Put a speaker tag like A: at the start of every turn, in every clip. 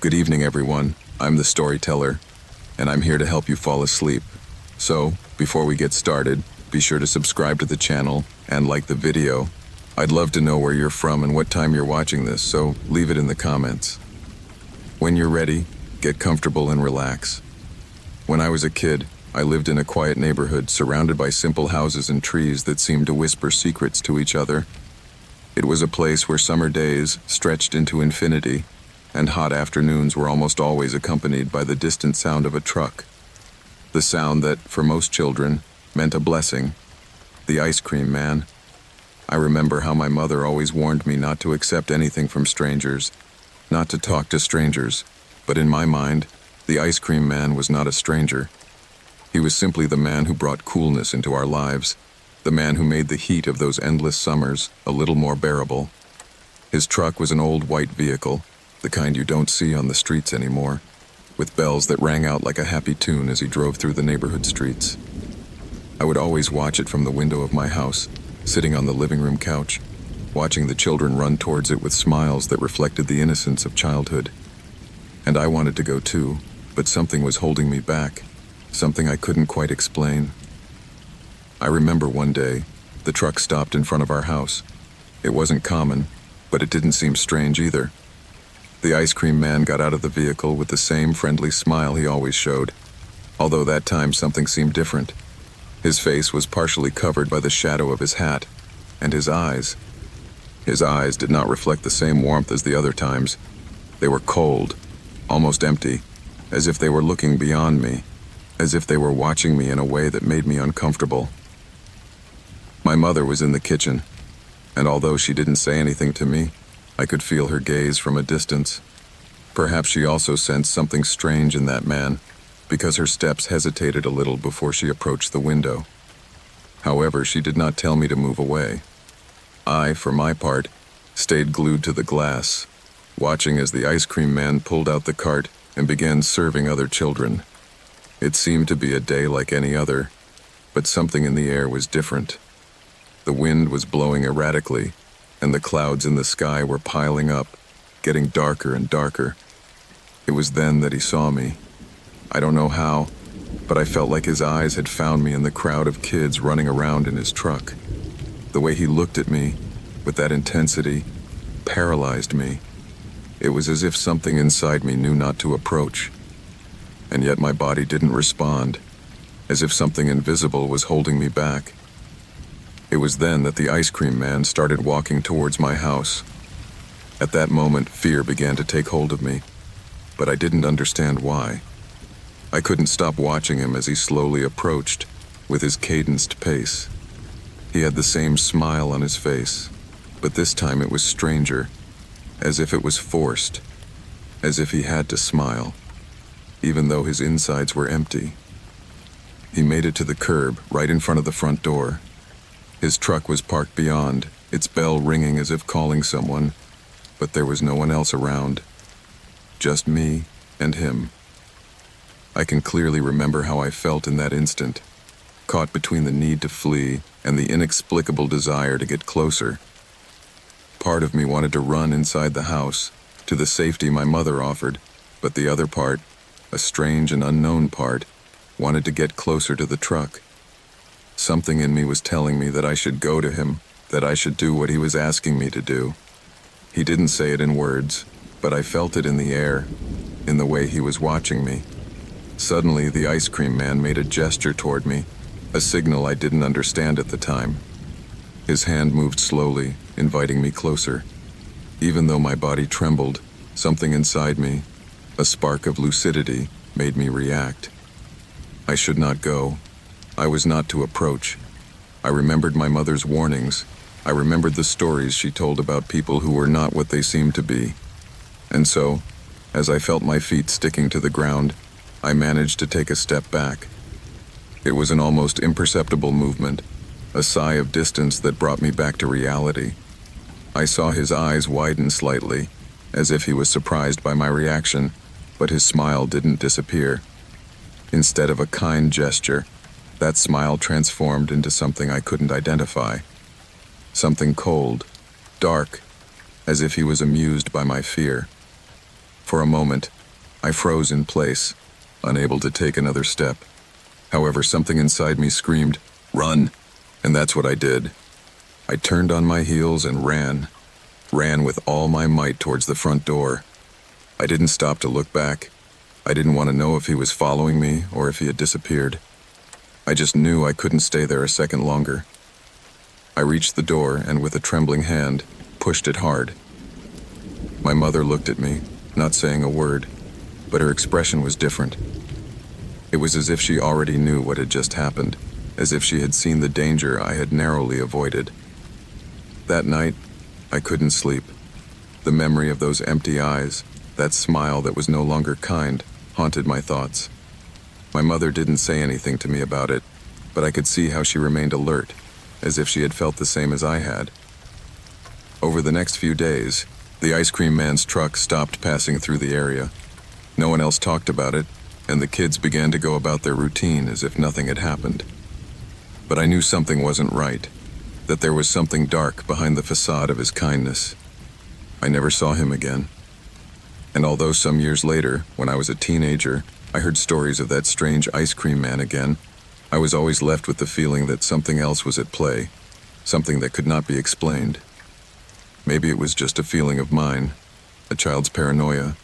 A: Good evening, everyone. I'm the storyteller, and I'm here to help you fall asleep. So, before we get started, be sure to subscribe to the channel and like the video. I'd love to know where you're from and what time you're watching this, so leave it in the comments. When you're ready, get comfortable and relax. When I was a kid, I lived in a quiet neighborhood surrounded by simple houses and trees that seemed to whisper secrets to each other. It was a place where summer days stretched into infinity, and hot afternoons were almost always accompanied by the distant sound of a truck. The sound that, for most children, meant a blessing. The ice cream man. I remember how my mother always warned me not to accept anything from strangers, not to talk to strangers, but in my mind, the ice cream man was not a stranger. He was simply the man who brought coolness into our lives, the man who made the heat of those endless summers a little more bearable. His truck was an old white vehicle, the kind you don't see on the streets anymore, with bells that rang out like a happy tune as he drove through the neighborhood streets. I would always watch it from the window of my house, sitting on the living room couch, watching the children run towards it with smiles that reflected the innocence of childhood. And I wanted to go too, but something was holding me back, something I couldn't quite explain. I remember one day, the truck stopped in front of our house. It wasn't common, but it didn't seem strange either. The ice cream man got out of the vehicle with the same friendly smile he always showed, although that time something seemed different. His face was partially covered by the shadow of his hat, and his eyes did not reflect the same warmth as the other times. They were cold, almost empty, as if they were looking beyond me, as if they were watching me in a way that made me uncomfortable. My mother was in the kitchen, and although she didn't say anything to me, I could feel her gaze from a distance. Perhaps she also sensed something strange in that man, because her steps hesitated a little before she approached the window. However, she did not tell me to move away. I, for my part, stayed glued to the glass, watching as the ice cream man pulled out the cart and began serving other children. It seemed to be a day like any other, but something in the air was different. The wind was blowing erratically, and the clouds in the sky were piling up, getting darker and darker. It was then that he saw me. I don't know how, but I felt like his eyes had found me in the crowd of kids running around in his truck. The way he looked at me, with that intensity, paralyzed me. It was as if something inside me knew not to approach, and yet my body didn't respond, as if something invisible was holding me back. It was then that the ice cream man started walking towards my house. At that moment, fear began to take hold of me, but I didn't understand why. I couldn't stop watching him as he slowly approached, with his cadenced pace. He had the same smile on his face, but this time it was stranger, as if it was forced, as if he had to smile, even though his insides were empty. He made it to the curb, right in front of the front door. His truck was parked beyond, its bell ringing as if calling someone, but there was no one else around. Just me and him. I can clearly remember how I felt in that instant, caught between the need to flee and the inexplicable desire to get closer. Part of me wanted to run inside the house, to the safety my mother offered, but the other part, a strange and unknown part, wanted to get closer to the truck. Something in me was telling me that I should go to him, that I should do what he was asking me to do. He didn't say it in words, but I felt it in the air, in the way he was watching me. Suddenly, the ice cream man made a gesture toward me, a signal I didn't understand at the time. His hand moved slowly, inviting me closer. Even though my body trembled, something inside me, a spark of lucidity, made me react. I should not go. I was not to approach. I remembered my mother's warnings. I remembered the stories she told about people who were not what they seemed to be. And so, as I felt my feet sticking to the ground, I managed to take a step back. It was an almost imperceptible movement, a sigh of distance that brought me back to reality. I saw his eyes widen slightly, as if he was surprised by my reaction, but his smile didn't disappear. Instead of a kind gesture, that smile transformed into something I couldn't identify. Something cold, dark, as if he was amused by my fear. For a moment, I froze in place, unable to take another step. However, something inside me screamed, "Run!" And that's what I did. I turned on my heels and ran with all my might towards the front door. I didn't stop to look back. I didn't want to know if he was following me or if he had disappeared. I just knew I couldn't stay there a second longer. I reached the door and with a trembling hand, pushed it hard. My mother looked at me, not saying a word, but her expression was different. It was as if she already knew what had just happened, as if she had seen the danger I had narrowly avoided. That night, I couldn't sleep. The memory of those empty eyes, that smile that was no longer kind, haunted my thoughts. My mother didn't say anything to me about it, but I could see how she remained alert, as if she had felt the same as I had. Over the next few days, the ice cream man's truck stopped passing through the area. No one else talked about it, and the kids began to go about their routine as if nothing had happened. But I knew something wasn't right, that there was something dark behind the facade of his kindness. I never saw him again. And although some years later, when I was a teenager, I heard stories of that strange ice cream man again, I was always left with the feeling that something else was at play, something that could not be explained. Maybe it was just a feeling of mine, a child's paranoia,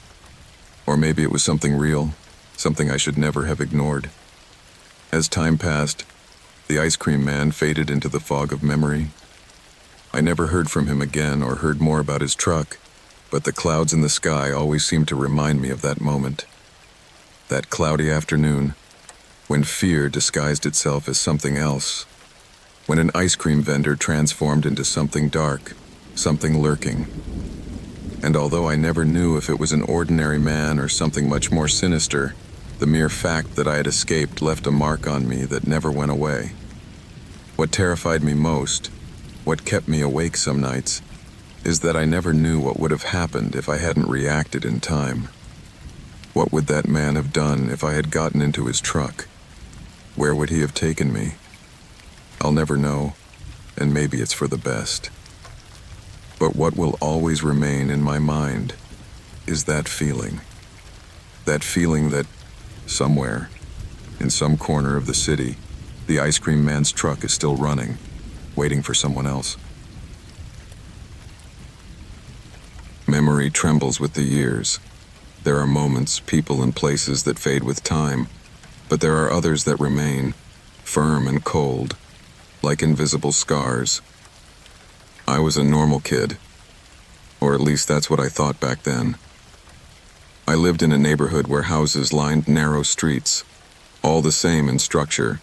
A: or maybe it was something real, something I should never have ignored. As time passed, the ice cream man faded into the fog of memory. I never heard from him again or heard more about his truck, but the clouds in the sky always seemed to remind me of that moment. That cloudy afternoon, when fear disguised itself as something else, when an ice cream vendor transformed into something dark, something lurking. And although I never knew if it was an ordinary man or something much more sinister, the mere fact that I had escaped left a mark on me that never went away. What terrified me most, what kept me awake some nights, is that I never knew what would have happened if I hadn't reacted in time. What would that man have done if I had gotten into his truck? Where would he have taken me? I'll never know, and maybe it's for the best. But what will always remain in my mind is that feeling. That feeling that somewhere, in some corner of the city, the ice cream man's truck is still running, waiting for someone else. Memory trembles with the years. There are moments, people, and places that fade with time, but there are others that remain, firm and cold, like invisible scars. I was a normal kid, or at least that's what I thought back then. I lived in a neighborhood where houses lined narrow streets, all the same in structure,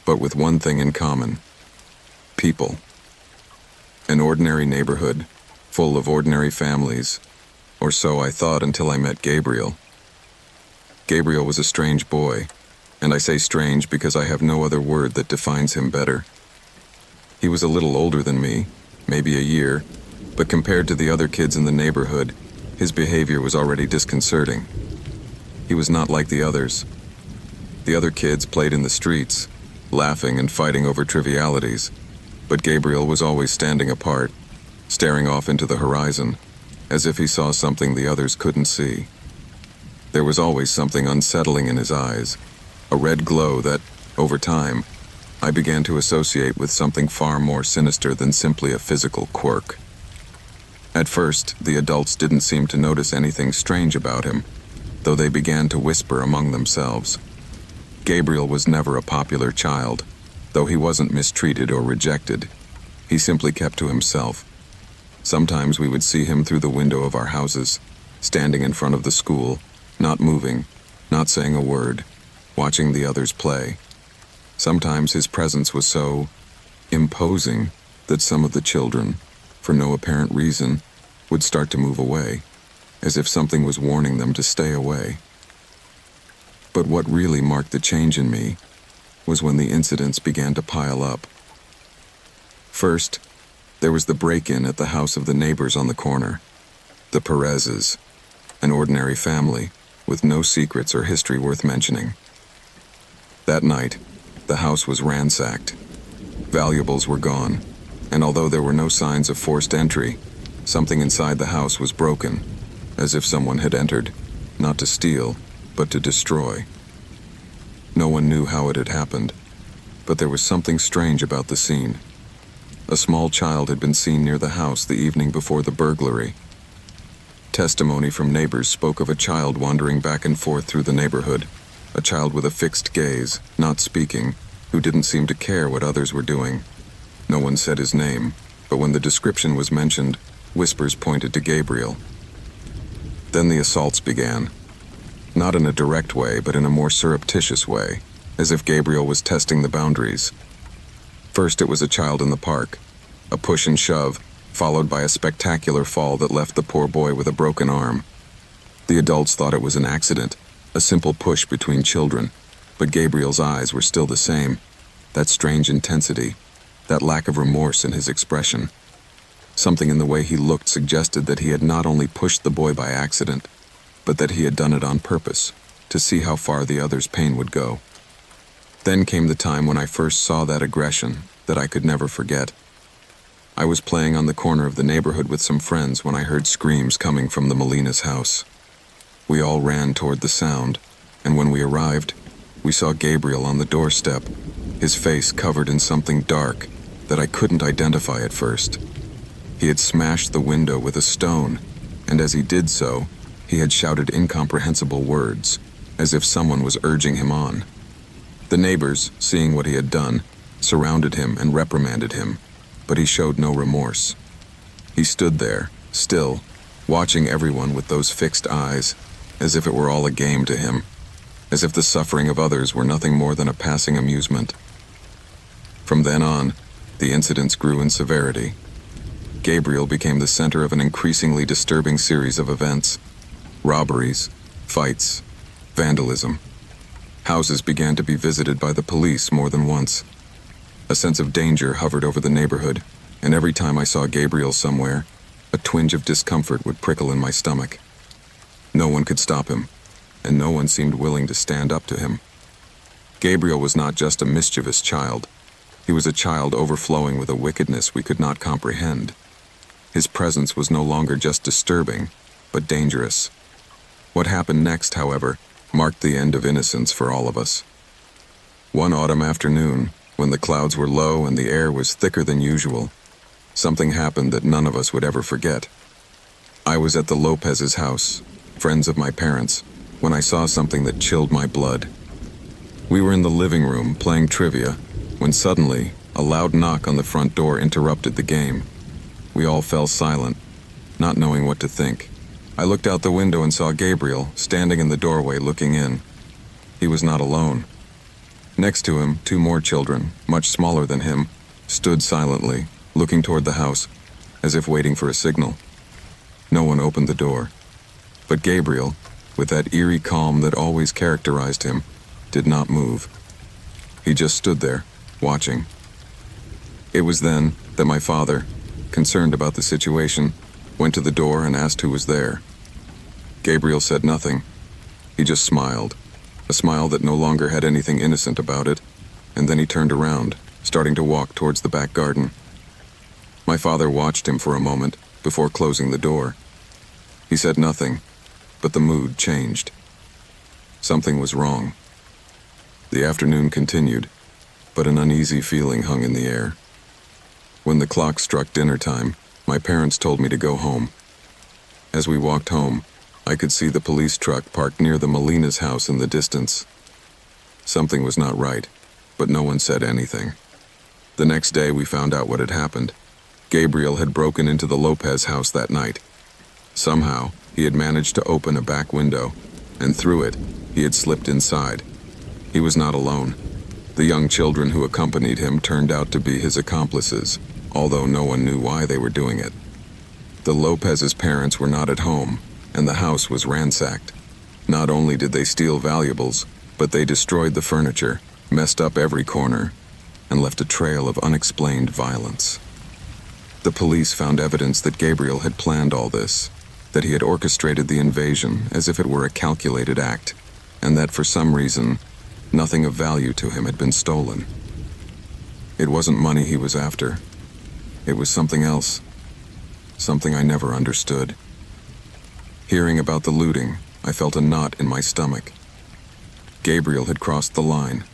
A: but with one thing in common: people. An ordinary neighborhood, full of ordinary families, or so I thought until I met Gabriel. Gabriel was a strange boy, and I say strange because I have no other word that defines him better. He was a little older than me, maybe a year, but compared to the other kids in the neighborhood, his behavior was already disconcerting. He was not like the others. The other kids played in the streets, laughing and fighting over trivialities, but Gabriel was always standing apart, staring off into the horizon, as if he saw something the others couldn't see. There was always something unsettling in his eyes, a red glow that, over time, I began to associate with something far more sinister than simply a physical quirk. At first, the adults didn't seem to notice anything strange about him, though they began to whisper among themselves. Gabriel was never a popular child, though he wasn't mistreated or rejected. He simply kept to himself. Sometimes we would see him through the window of our houses, standing in front of the school, not moving, not saying a word, watching the others play. Sometimes his presence was so imposing that some of the children, for no apparent reason, would start to move away, as if something was warning them to stay away. But what really marked the change in me was when the incidents began to pile up. First, there was the break-in at the house of the neighbors on the corner, the Perezes, an ordinary family with no secrets or history worth mentioning. That night, the house was ransacked. Valuables were gone, and although there were no signs of forced entry, something inside the house was broken. as if someone had entered, not to steal, but to destroy. No one knew how it had happened, but there was something strange about the scene. A small child had been seen near the house the evening before the burglary. Testimony from neighbors spoke of a child wandering back and forth through the neighborhood, a child with a fixed gaze, not speaking, who didn't seem to care what others were doing. No one said his name, but when the description was mentioned, whispers pointed to Gabriel. Then the assaults began. Not in a direct way, but in a more surreptitious way, as if Gabriel was testing the boundaries. First it was a child in the park, a push and shove, followed by a spectacular fall that left the poor boy with a broken arm. The adults thought it was an accident, a simple push between children, but Gabriel's eyes were still the same, that strange intensity, that lack of remorse in his expression. Something in the way he looked suggested that he had not only pushed the boy by accident, but that he had done it on purpose, to see how far the other's pain would go. Then came the time when I first saw that aggression that I could never forget. I was playing on the corner of the neighborhood with some friends when I heard screams coming from the Molina's house. We all ran toward the sound, and when we arrived, we saw Gabriel on the doorstep, his face covered in something dark that I couldn't identify at first. He had smashed the window with a stone, and as he did so, he had shouted incomprehensible words, as if someone was urging him on. The neighbors, seeing what he had done, surrounded him and reprimanded him, but he showed no remorse. He stood there, still, watching everyone with those fixed eyes, as if it were all a game to him, as if the suffering of others were nothing more than a passing amusement. From then on, the incidents grew in severity. Gabriel became the center of an increasingly disturbing series of events. Robberies, fights, vandalism. Houses began to be visited by the police more than once. A sense of danger hovered over the neighborhood, and every time I saw Gabriel somewhere, a twinge of discomfort would prickle in my stomach. No one could stop him, and no one seemed willing to stand up to him. Gabriel was not just a mischievous child. He was a child overflowing with a wickedness we could not comprehend. His presence was no longer just disturbing, but dangerous. What happened next, however, marked the end of innocence for all of us. One autumn afternoon, when the clouds were low and the air was thicker than usual, something happened that none of us would ever forget. I was at the Lopez's house, friends of my parents, when I saw something that chilled my blood. We were in the living room playing trivia, when suddenly, a loud knock on the front door interrupted the game. We all fell silent, not knowing what to think. I looked out the window and saw Gabriel standing in the doorway looking in. He was not alone. Next to him, two more children, much smaller than him, stood silently, looking toward the house, as if waiting for a signal. No one opened the door. But Gabriel, with that eerie calm that always characterized him, did not move. He just stood there, watching. It was then that my father, concerned about the situation, went to the door and asked who was there. Gabriel said nothing. He just smiled, a smile that no longer had anything innocent about it, and then he turned around, starting to walk towards the back garden. My father watched him for a moment before closing the door. He said nothing, but the mood changed. Something was wrong. The afternoon continued, but an uneasy feeling hung in the air. When the clock struck dinner time, my parents told me to go home. As we walked home, I could see the police truck parked near the Molina's house in the distance. Something was not right, but no one said anything. The next day we found out what had happened. Gabriel had broken into the Lopez house that night. Somehow, he had managed to open a back window, and through it, he had slipped inside. He was not alone. The young children who accompanied him turned out to be his accomplices, although no one knew why they were doing it. The Lopez's parents were not at home, and the house was ransacked. Not only did they steal valuables, but they destroyed the furniture, messed up every corner, and left a trail of unexplained violence. The police found evidence that Gabriel had planned all this, that he had orchestrated the invasion as if it were a calculated act, and that for some reason, nothing of value to him had been stolen. It wasn't money he was after. It was something else, something I never understood. Hearing about the looting, I felt a knot in my stomach. Gabriel had crossed the line.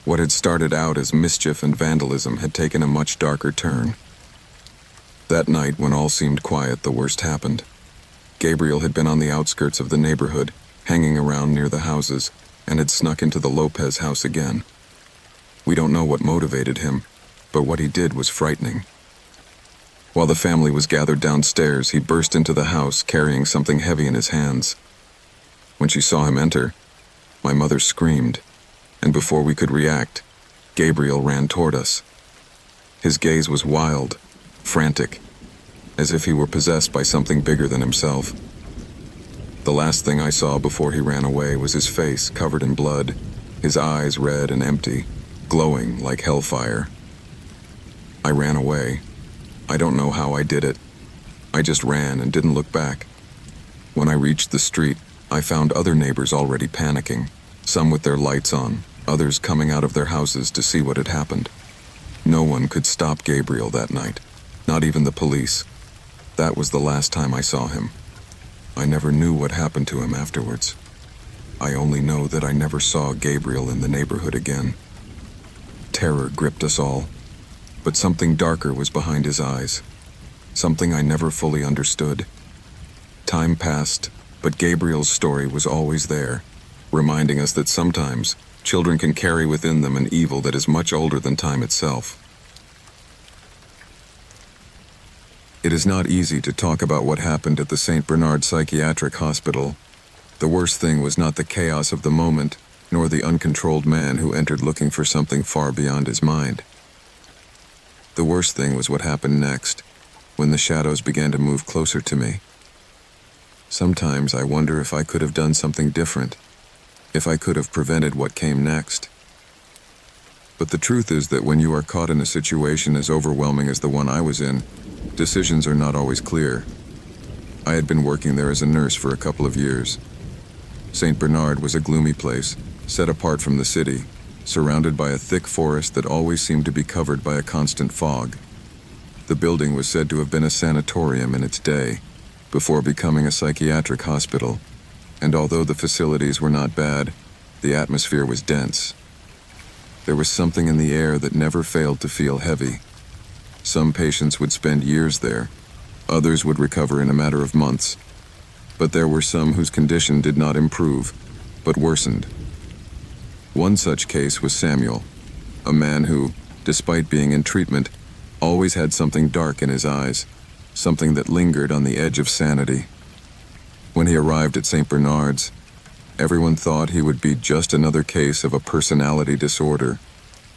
A: What had started out as mischief and vandalism had taken a much darker turn. That night, when all seemed quiet, the worst happened. Gabriel had been on the outskirts of the neighborhood, hanging around near the houses, and had snuck into the Lopez house again. We don't know what motivated him, but what he did was frightening. While the family was gathered downstairs, he burst into the house carrying something heavy in his hands. When she saw him enter, my mother screamed, and before we could react, Gabriel ran toward us. His gaze was wild, frantic, as if he were possessed by something bigger than himself. The last thing I saw before he ran away was his face covered in blood, his eyes red and empty, glowing like hellfire. I ran away. I don't know how I did it. I just ran and didn't look back. When I reached the street, I found other neighbors already panicking, some with their lights on, others coming out of their houses to see what had happened. No one could stop Gabriel that night, not even the police. That was the last time I saw him. I never knew what happened to him afterwards. I only know that I never saw Gabriel in the neighborhood again. Terror gripped us all, but something darker was behind his eyes, something I never fully understood. Time passed, but Gabriel's story was always there, reminding us that sometimes children can carry within them an evil that is much older than time itself. It is not easy to talk about what happened at the St. Bernard Psychiatric Hospital. The worst thing was not the chaos of the moment, nor the uncontrolled man who entered looking for something far beyond his mind. The worst thing was what happened next, when the shadows began to move closer to me. Sometimes I wonder if I could have done something different, if I could have prevented what came next. But the truth is that when you are caught in a situation as overwhelming as the one I was in, decisions are not always clear. I had been working there as a nurse for a couple of years. St. Bernard was a gloomy place, set apart from the city, surrounded by a thick forest that always seemed to be covered by a constant fog. The building was said to have been a sanatorium in its day, before becoming a psychiatric hospital, and although the facilities were not bad, the atmosphere was dense. There was something in the air that never failed to feel heavy. Some patients would spend years there, others would recover in a matter of months, but there were some whose condition did not improve, but worsened. One such case was Samuel, a man who, despite being in treatment, always had something dark in his eyes, something that lingered on the edge of sanity. When he arrived at St. Bernard's, everyone thought he would be just another case of a personality disorder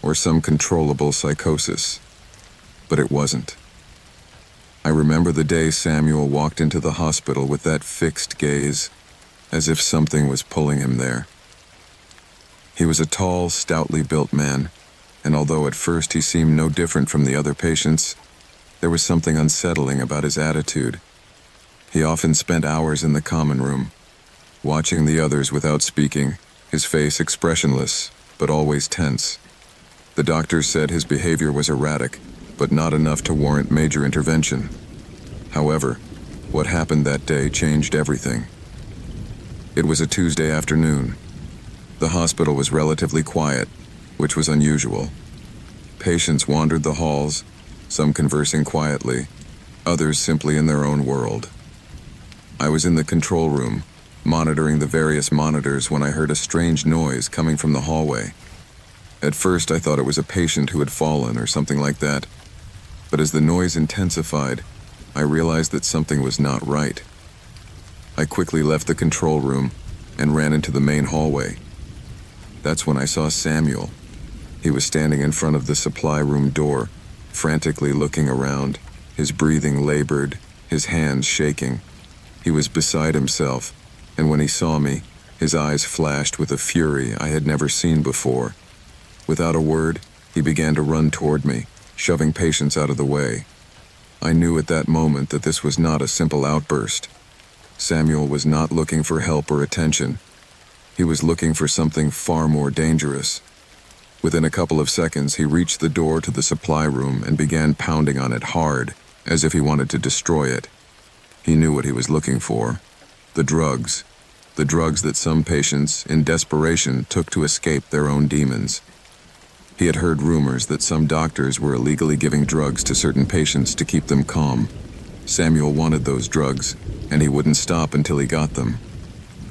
A: or some controllable psychosis. But it wasn't. I remember the day Samuel walked into the hospital with that fixed gaze, as if something was pulling him there. He was a tall, stoutly built man, and although at first he seemed no different from the other patients, there was something unsettling about his attitude. He often spent hours in the common room, watching the others without speaking, his face expressionless, but always tense. The doctors said his behavior was erratic, but not enough to warrant major intervention. However, what happened that day changed everything. It was a Tuesday afternoon. The hospital was relatively quiet, which was unusual. Patients wandered the halls, some conversing quietly, others simply in their own world. I was in the control room, monitoring the various monitors when I heard a strange noise coming from the hallway. At first I thought it was a patient who had fallen or something like that, but as the noise intensified, I realized that something was not right. I quickly left the control room and ran into the main hallway. That's when I saw Samuel. He was standing in front of the supply room door, frantically looking around, his breathing labored, his hands shaking. He was beside himself, and when he saw me, his eyes flashed with a fury I had never seen before. Without a word, he began to run toward me, shoving patients out of the way. I knew at that moment that this was not a simple outburst. Samuel was not looking for help or attention. He was looking for something far more dangerous. Within a couple of seconds, he reached the door to the supply room and began pounding on it hard, as if he wanted to destroy it. He knew what he was looking for. The drugs. The drugs that some patients, in desperation, took to escape their own demons. He had heard rumors that some doctors were illegally giving drugs to certain patients to keep them calm. Samuel wanted those drugs, and he wouldn't stop until he got them.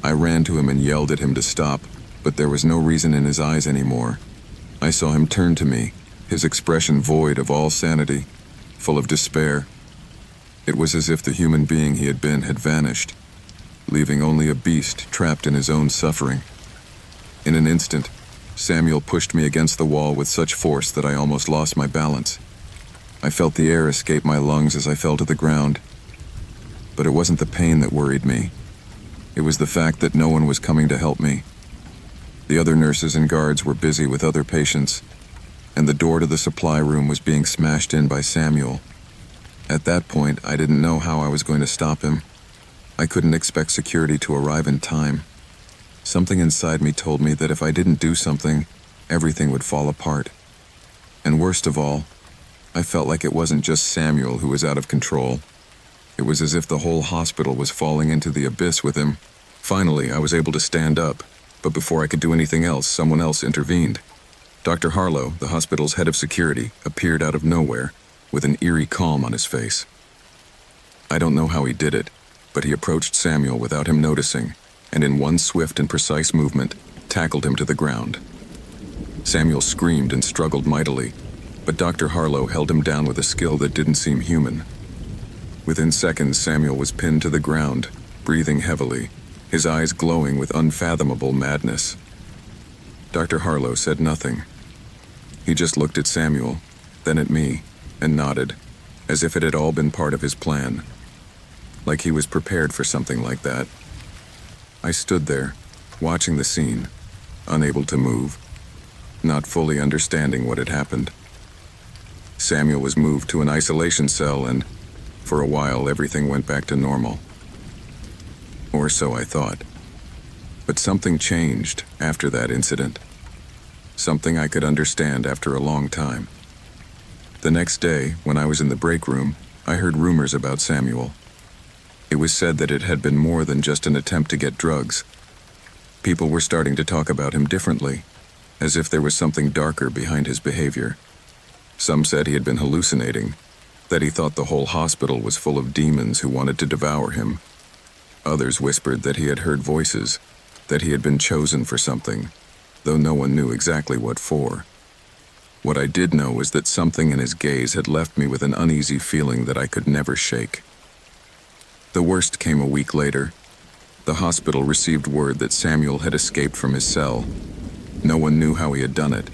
A: I ran to him and yelled at him to stop, but there was no reason in his eyes anymore. I saw him turn to me, his expression void of all sanity, full of despair. It was as if the human being he had been had vanished, leaving only a beast trapped in his own suffering. In an instant, Samuel pushed me against the wall with such force that I almost lost my balance. I felt the air escape my lungs as I fell to the ground. But it wasn't the pain that worried me. It was the fact that no one was coming to help me. The other nurses and guards were busy with other patients, and the door to the supply room was being smashed in by Samuel. At that point, I didn't know how I was going to stop him. I couldn't expect security to arrive in time. Something inside me told me that if I didn't do something, everything would fall apart. And worst of all, I felt like it wasn't just Samuel who was out of control. It was as if the whole hospital was falling into the abyss with him. Finally, I was able to stand up, but before I could do anything else, someone else intervened. Dr. Harlow, the hospital's head of security, appeared out of nowhere, with an eerie calm on his face. I don't know how he did it, but he approached Samuel without him noticing, and in one swift and precise movement, tackled him to the ground. Samuel screamed and struggled mightily, but Dr. Harlow held him down with a skill that didn't seem human. Within seconds, Samuel was pinned to the ground, breathing heavily, his eyes glowing with unfathomable madness. Dr. Harlow said nothing. He just looked at Samuel, then at me, and nodded, as if it had all been part of his plan. Like he was prepared for something like that. I stood there, watching the scene, unable to move, not fully understanding what had happened. Samuel was moved to an isolation cell and, for a while, everything went back to normal. Or so I thought. But something changed after that incident. Something I could understand after a long time. The next day, when I was in the break room, I heard rumors about Samuel. It was said that it had been more than just an attempt to get drugs. People were starting to talk about him differently, as if there was something darker behind his behavior. Some said he had been hallucinating, that he thought the whole hospital was full of demons who wanted to devour him. Others whispered that he had heard voices, that he had been chosen for something, though no one knew exactly what for. What I did know was that something in his gaze had left me with an uneasy feeling that I could never shake. The worst came a week later. The hospital received word that Samuel had escaped from his cell. No one knew how he had done it.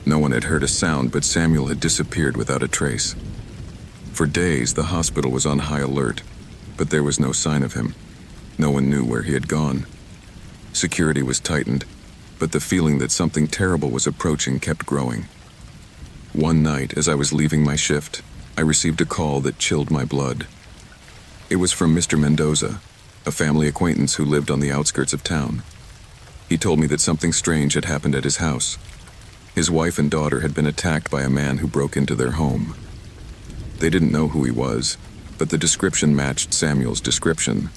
A: No one had heard a sound, but Samuel had disappeared without a trace. For days, the hospital was on high alert, but there was no sign of him. No one knew where he had gone. Security was tightened, but the feeling that something terrible was approaching kept growing. One night, as I was leaving my shift, I received a call that chilled my blood. It was from Mr. Mendoza, a family acquaintance who lived on the outskirts of town. He told me that something strange had happened at his house. His wife and daughter had been attacked by a man who broke into their home. They didn't know who he was, but the description matched Samuel's description.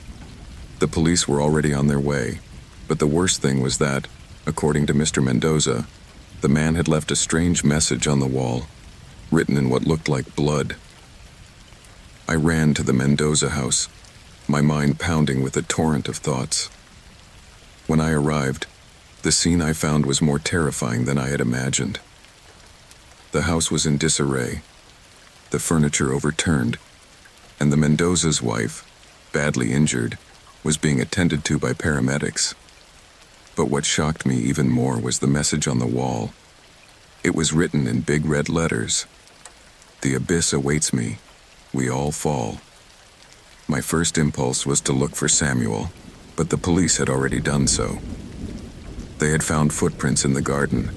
A: The police were already on their way, but the worst thing was that, according to Mr. Mendoza, the man had left a strange message on the wall, written in what looked like blood. I ran to the Mendoza house, my mind pounding with a torrent of thoughts. When I arrived, the scene I found was more terrifying than I had imagined. The house was in disarray, the furniture overturned, and the Mendoza's wife, badly injured, was being attended to by paramedics. But what shocked me even more was the message on the wall. It was written in big red letters. "The abyss awaits me. We all fall." My first impulse was to look for Samuel, but the police had already done so. They had found footprints in the garden,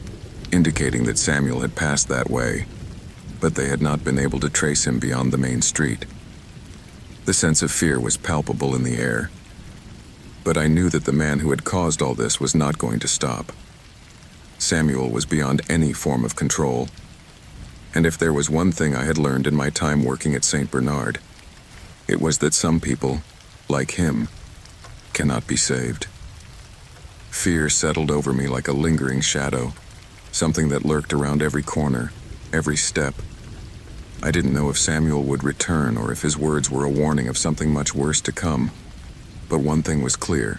A: indicating that Samuel had passed that way, but they had not been able to trace him beyond the main street. The sense of fear was palpable in the air, but I knew that the man who had caused all this was not going to stop. Samuel was beyond any form of control, and if there was one thing I had learned in my time working at St. Bernard, it was that some people, like him, cannot be saved. Fear settled over me like a lingering shadow, something that lurked around every corner, every step. I didn't know if Samuel would return or if his words were a warning of something much worse to come. But one thing was clear.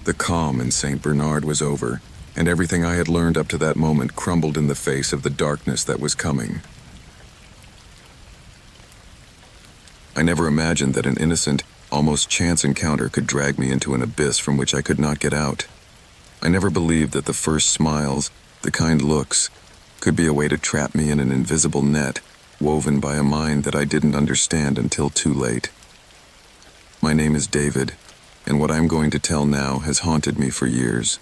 A: The calm in St. Bernard was over, and everything I had learned up to that moment crumbled in the face of the darkness that was coming. I never imagined that an innocent, almost chance encounter could drag me into an abyss from which I could not get out. I never believed that the first smiles, the kind looks, could be a way to trap me in an invisible net, woven by a mind that I didn't understand until too late. My name is David, and what I'm going to tell now has haunted me for years.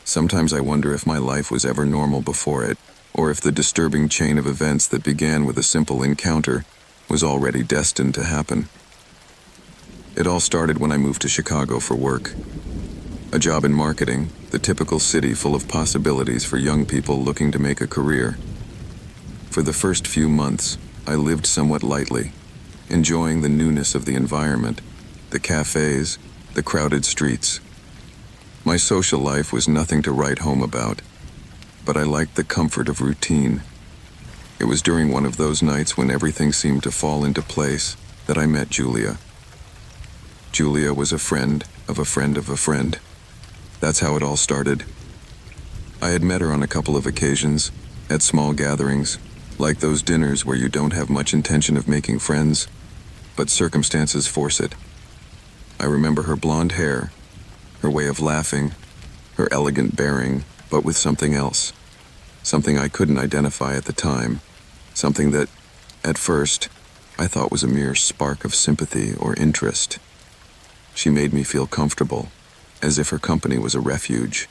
A: Sometimes I wonder if my life was ever normal before it, or if the disturbing chain of events that began with a simple encounter was already destined to happen. It all started when I moved to Chicago for work. A job in marketing, the typical city full of possibilities for young people looking to make a career. For the first few months, I lived somewhat lightly, enjoying the newness of the environment, the cafes, the crowded streets. My social life was nothing to write home about, but I liked the comfort of routine. It was during one of those nights when everything seemed to fall into place that I met Julia. Julia was a friend of a friend of a friend. That's how it all started. I had met her on a couple of occasions, at small gatherings, like those dinners where you don't have much intention of making friends, but circumstances force it. I remember her blonde hair, her way of laughing, her elegant bearing, but with something else. Something I couldn't identify at the time. Something that, at first, I thought was a mere spark of sympathy or interest. She made me feel comfortable, as if her company was a refuge,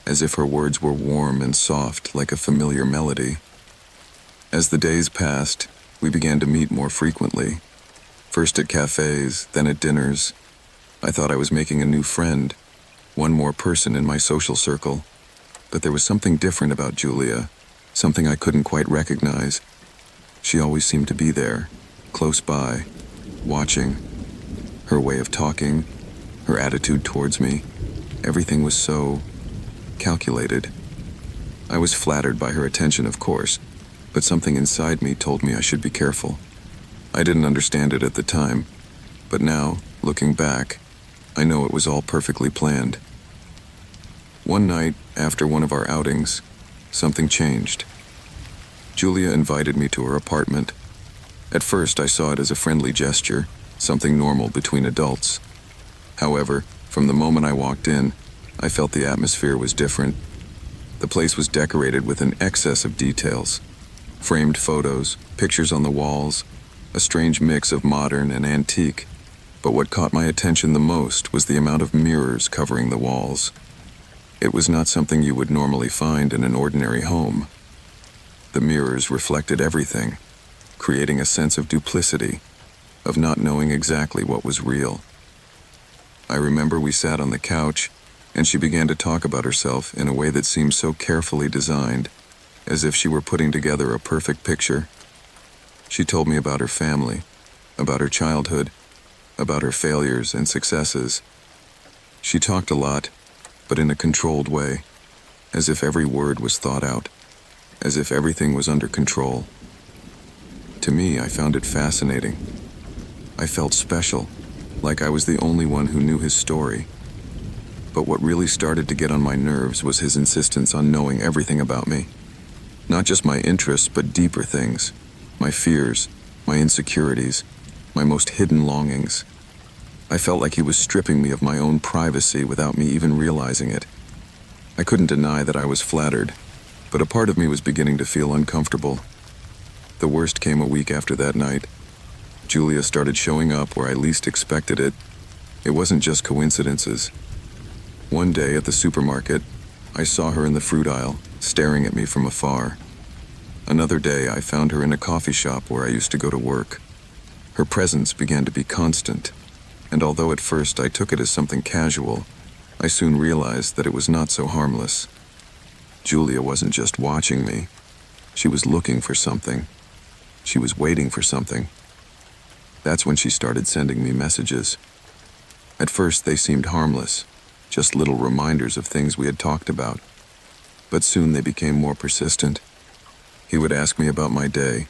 A: as if her words were warm and soft like a familiar melody. As the days passed, we began to meet more frequently. First at cafes, then at dinners. I thought I was making a new friend, one more person in my social circle. But there was something different about Julia, something I couldn't quite recognize. She always seemed to be there, close by, watching. Her way of talking, her attitude towards me, everything was so calculated. I was flattered by her attention, of course, but something inside me told me I should be careful. I didn't understand it at the time, but now, looking back, I know it was all perfectly planned. One night, after one of our outings, something changed. Julia invited me to her apartment. At first, I saw it as a friendly gesture, something normal between adults. However, from the moment I walked in, I felt the atmosphere was different. The place was decorated with an excess of details. Framed photos, pictures on the walls, a strange mix of modern and antique. But what caught my attention the most was the amount of mirrors covering the walls. It was not something you would normally find in an ordinary home. The mirrors reflected everything, creating a sense of duplicity, of not knowing exactly what was real. I remember we sat on the couch, and she began to talk about herself in a way that seemed so carefully designed, as if she were putting together a perfect picture. She told me about her family, about her childhood, about her failures and successes. She talked a lot, but in a controlled way, as if every word was thought out, as if everything was under control. To me, I found it fascinating. I felt special, like I was the only one who knew his story. But what really started to get on my nerves was his insistence on knowing everything about me. Not just my interests, but deeper things. My fears, my insecurities, my most hidden longings. I felt like he was stripping me of my own privacy without me even realizing it. I couldn't deny that I was flattered, but a part of me was beginning to feel uncomfortable. The worst came a week after that night. Julia started showing up where I least expected it. It wasn't just coincidences. One day at the supermarket, I saw her in the fruit aisle, staring at me from afar. Another day, I found her in a coffee shop where I used to go to work. Her presence began to be constant, and although at first I took it as something casual, I soon realized that it was not so harmless. Julia wasn't just watching me. She was looking for something. She was waiting for something. That's when she started sending me messages. At first, they seemed harmless, just little reminders of things we had talked about. But soon they became more persistent. He would ask me about my day,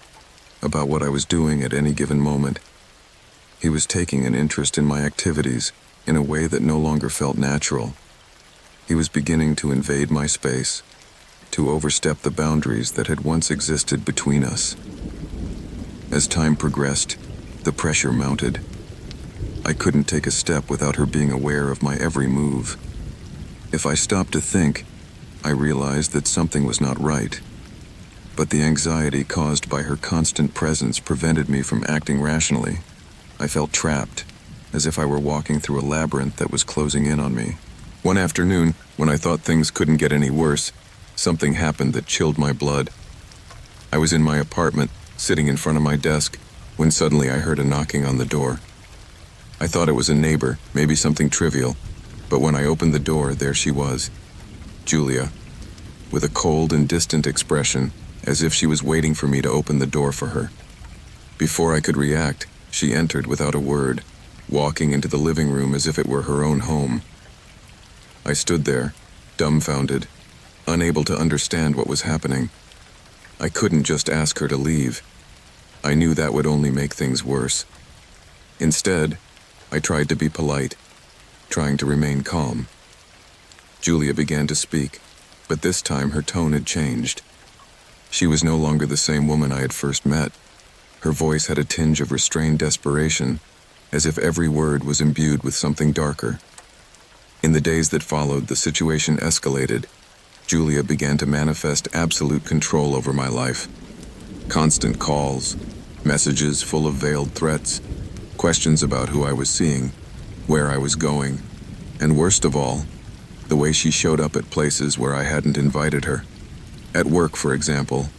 A: about what I was doing at any given moment. He was taking an interest in my activities in a way that no longer felt natural. He was beginning to invade my space, to overstep the boundaries that had once existed between us. As time progressed, the pressure mounted. I couldn't take a step without her being aware of my every move. If I stopped to think, I realized that something was not right. But the anxiety caused by her constant presence prevented me from acting rationally. I felt trapped, as if I were walking through a labyrinth that was closing in on me. One afternoon, when I thought things couldn't get any worse, something happened that chilled my blood. I was in my apartment, sitting in front of my desk, when suddenly I heard a knocking on the door. I thought it was a neighbor, maybe something trivial, but when I opened the door, there she was, Julia, with a cold and distant expression, as if she was waiting for me to open the door for her. Before I could react, she entered without a word, walking into the living room as if it were her own home. I stood there, dumbfounded, unable to understand what was happening. I couldn't just ask her to leave. I knew that would only make things worse. Instead, I tried to be polite, trying to remain calm. Julia began to speak, but this time her tone had changed. She was no longer the same woman I had first met. Her voice had a tinge of restrained desperation, as if every word was imbued with something darker. In the days that followed, the situation escalated. Julia began to manifest absolute control over my life. Constant calls, messages full of veiled threats, questions about who I was seeing, where I was going, and worst of all, the way she showed up at places where I hadn't invited her. At work, for example,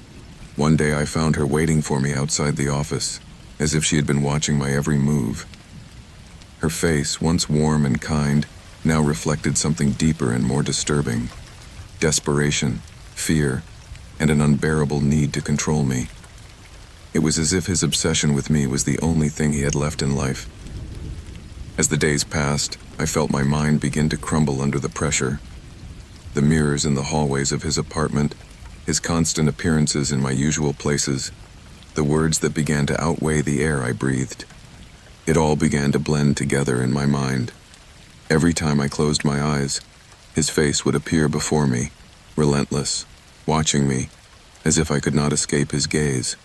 A: one day I found her waiting for me outside the office, as if she had been watching my every move. Her face, once warm and kind, now reflected something deeper and more disturbing. Desperation, fear, and an unbearable need to control me. It was as if his obsession with me was the only thing he had left in life. As the days passed, I felt my mind begin to crumble under the pressure. The mirrors in the hallways of his apartment, his constant appearances in my usual places, the words that began to outweigh the air I breathed. It all began to blend together in my mind. Every time I closed my eyes, his face would appear before me, relentless, watching me, as if I could not escape his gaze.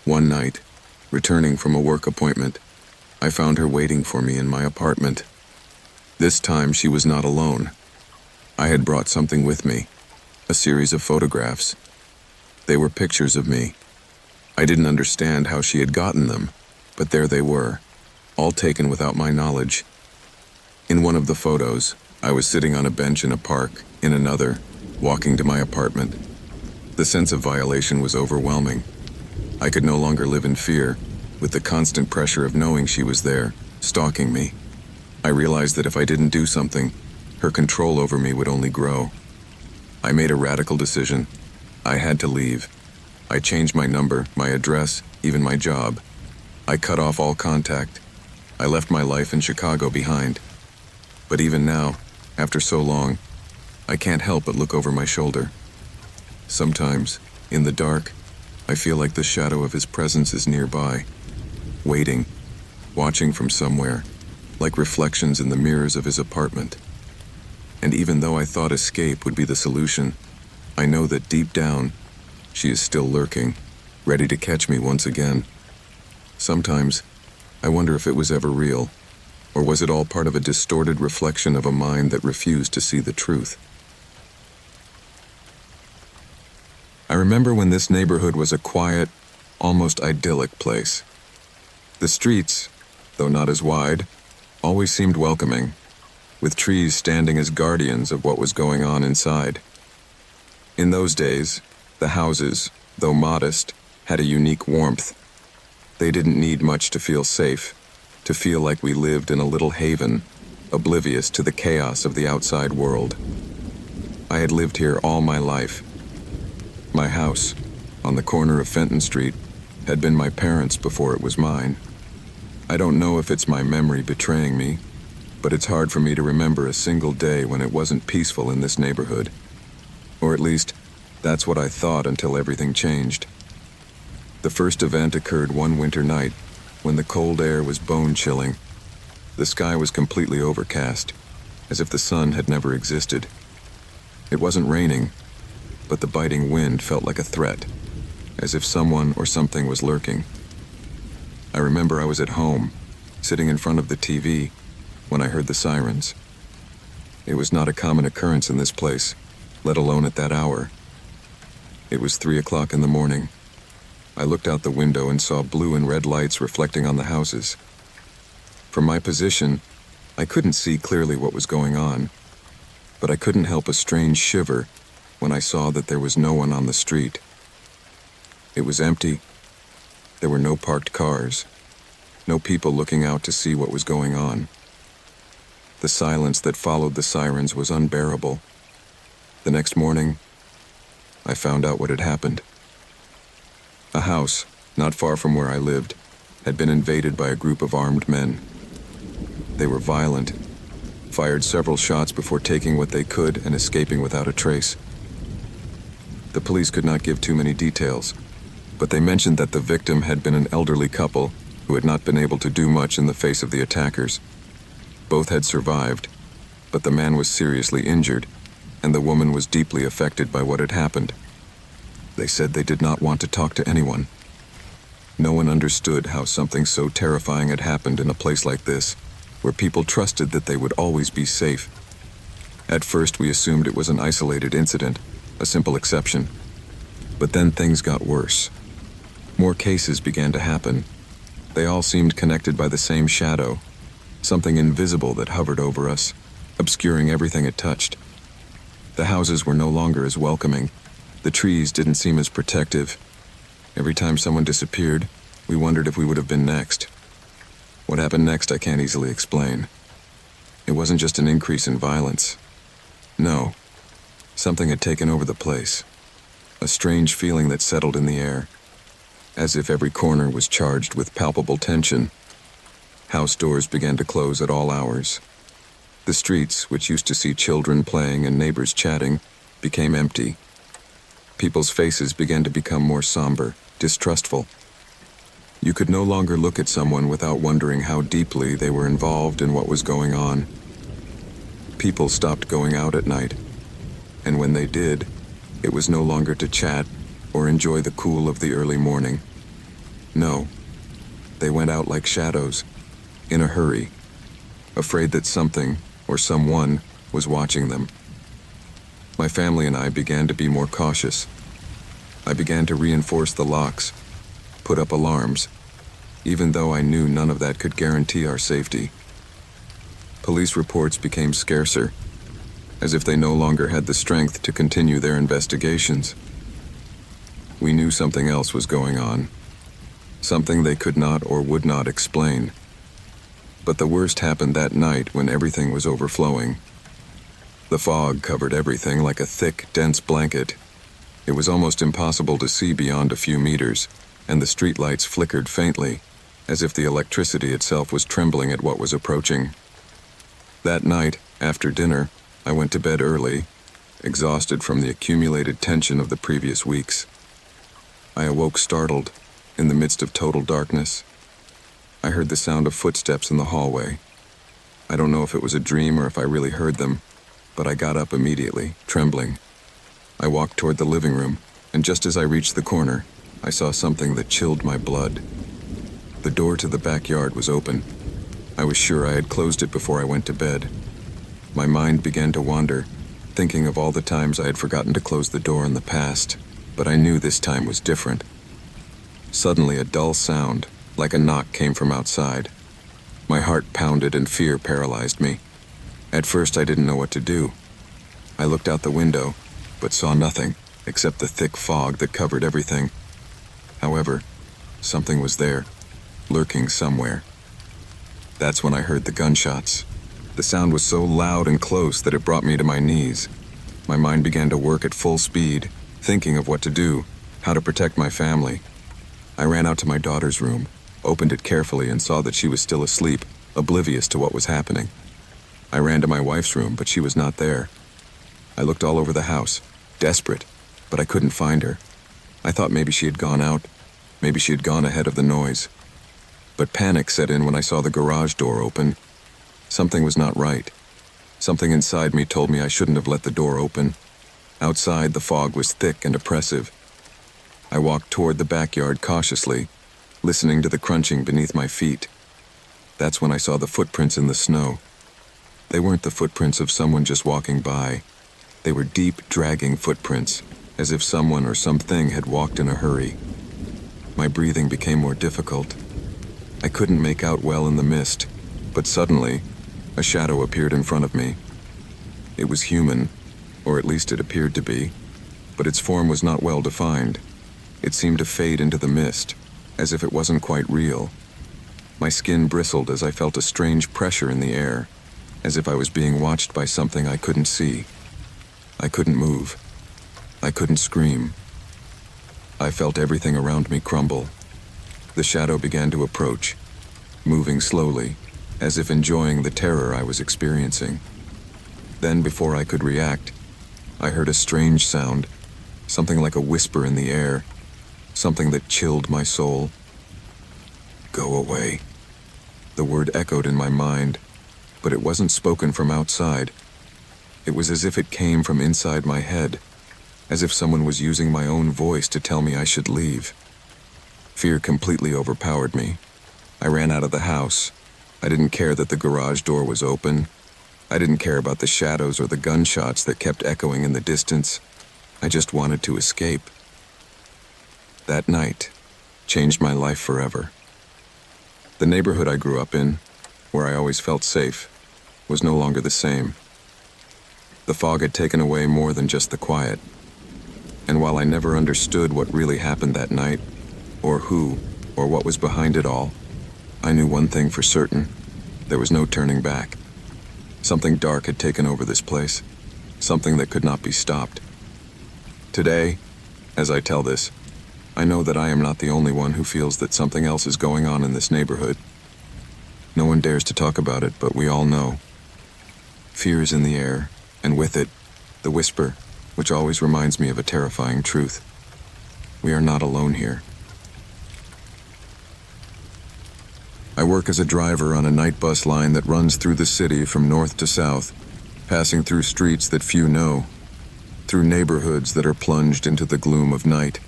A: One night, returning from a work appointment, I found her waiting for me in my apartment. This time she was not alone. I had brought something with me, a series of photographs. They were pictures of me. I didn't understand how she had gotten them, but there they were, all taken without my knowledge. In one of the photos, I was sitting on a bench in a park, in another, walking to my apartment. The sense of violation was overwhelming. I could no longer live in fear, with the constant pressure of knowing she was there, stalking me. I realized that if I didn't do something, her control over me would only grow. I made a radical decision. I had to leave. I changed my number, my address, even my job. I cut off all contact. I left my life in Chicago behind. But even now, after so long, I can't help but look over my shoulder. Sometimes, in the dark, I feel like the shadow of his presence is nearby, waiting, watching from somewhere, like reflections in the mirrors of his apartment. And even though I thought escape would be the solution, I know that deep down, she is still lurking, ready to catch me once again. Sometimes, I wonder if it was ever real, or was it all part of a distorted reflection of a mind that refused to see the truth? I remember when this neighborhood was a quiet, almost idyllic place. The streets, though not as wide, always seemed welcoming, with trees standing as guardians of what was going on inside. In those days, the houses, though modest, had a unique warmth. They didn't need much to feel safe, to feel like we lived in a little haven, oblivious to the chaos of the outside world. I had lived here all my life. My house, on the corner of Fenton Street, had been my parents' before it was mine. I don't know if it's my memory betraying me, but it's hard for me to remember a single day when it wasn't peaceful in this neighborhood. Or at least, that's what I thought until everything changed. The first event occurred one winter night, when the cold air was bone-chilling. The sky was completely overcast, as if the sun had never existed. It wasn't raining, but the biting wind felt like a threat, as if someone or something was lurking. I remember I was at home, sitting in front of the TV, when I heard the sirens. It was not a common occurrence in this place, let alone at that hour. It was 3 o'clock in the morning. I looked out the window and saw blue and red lights reflecting on the houses. From my position, I couldn't see clearly what was going on, but I couldn't help a strange shiver when I saw that there was no one on the street. It was empty. There were no parked cars, no people looking out to see what was going on. The silence that followed the sirens was unbearable. The next morning, I found out what had happened. A house, not far from where I lived, had been invaded by a group of armed men. They were violent, fired several shots before taking what they could and escaping without a trace. The police could not give too many details, but they mentioned that the victim had been an elderly couple who had not been able to do much in the face of the attackers. Both had survived, but the man was seriously injured, and the woman was deeply affected by what had happened. They said they did not want to talk to anyone. No one understood how something so terrifying had happened in a place like this, where people trusted that they would always be safe. At first, we assumed it was an isolated incident, a simple exception. But then things got worse. More cases began to happen. They all seemed connected by the same shadow, something invisible that hovered over us, obscuring everything it touched. The houses were no longer as welcoming. The trees didn't seem as protective. Every time someone disappeared, we wondered if we would have been next. What happened next I can't easily explain. It wasn't just an increase in violence. No, something had taken over the place. A strange feeling that settled in the air, as if every corner was charged with palpable tension. House doors began to close at all hours. The streets, which used to see children playing and neighbors chatting, became empty. People's faces began to become more somber, distrustful. You could no longer look at someone without wondering how deeply they were involved in what was going on. People stopped going out at night, and when they did, it was no longer to chat or enjoy the cool of the early morning. No, they went out like shadows, in a hurry, afraid that something or someone was watching them. My family and I began to be more cautious. I began to reinforce the locks, put up alarms, even though I knew none of that could guarantee our safety. Police reports became scarcer, as if they no longer had the strength to continue their investigations. We knew something else was going on, something they could not or would not explain. But the worst happened that night when everything was overflowing. The fog covered everything like a thick, dense blanket. It was almost impossible to see beyond a few meters, and the streetlights flickered faintly, as if the electricity itself was trembling at what was approaching. That night, after dinner, I went to bed early, exhausted from the accumulated tension of the previous weeks. I awoke startled, in the midst of total darkness. I heard the sound of footsteps in the hallway. I don't know if it was a dream or if I really heard them, but I got up immediately, trembling. I walked toward the living room, and just as I reached the corner, I saw something that chilled my blood. The door to the backyard was open. I was sure I had closed it before I went to bed. My mind began to wander, thinking of all the times I had forgotten to close the door in the past, but I knew this time was different. Suddenly, a dull sound, like a knock, came from outside. My heart pounded and fear paralyzed me. At first, I didn't know what to do. I looked out the window, but saw nothing except the thick fog that covered everything. However, something was there, lurking somewhere. That's when I heard the gunshots. The sound was so loud and close that it brought me to my knees. My mind began to work at full speed, thinking of what to do, how to protect my family. I ran out to my daughter's room, opened it carefully, and saw that she was still asleep, oblivious to what was happening. I ran to my wife's room, but she was not there. I looked all over the house, desperate, but I couldn't find her. I thought maybe she had gone out, maybe she had gone ahead of the noise. But panic set in when I saw the garage door open. Something was not right. Something inside me told me I shouldn't have let the door open. Outside, the fog was thick and oppressive. I walked toward the backyard cautiously, listening to the crunching beneath my feet. That's when I saw the footprints in the snow. They weren't the footprints of someone just walking by. They were deep, dragging footprints, as if someone or something had walked in a hurry. My breathing became more difficult. I couldn't make out well in the mist, but suddenly, a shadow appeared in front of me. It was human, or at least it appeared to be, but its form was not well defined. It seemed to fade into the mist, as if it wasn't quite real. My skin bristled as I felt a strange pressure in the air, as if I was being watched by something I couldn't see. I couldn't move. I couldn't scream. I felt everything around me crumble. The shadow began to approach, moving slowly, as if enjoying the terror I was experiencing. Then, before I could react, I heard a strange sound, something like a whisper in the air, something that chilled my soul. Go away. The word echoed in my mind, but it wasn't spoken from outside. It was as if it came from inside my head, as if someone was using my own voice to tell me I should leave. Fear completely overpowered me. I ran out of the house. I didn't care that the garage door was open. I didn't care about the shadows or the gunshots that kept echoing in the distance. I just wanted to escape. That night changed my life forever. The neighborhood I grew up in, where I always felt safe, was no longer the same. The fog had taken away more than just the quiet. And while I never understood what really happened that night, or who, or what was behind it all, I knew one thing for certain. There was no turning back. Something dark had taken over this place, something that could not be stopped. Today, as I tell this, I know that I am not the only one who feels that something else is going on in this neighborhood. No one dares to talk about it, but we all know. Fear is in the air, and with it, the whisper, which always reminds me of a terrifying truth. We are not alone here. I work as a driver on a night bus line that runs through the city from north to south, passing through streets that few know, through neighborhoods that are plunged into the gloom of night.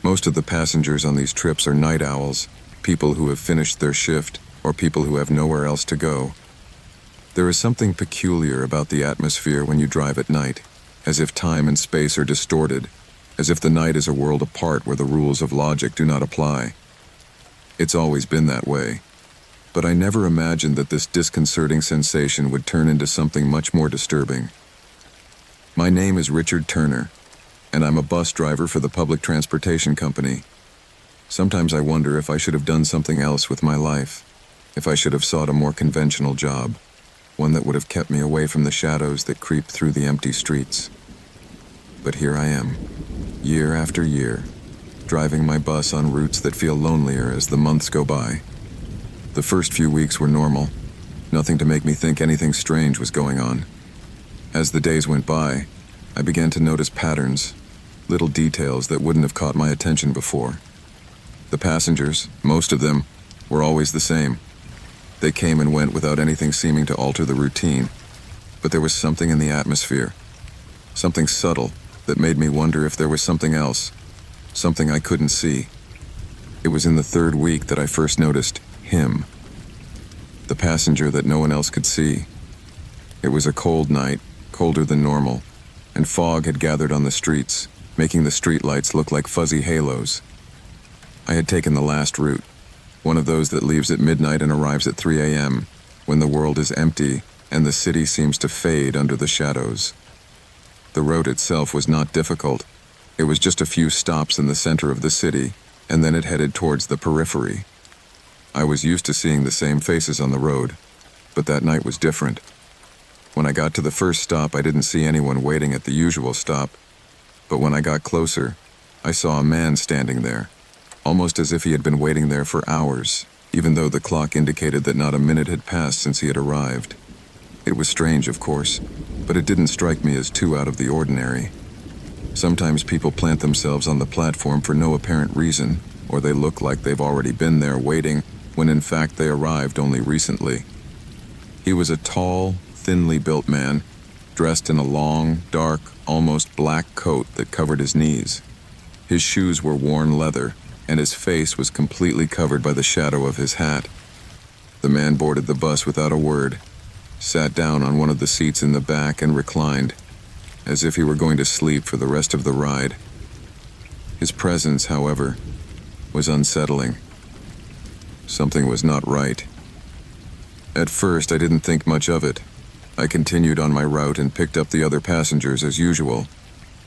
A: Most of the passengers on these trips are night owls, people who have finished their shift, or people who have nowhere else to go. There is something peculiar about the atmosphere when you drive at night, as if time and space are distorted, as if the night is a world apart where the rules of logic do not apply. It's always been that way. But I never imagined that this disconcerting sensation would turn into something much more disturbing. My name is Richard Turner, and I'm a bus driver for the public transportation company. Sometimes I wonder if I should have done something else with my life, if I should have sought a more conventional job, one that would have kept me away from the shadows that creep through the empty streets. But here I am, year after year, driving my bus on routes that feel lonelier as the months go by. The first few weeks were normal, nothing to make me think anything strange was going on. As the days went by, I began to notice patterns, little details that wouldn't have caught my attention before. The passengers, most of them, were always the same. They came and went without anything seeming to alter the routine, but there was something in the atmosphere, something subtle that made me wonder if there was something else, something I couldn't see. It was in the third week that I first noticed him, the passenger that no one else could see. It was a cold night, colder than normal, and fog had gathered on the streets, making the streetlights look like fuzzy halos. I had taken the last route, one of those that leaves at midnight and arrives at 3 a.m., when the world is empty and the city seems to fade under the shadows. The road itself was not difficult. It was just a few stops in the center of the city, and then it headed towards the periphery. I was used to seeing the same faces on the road, but that night was different. When I got to the first stop, I didn't see anyone waiting at the usual stop, but when I got closer, I saw a man standing there, almost as if he had been waiting there for hours, even though the clock indicated that not a minute had passed since he had arrived. It was strange, of course, but it didn't strike me as too out of the ordinary. Sometimes people plant themselves on the platform for no apparent reason, or they look like they've already been there waiting, when in fact they arrived only recently. He was a tall, thinly built man, dressed in a long, dark, almost black coat that covered his knees. His shoes were worn leather, and his face was completely covered by the shadow of his hat. The man boarded the bus without a word, sat down on one of the seats in the back and reclined, as if he were going to sleep for the rest of the ride. His presence, however, was unsettling. Something was not right. At first, I didn't think much of it. I continued on my route and picked up the other passengers as usual.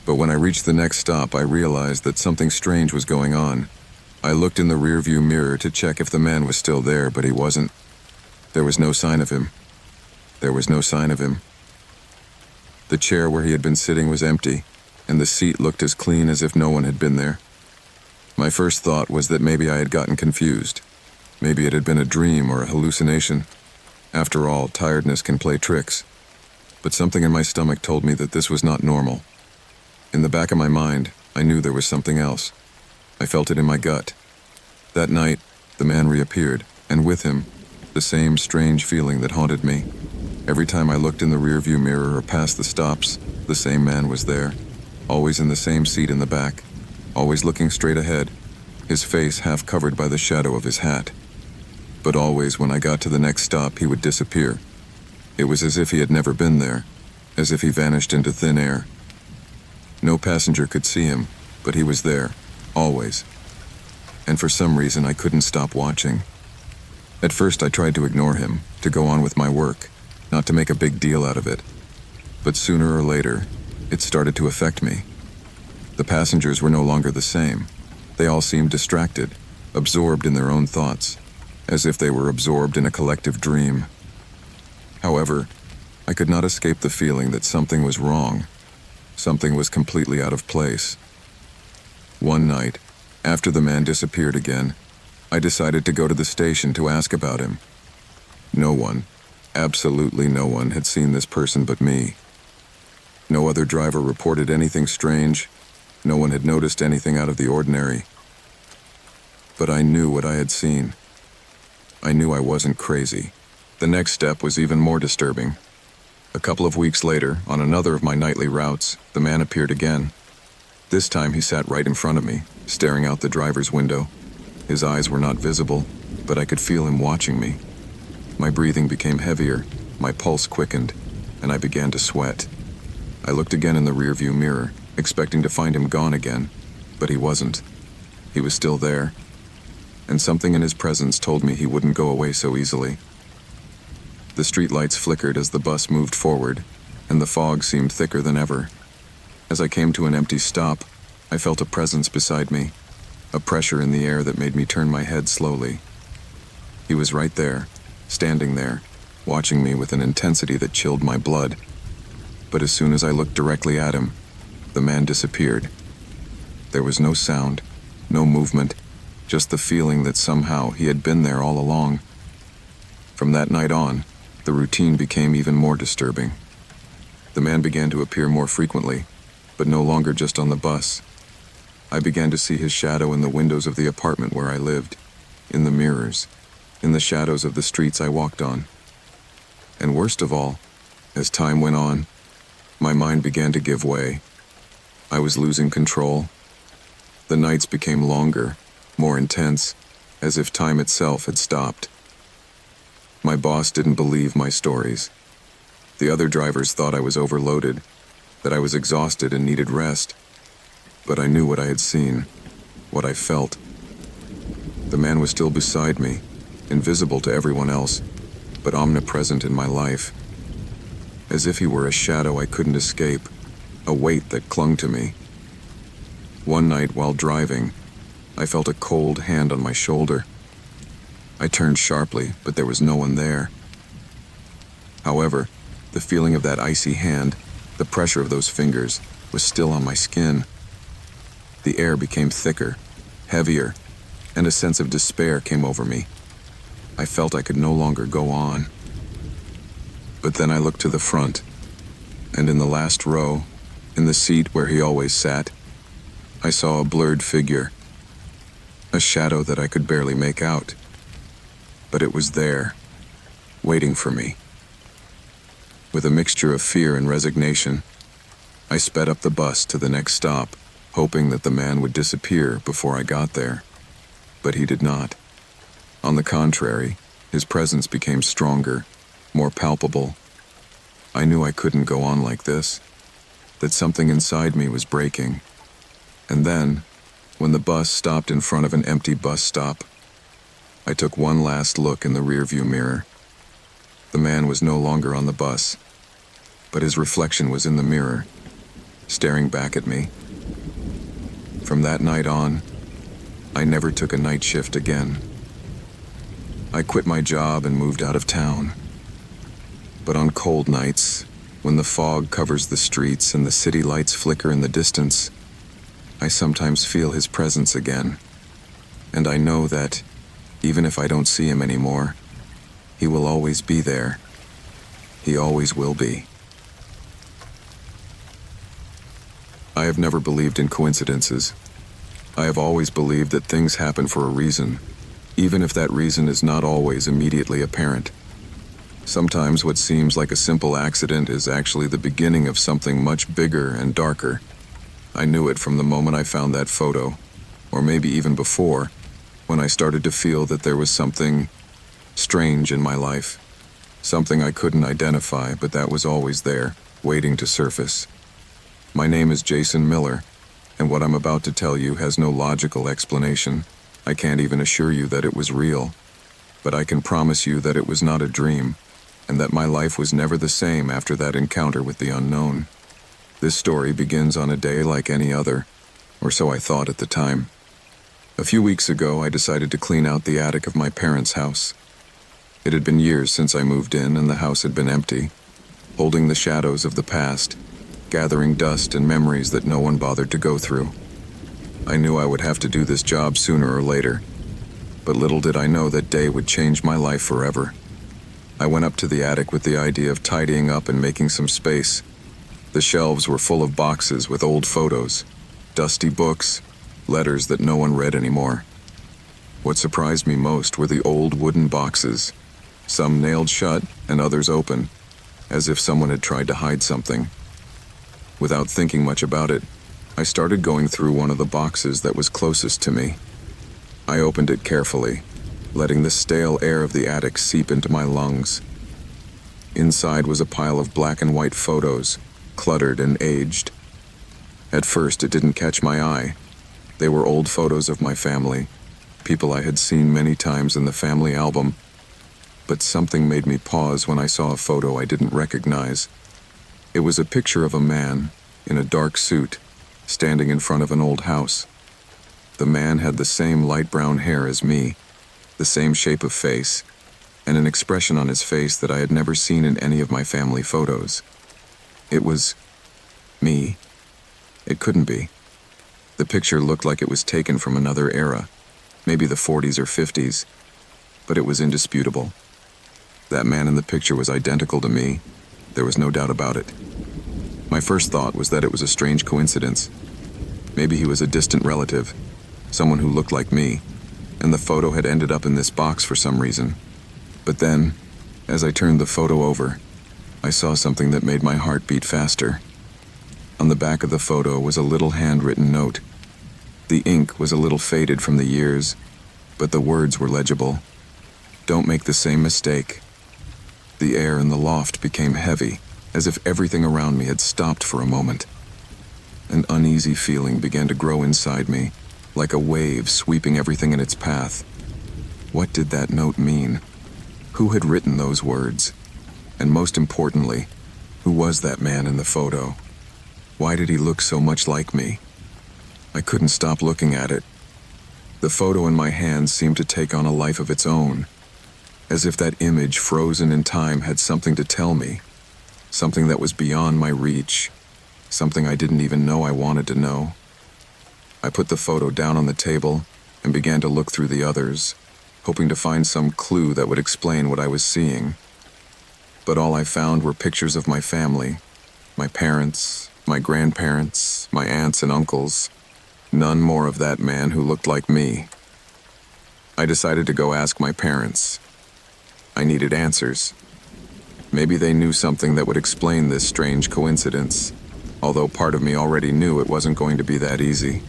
A: But when I reached the next stop, I realized that something strange was going on. I looked in the rearview mirror to check if the man was still there, but he wasn't. There was no sign of him. There was no sign of him. The chair where he had been sitting was empty, and the seat looked as clean as if no one had been there. My first thought was that maybe I had gotten confused. Maybe it had been a dream or a hallucination. After all, tiredness can play tricks. But something in my stomach told me that this was not normal. In the back of my mind, I knew there was something else. I felt it in my gut. That night, the man reappeared, and with him, the same strange feeling that haunted me. Every time I looked in the rearview mirror or past the stops, the same man was there, always in the same seat in the back, always looking straight ahead, his face half covered by the shadow of his hat. But always when I got to the next stop, he would disappear. It was as if he had never been there, as if he vanished into thin air. No passenger could see him, but he was there, always. And for some reason, I couldn't stop watching. At first, I tried to ignore him, to go on with my work, not to make a big deal out of it. But sooner or later, it started to affect me. The passengers were no longer the same. They all seemed distracted, absorbed in their own thoughts, as if they were absorbed in a collective dream. However, I could not escape the feeling that something was wrong. Something was completely out of place. One night, after the man disappeared again, I decided to go to the station to ask about him. No one, absolutely no one, had seen this person but me. No other driver reported anything strange. No one had noticed anything out of the ordinary. But I knew what I had seen. I knew I wasn't crazy. The next step was even more disturbing. A couple of weeks later, on another of my nightly routes, the man appeared again. This time he sat right in front of me, staring out the driver's window. His eyes were not visible, but I could feel him watching me. My breathing became heavier, my pulse quickened, and I began to sweat. I looked again in the rearview mirror, expecting to find him gone again, but he wasn't. He was still there, and something in his presence told me he wouldn't go away so easily. The streetlights flickered as the bus moved forward, and the fog seemed thicker than ever. As I came to an empty stop, I felt a presence beside me, a pressure in the air that made me turn my head slowly. He was right there, standing there, watching me with an intensity that chilled my blood. But as soon as I looked directly at him, the man disappeared. There was no sound, no movement, just the feeling that somehow he had been there all along. From that night on, the routine became even more disturbing. The man began to appear more frequently, but no longer just on the bus. I began to see his shadow in the windows of the apartment where I lived, in the mirrors, in the shadows of the streets I walked on. And worst of all, as time went on, my mind began to give way. I was losing control. The nights became longer, more intense, as if time itself had stopped. My boss didn't believe my stories. The other drivers thought I was overloaded, that I was exhausted and needed rest. But I knew what I had seen, what I felt. The man was still beside me, invisible to everyone else, but omnipresent in my life. As if he were a shadow I couldn't escape, a weight that clung to me. One night while driving, I felt a cold hand on my shoulder. I turned sharply, but there was no one there. However, the feeling of that icy hand, the pressure of those fingers, was still on my skin. The air became thicker, heavier, and a sense of despair came over me. I felt I could no longer go on. But then I looked to the front, and in the last row, in the seat where he always sat, I saw a blurred figure, a shadow that I could barely make out. But it was there, waiting for me. With a mixture of fear and resignation, I sped up the bus to the next stop, hoping that the man would disappear before I got there. But he did not. On the contrary, his presence became stronger, more palpable. I knew I couldn't go on like this, that something inside me was breaking. And then, when the bus stopped in front of an empty bus stop, I took one last look in the rearview mirror. The man was no longer on the bus, but his reflection was in the mirror, staring back at me. From that night on, I never took a night shift again. I quit my job and moved out of town. But on cold nights, when the fog covers the streets and the city lights flicker in the distance, I sometimes feel his presence again. And I know that, even if I don't see him anymore, he will always be there. He always will be. I have never believed in coincidences. I have always believed that things happen for a reason, even if that reason is not always immediately apparent. Sometimes what seems like a simple accident is actually the beginning of something much bigger and darker. I knew it from the moment I found that photo, or maybe even before, when I started to feel that there was something strange in my life. Something I couldn't identify, but that was always there, waiting to surface. My name is Jason Miller, and what I'm about to tell you has no logical explanation. I can't even assure you that it was real, but I can promise you that it was not a dream, and that my life was never the same after that encounter with the unknown. This story begins on a day like any other, or so I thought at the time. A few weeks ago, I decided to clean out the attic of my parents' house. It had been years since I moved in, and the house had been empty, holding the shadows of the past, gathering dust and memories that no one bothered to go through. I knew I would have to do this job sooner or later, but little did I know that day would change my life forever. I went up to the attic with the idea of tidying up and making some space. The shelves were full of boxes with old photos, dusty books, letters that no one read anymore. What surprised me most were the old wooden boxes, some nailed shut and others open, as if someone had tried to hide something. Without thinking much about it, I started going through one of the boxes that was closest to me. I opened it carefully, letting the stale air of the attic seep into my lungs. Inside was a pile of black and white photos, cluttered and aged. At first, it didn't catch my eye. They were old photos of my family, people I had seen many times in the family album. But something made me pause when I saw a photo I didn't recognize. It was a picture of a man, in a dark suit, standing in front of an old house. The man had the same light brown hair as me, the same shape of face, and an expression on his face that I had never seen in any of my family photos. It was me. It couldn't be. The picture looked like it was taken from another era, maybe the 40s or 50s, but it was indisputable. That man in the picture was identical to me. There was no doubt about it. My first thought was that it was a strange coincidence. Maybe he was a distant relative, someone who looked like me, and the photo had ended up in this box for some reason. But then, as I turned the photo over, I saw something that made my heart beat faster. On the back of the photo was a little handwritten note. The ink was a little faded from the years, but the words were legible. Don't make the same mistake. The air in the loft became heavy, as if everything around me had stopped for a moment. An uneasy feeling began to grow inside me, like a wave sweeping everything in its path. What did that note mean? Who had written those words? And most importantly, who was that man in the photo? Why did he look so much like me? I couldn't stop looking at it. The photo in my hands seemed to take on a life of its own, as if that image frozen in time had something to tell me, something that was beyond my reach, something I didn't even know I wanted to know. I put the photo down on the table and began to look through the others, hoping to find some clue that would explain what I was seeing. but all I found were pictures of my family, my parents, my grandparents, my aunts and uncles. None more of that man who looked like me. I decided to go ask my parents. I needed answers. Maybe they knew something that would explain this strange coincidence, although part of me already knew it wasn't going to be that easy.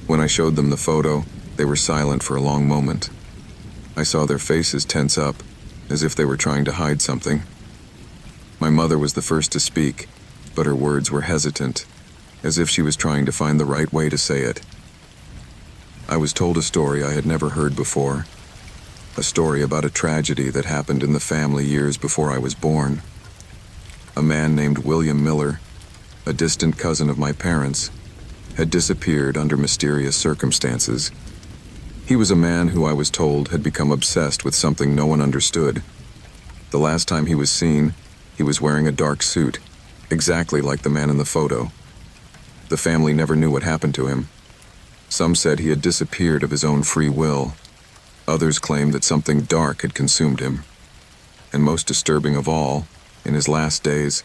A: When I showed them the photo, they were silent for a long moment. I saw their faces tense up, as if they were trying to hide something. My mother was the first to speak, but her words were hesitant, as if she was trying to find the right way to say it. I was told a story I had never heard before, a story about a tragedy that happened in the family years before I was born. A man named William Miller, a distant cousin of my parents, had disappeared under mysterious circumstances. He was a man who I was told had become obsessed with something no one understood. The last time he was seen, he was wearing a dark suit, exactly like the man in the photo. The family never knew what happened to him. Some said he had disappeared of his own free will. Others claimed that something dark had consumed him. And most disturbing of all, in his last days,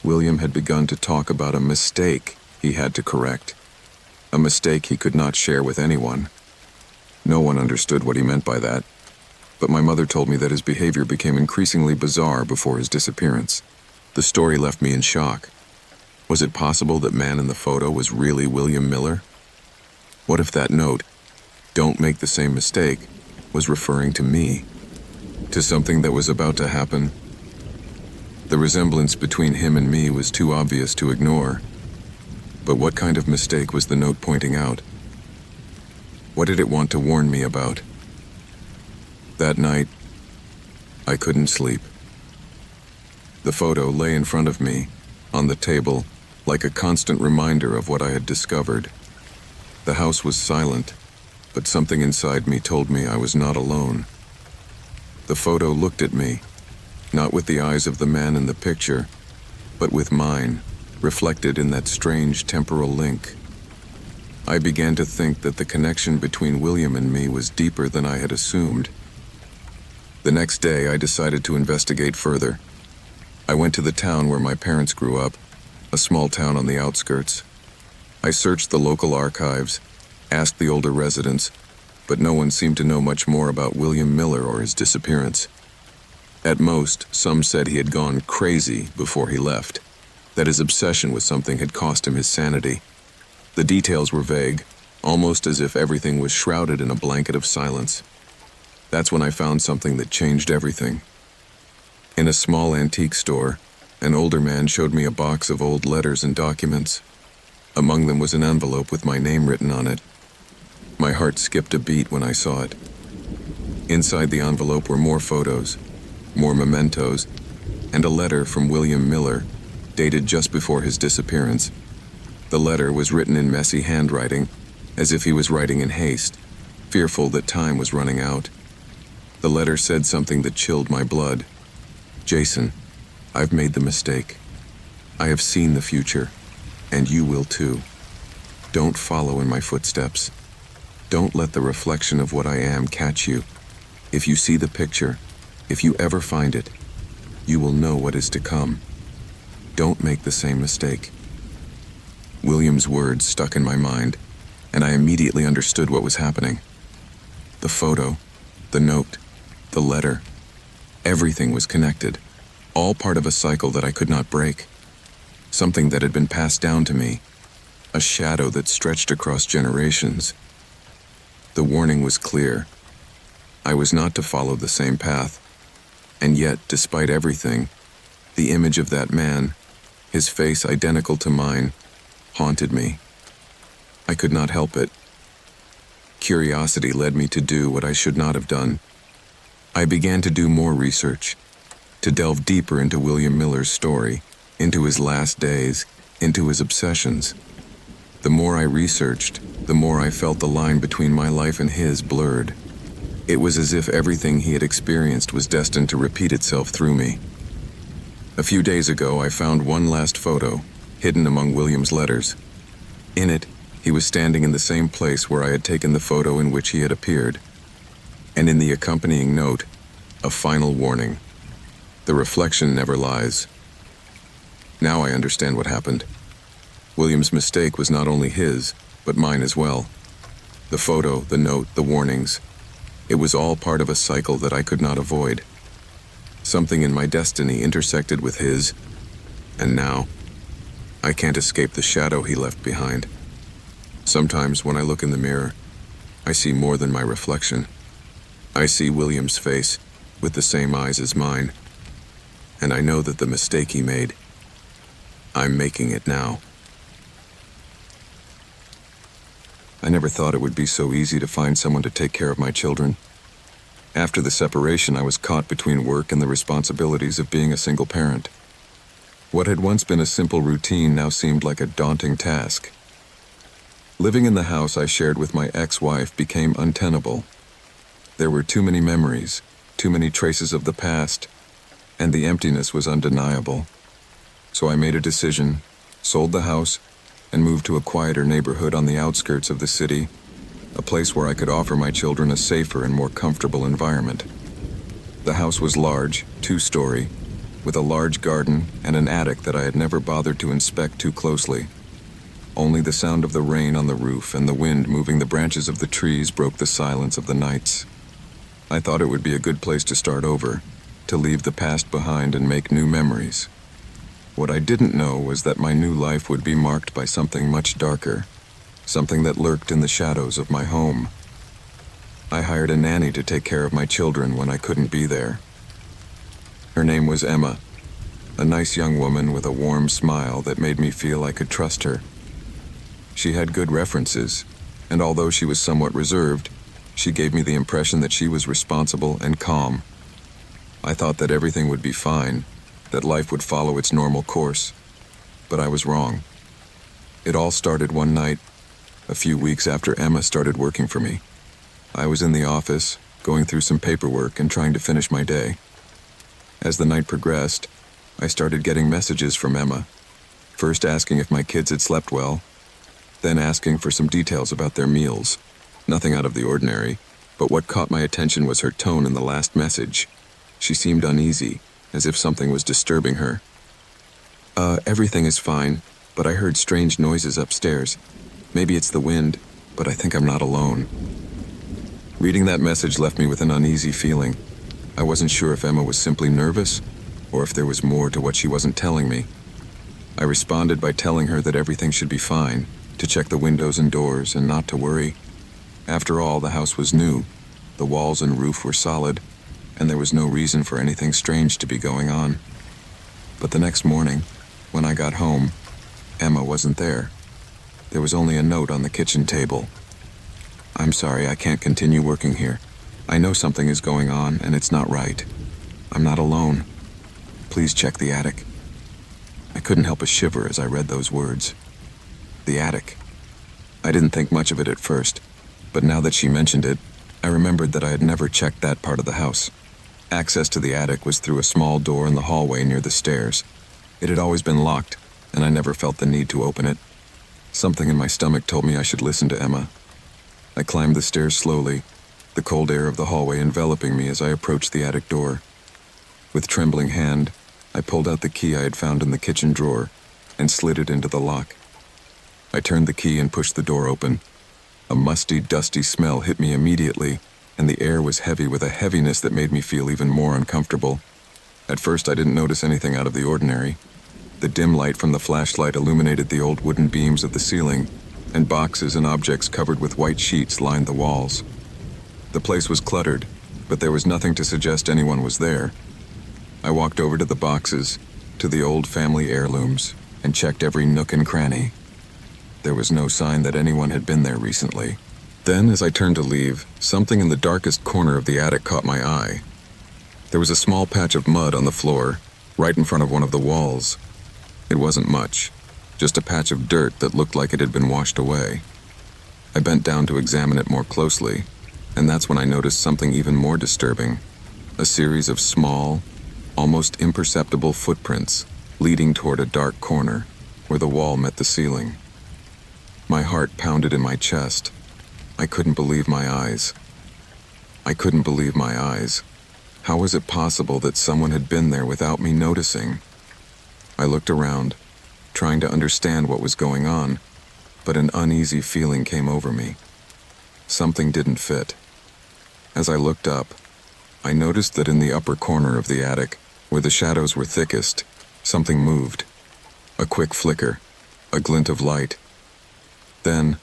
A: William had begun to talk about a mistake he had to correct. A mistake he could not share with anyone. No one understood what he meant by that, but my mother told me that his behavior became increasingly bizarre before his disappearance. The story left me in shock. Was it possible that man in the photo was really William Miller? What if that note, "Don't make the same mistake," was referring to me, to something that was about to happen? The resemblance between him and me was too obvious to ignore. But what kind of mistake was the note pointing out? What did it want to warn me about? That night, I couldn't sleep. The photo lay in front of me, on the table, like a constant reminder of what I had discovered. The house was silent, but something inside me told me I was not alone. The photo looked at me, not with the eyes of the man in the picture, but with mine, reflected in that strange temporal link. I began to think that the connection between William and me was deeper than I had assumed. The next day, I decided to investigate further. I went to the town where my parents grew up, a small town on the outskirts. I searched the local archives, asked the older residents, but no one seemed to know much more about William Miller or his disappearance. At most, some said he had gone crazy before he left, that his obsession with something had cost him his sanity. The details were vague, almost as if everything was shrouded in a blanket of silence. That's when I found something that changed everything. In a small antique store, an older man showed me a box of old letters and documents. Among them was an envelope with my name written on it. My heart skipped a beat when I saw it. Inside the envelope were more photos, more mementos, and a letter from William Miller, dated just before his disappearance. The letter was written in messy handwriting, as if he was writing in haste, fearful that time was running out. The letter said something that chilled my blood. "Jason, I've made the mistake. I have seen the future, and you will too. Don't follow in my footsteps. Don't let the reflection of what I am catch you. If you see the picture, if you ever find it, you will know what is to come. Don't make the same mistake." William's words stuck in my mind, and I immediately understood what was happening. The photo, the note, the letter, everything was connected, all part of a cycle that I could not break. Something that had been passed down to me, a shadow that stretched across generations. The warning was clear. I was not to follow the same path, and yet, despite everything, the image of that man, his face identical to mine, haunted me. I could not help it. Curiosity led me to do what I should not have done. I began to do more research, to delve deeper into William Miller's story, into his last days, into his obsessions. The more I researched, the more I felt the line between my life and his blurred. It was as if everything he had experienced was destined to repeat itself through me. A few days ago, I found one last photo, hidden among William's letters. In it, he was standing in the same place where I had taken the photo in which he had appeared. And in the accompanying note, a final warning. The reflection never lies. Now I understand what happened. William's mistake was not only his, but mine as well. The photo, the note, the warnings. It was all part of a cycle that I could not avoid. Something in my destiny intersected with his, and now, I can't escape the shadow he left behind. Sometimes when I look in the mirror, I see more than my reflection. I see William's face, with the same eyes as mine. And I know that the mistake he made, I'm making it now. I never thought it would be so easy to find someone to take care of my children. After the separation, I was caught between work and the responsibilities of being a single parent. What had once been a simple routine now seemed like a daunting task. Living in the house I shared with my ex-wife became untenable. There were too many memories, too many traces of the past, and the emptiness was undeniable. So I made a decision, sold the house, and moved to a quieter neighborhood on the outskirts of the city, a place where I could offer my children a safer and more comfortable environment. The house was large, 2-story, with a large garden and an attic that I had never bothered to inspect too closely. Only the sound of the rain on the roof and the wind moving the branches of the trees broke the silence of the nights. I thought it would be a good place to start over, to leave the past behind and make new memories. What I didn't know was that my new life would be marked by something much darker, something that lurked in the shadows of my home. I hired a nanny to take care of my children when I couldn't be there. Her name was Emma, a nice young woman with a warm smile that made me feel I could trust her. She had good references, and although she was somewhat reserved, she gave me the impression that she was responsible and calm. I thought that everything would be fine, that life would follow its normal course, but I was wrong. It all started one night, a few weeks after Emma started working for me. I was in the office, going through some paperwork and trying to finish my day. As the night progressed, I started getting messages from Emma, first asking if my kids had slept well, then asking for some details about their meals. Nothing out of the ordinary, but what caught my attention was her tone in the last message. She seemed uneasy, as if something was disturbing her. Everything is fine, but I heard strange noises upstairs. Maybe it's the wind, but I think I'm not alone. Reading that message left me with an uneasy feeling. I wasn't sure if Emma was simply nervous, or if there was more to what she wasn't telling me. I responded by telling her that everything should be fine, to check the windows and doors and not to worry. After all, the house was new, the walls and roof were solid, and there was no reason for anything strange to be going on. But the next morning, when I got home, Emma wasn't there. There was only a note on the kitchen table. "I'm sorry, I can't continue working here. I know something is going on, and it's not right. I'm not alone. Please check the attic." I couldn't help a shiver as I read those words. The attic. I didn't think much of it at first, but now that she mentioned it, I remembered that I had never checked that part of the house. Access to the attic was through a small door in the hallway near the stairs. It had always been locked, and I never felt the need to open it. Something in my stomach told me I should listen to Emma. I climbed the stairs slowly, the cold air of the hallway enveloping me as I approached the attic door. With trembling hand, I pulled out the key I had found in the kitchen drawer and slid it into the lock. I turned the key and pushed the door open. A musty, dusty smell hit me immediately, and the air was heavy with a heaviness that made me feel even more uncomfortable. At first, I didn't notice anything out of the ordinary. The dim light from the flashlight illuminated the old wooden beams of the ceiling, and boxes and objects covered with white sheets lined the walls. The place was cluttered, but there was nothing to suggest anyone was there. I walked over to the boxes, to the old family heirlooms, and checked every nook and cranny. There was no sign that anyone had been there recently. Then, as I turned to leave, something in the darkest corner of the attic caught my eye. There was a small patch of mud on the floor, right in front of one of the walls. It wasn't much, just a patch of dirt that looked like it had been washed away. I bent down to examine it more closely, and that's when I noticed something even more disturbing. A series of small, almost imperceptible footprints leading toward a dark corner where the wall met the ceiling. My heart pounded in my chest. I couldn't believe my eyes. I couldn't believe my eyes. How was it possible that someone had been there without me noticing? I looked around, trying to understand what was going on, but an uneasy feeling came over me. Something didn't fit. As I looked up, I noticed that in the upper corner of the attic, where the shadows were thickest, something moved. A quick flicker, a glint of light. Then,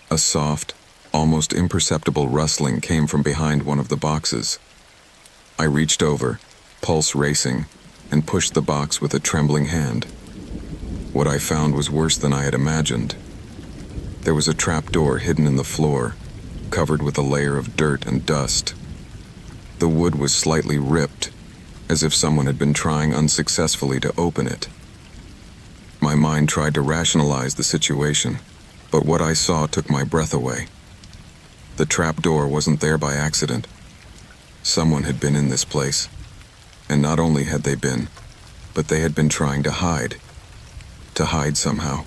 A: a soft, almost imperceptible rustling came from behind one of the boxes. I reached over, pulse racing, and pushed the box with a trembling hand. What I found was worse than I had imagined. There was a trapdoor hidden in the floor, covered with a layer of dirt and dust. The wood was slightly ripped, as if someone had been trying unsuccessfully to open it. My mind tried to rationalize the situation, but what I saw took my breath away. The trapdoor wasn't there by accident. Someone had been in this place, and not only had they been, but they had been trying to hide. To hide somehow.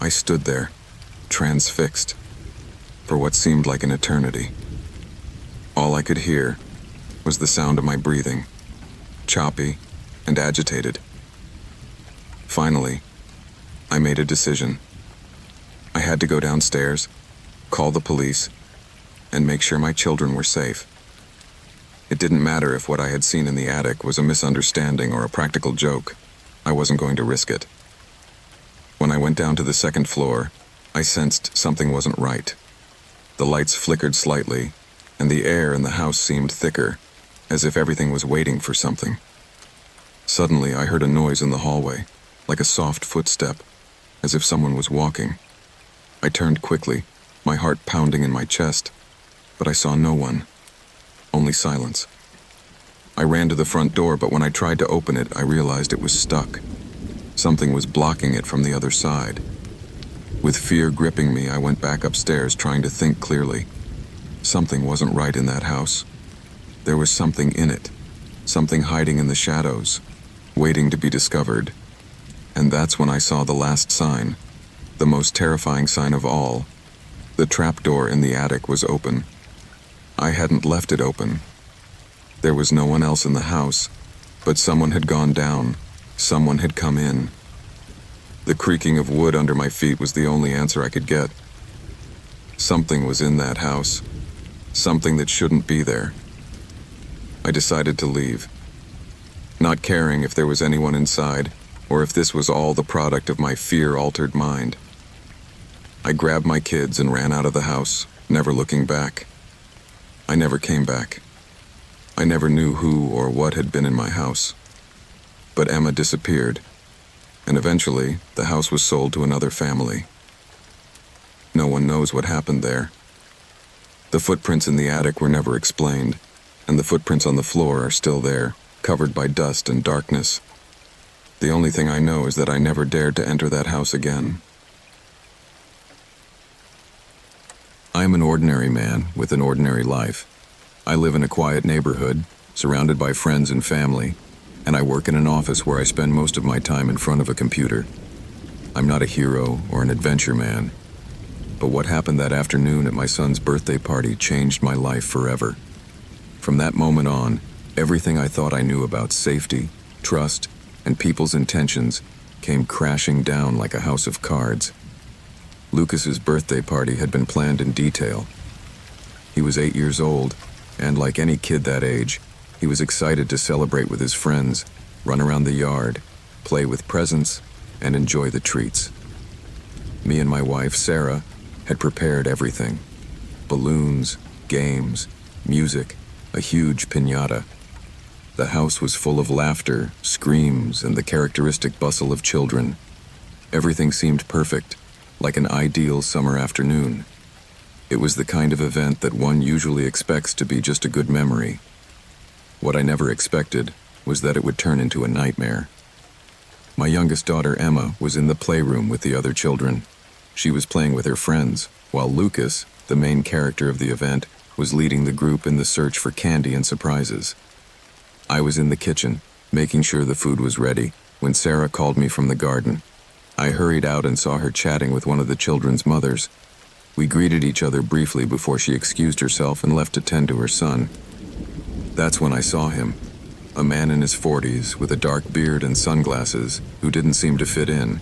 A: I stood there, transfixed, for what seemed like an eternity. All I could hear was the sound of my breathing, choppy and agitated. Finally, I made a decision. I had to go downstairs, call the police, and make sure my children were safe. It didn't matter if what I had seen in the attic was a misunderstanding or a practical joke. I wasn't going to risk it. When I went down to the second floor, I sensed something wasn't right. The lights flickered slightly, and the air in the house seemed thicker, as if everything was waiting for something. Suddenly, I heard a noise in the hallway, like a soft footstep, as if someone was walking. I turned quickly, my heart pounding in my chest, but I saw no one. Only silence. I ran to the front door, but when I tried to open it, I realized it was stuck. Something was blocking it from the other side. With fear gripping me, I went back upstairs, trying to think clearly. Something wasn't right in that house. There was something in it, something hiding in the shadows, waiting to be discovered. And that's when I saw the last sign, the most terrifying sign of all. The trapdoor in the attic was open. I hadn't left it open. There was no one else in the house, but someone had gone down. Someone had come in. The creaking of wood under my feet was the only answer I could get. Something was in that house. Something that shouldn't be there. I decided to leave, not caring if there was anyone inside or if this was all the product of my fear-altered mind. I grabbed my kids and ran out of the house, never looking back. I never came back. I never knew who or what had been in my house. But Emma disappeared, and eventually the house was sold to another family. No one knows what happened there. The footprints in the attic were never explained, and the footprints on the floor are still there, covered by dust and darkness. The only thing I know is that I never dared to enter that house again. I am an ordinary man with an ordinary life. I live in a quiet neighborhood, surrounded by friends and family, and I work in an office where I spend most of my time in front of a computer. I'm not a hero or an adventure man, but what happened that afternoon at my son's birthday party changed my life forever. From that moment on, everything I thought I knew about safety, trust, and people's intentions came crashing down like a house of cards. Lucas's birthday party had been planned in detail. He was 8 years old, and like any kid that age, he was excited to celebrate with his friends, run around the yard, play with presents, and enjoy the treats. Me and my wife, Sarah, had prepared everything. Balloons, games, music, a huge piñata. The house was full of laughter, screams, and the characteristic bustle of children. Everything seemed perfect, like an ideal summer afternoon. It was the kind of event that one usually expects to be just a good memory. What I never expected was that it would turn into a nightmare. My youngest daughter, Emma, was in the playroom with the other children. She was playing with her friends, while Lucas, the main character of the event, was leading the group in the search for candy and surprises. I was in the kitchen, making sure the food was ready, when Sarah called me from the garden. I hurried out and saw her chatting with one of the children's mothers. We greeted each other briefly before she excused herself and left to tend to her son. That's when I saw him. A man in his 40s with a dark beard and sunglasses who didn't seem to fit in.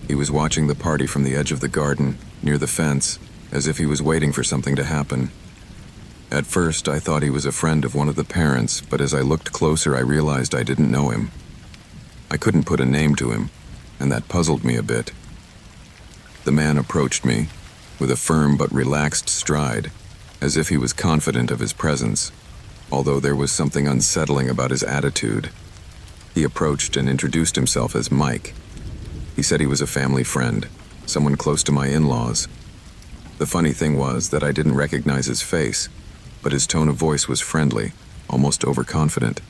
A: He was watching the party from the edge of the garden, near the fence, as if he was waiting for something to happen. At first, I thought he was a friend of one of the parents, but as I looked closer, I realized I didn't know him. I couldn't put a name to him, and that puzzled me a bit. The man approached me, with a firm but relaxed stride, as if he was confident of his presence, although there was something unsettling about his attitude. He approached and introduced himself as Mike. He said he was a family friend, someone close to my in-laws. The funny thing was that I didn't recognize his face, but his tone of voice was friendly, almost overconfident.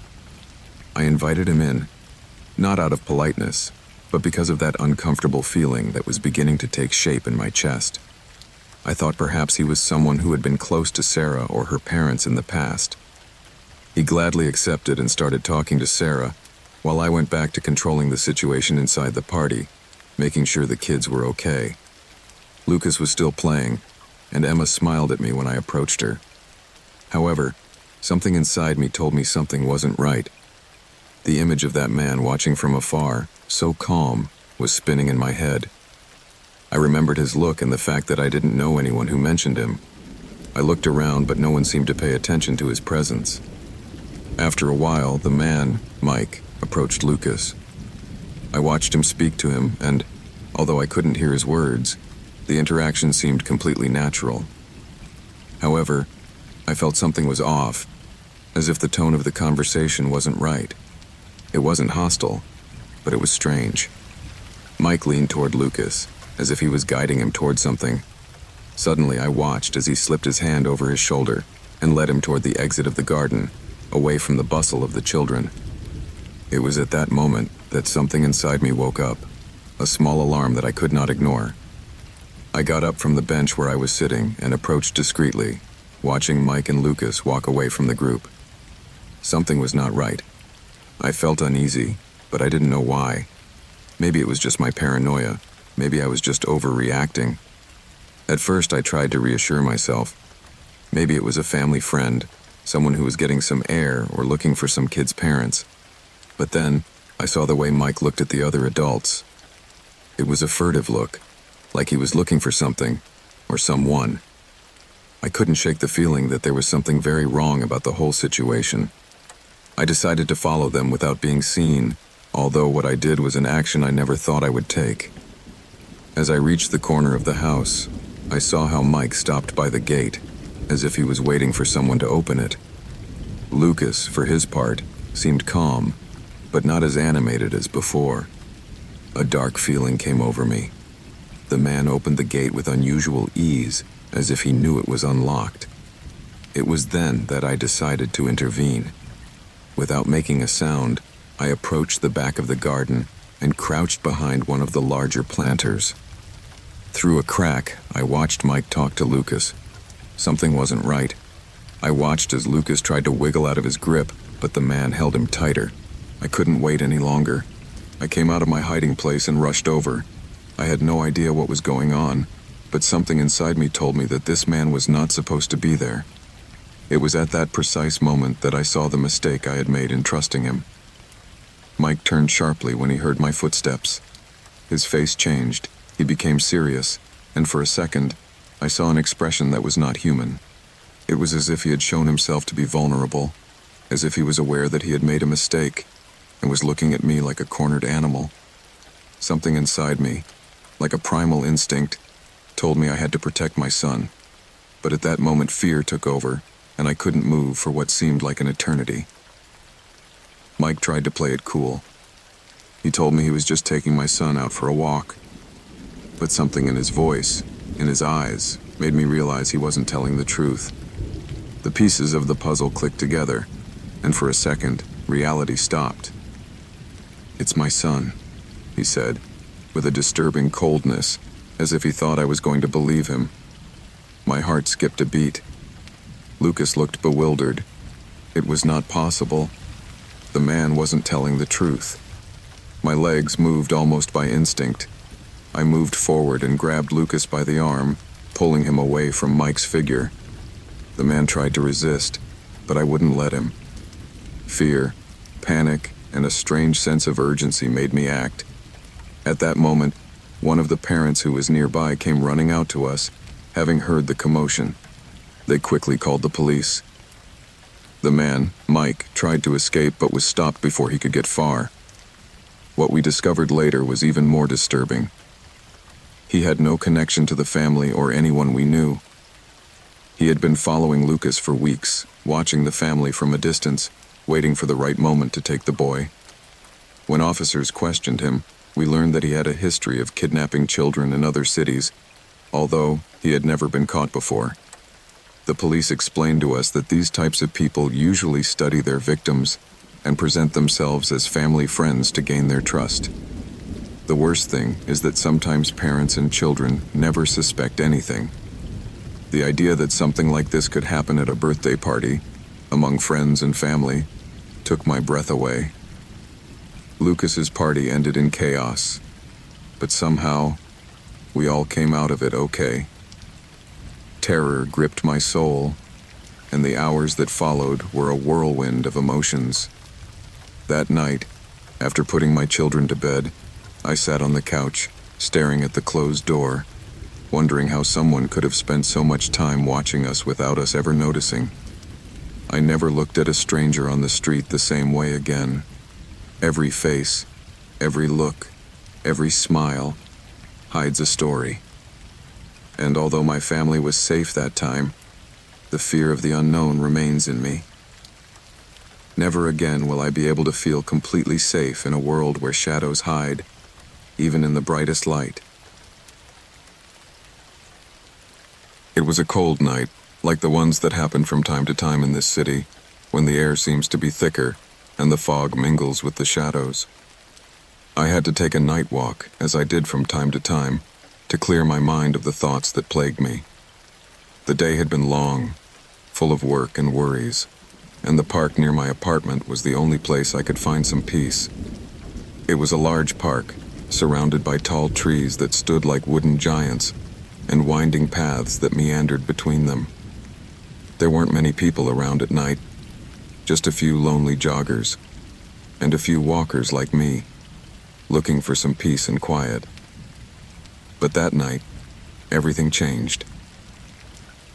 A: I invited him in, not out of politeness, but because of that uncomfortable feeling that was beginning to take shape in my chest. I thought perhaps he was someone who had been close to Sarah or her parents in the past. He gladly accepted and started talking to Sarah, while I went back to controlling the situation inside the party, making sure the kids were okay. Lucas was still playing, and Emma smiled at me when I approached her. However, something inside me told me something wasn't right. The image of that man watching from afar, so calm, was spinning in my head. I remembered his look and the fact that I didn't know anyone who mentioned him. I looked around, but no one seemed to pay attention to his presence. After a while, the man, Mike, approached Lucas. I watched him speak to him, and, although I couldn't hear his words, the interaction seemed completely natural. However, I felt something was off, as if the tone of the conversation wasn't right. It wasn't hostile, but it was strange. Mike leaned toward Lucas, as if he was guiding him toward something. Suddenly, I watched as he slipped his hand over his shoulder and led him toward the exit of the garden, away from the bustle of the children. It was at that moment that something inside me woke up, a small alarm that I could not ignore. I got up from the bench where I was sitting and approached discreetly, watching Mike and Lucas walk away from the group. Something was not right. I felt uneasy, but I didn't know why. Maybe it was just my paranoia. Maybe I was just overreacting. At first, I tried to reassure myself. Maybe it was a family friend, someone who was getting some air or looking for some kids' parents. But then, I saw the way Mike looked at the other adults. It was a furtive look, like he was looking for something, or someone. I couldn't shake the feeling that there was something very wrong about the whole situation. I decided to follow them without being seen, although what I did was an action I never thought I would take. As I reached the corner of the house, I saw how Mike stopped by the gate, as if he was waiting for someone to open it. Lucas, for his part, seemed calm, but not as animated as before. A dark feeling came over me. The man opened the gate with unusual ease, as if he knew it was unlocked. It was then that I decided to intervene. Without making a sound, I approached the back of the garden and crouched behind one of the larger planters. Through a crack, I watched Mike talk to Lucas. Something wasn't right. I watched as Lucas tried to wiggle out of his grip, but the man held him tighter. I couldn't wait any longer. I came out of my hiding place and rushed over. I had no idea what was going on, but something inside me told me that this man was not supposed to be there. It was at that precise moment that I saw the mistake I had made in trusting him. Mike turned sharply when he heard my footsteps. His face changed. He became serious, and for a second, I saw an expression that was not human. It was as if he had shown himself to be vulnerable, as if he was aware that he had made a mistake, and was looking at me like a cornered animal. Something inside me, like a primal instinct, told me I had to protect my son. But at that moment, fear took over, and I couldn't move for what seemed like an eternity. Mike tried to play it cool. He told me he was just taking my son out for a walk. But something in his voice, in his eyes, made me realize he wasn't telling the truth. The pieces of the puzzle clicked together, and for a second, reality stopped. "It's my son," he said, with a disturbing coldness, as if he thought I was going to believe him. My heart skipped a beat. Lucas looked bewildered. It was not possible. The man wasn't telling the truth. My legs moved almost by instinct. I moved forward and grabbed Lucas by the arm, pulling him away from Mike's figure. The man tried to resist, but I wouldn't let him. Fear, panic, and a strange sense of urgency made me act. At that moment, one of the parents who was nearby came running out to us, having heard the commotion. They quickly called the police. The man, Mike, tried to escape but was stopped before he could get far. What we discovered later was even more disturbing. He had no connection to the family or anyone we knew. He had been following Lucas for weeks, watching the family from a distance, waiting for the right moment to take the boy. When officers questioned him, we learned that he had a history of kidnapping children in other cities, although he had never been caught before. The police explained to us that these types of people usually study their victims and present themselves as family friends to gain their trust. The worst thing is that sometimes parents and children never suspect anything. The idea that something like this could happen at a birthday party, among friends and family, took my breath away. Lucas's party ended in chaos, but somehow, we all came out of it okay. Terror gripped my soul, and the hours that followed were a whirlwind of emotions. That night, after putting my children to bed, I sat on the couch, staring at the closed door, wondering how someone could have spent so much time watching us without us ever noticing. I never looked at a stranger on the street the same way again. Every face, every look, every smile hides a story. And although my family was safe that time, the fear of the unknown remains in me. Never again will I be able to feel completely safe in a world where shadows hide, even in the brightest light. It was a cold night, like the ones that happen from time to time in this city, when the air seems to be thicker and the fog mingles with the shadows. I had to take a night walk, as I did from time to time, to clear my mind of the thoughts that plagued me. The day had been long, full of work and worries, and the park near my apartment was the only place I could find some peace. It was a large park, surrounded by tall trees that stood like wooden giants, and winding paths that meandered between them. There weren't many people around at night, just a few lonely joggers, and a few walkers like me, looking for some peace and quiet. But that night, everything changed.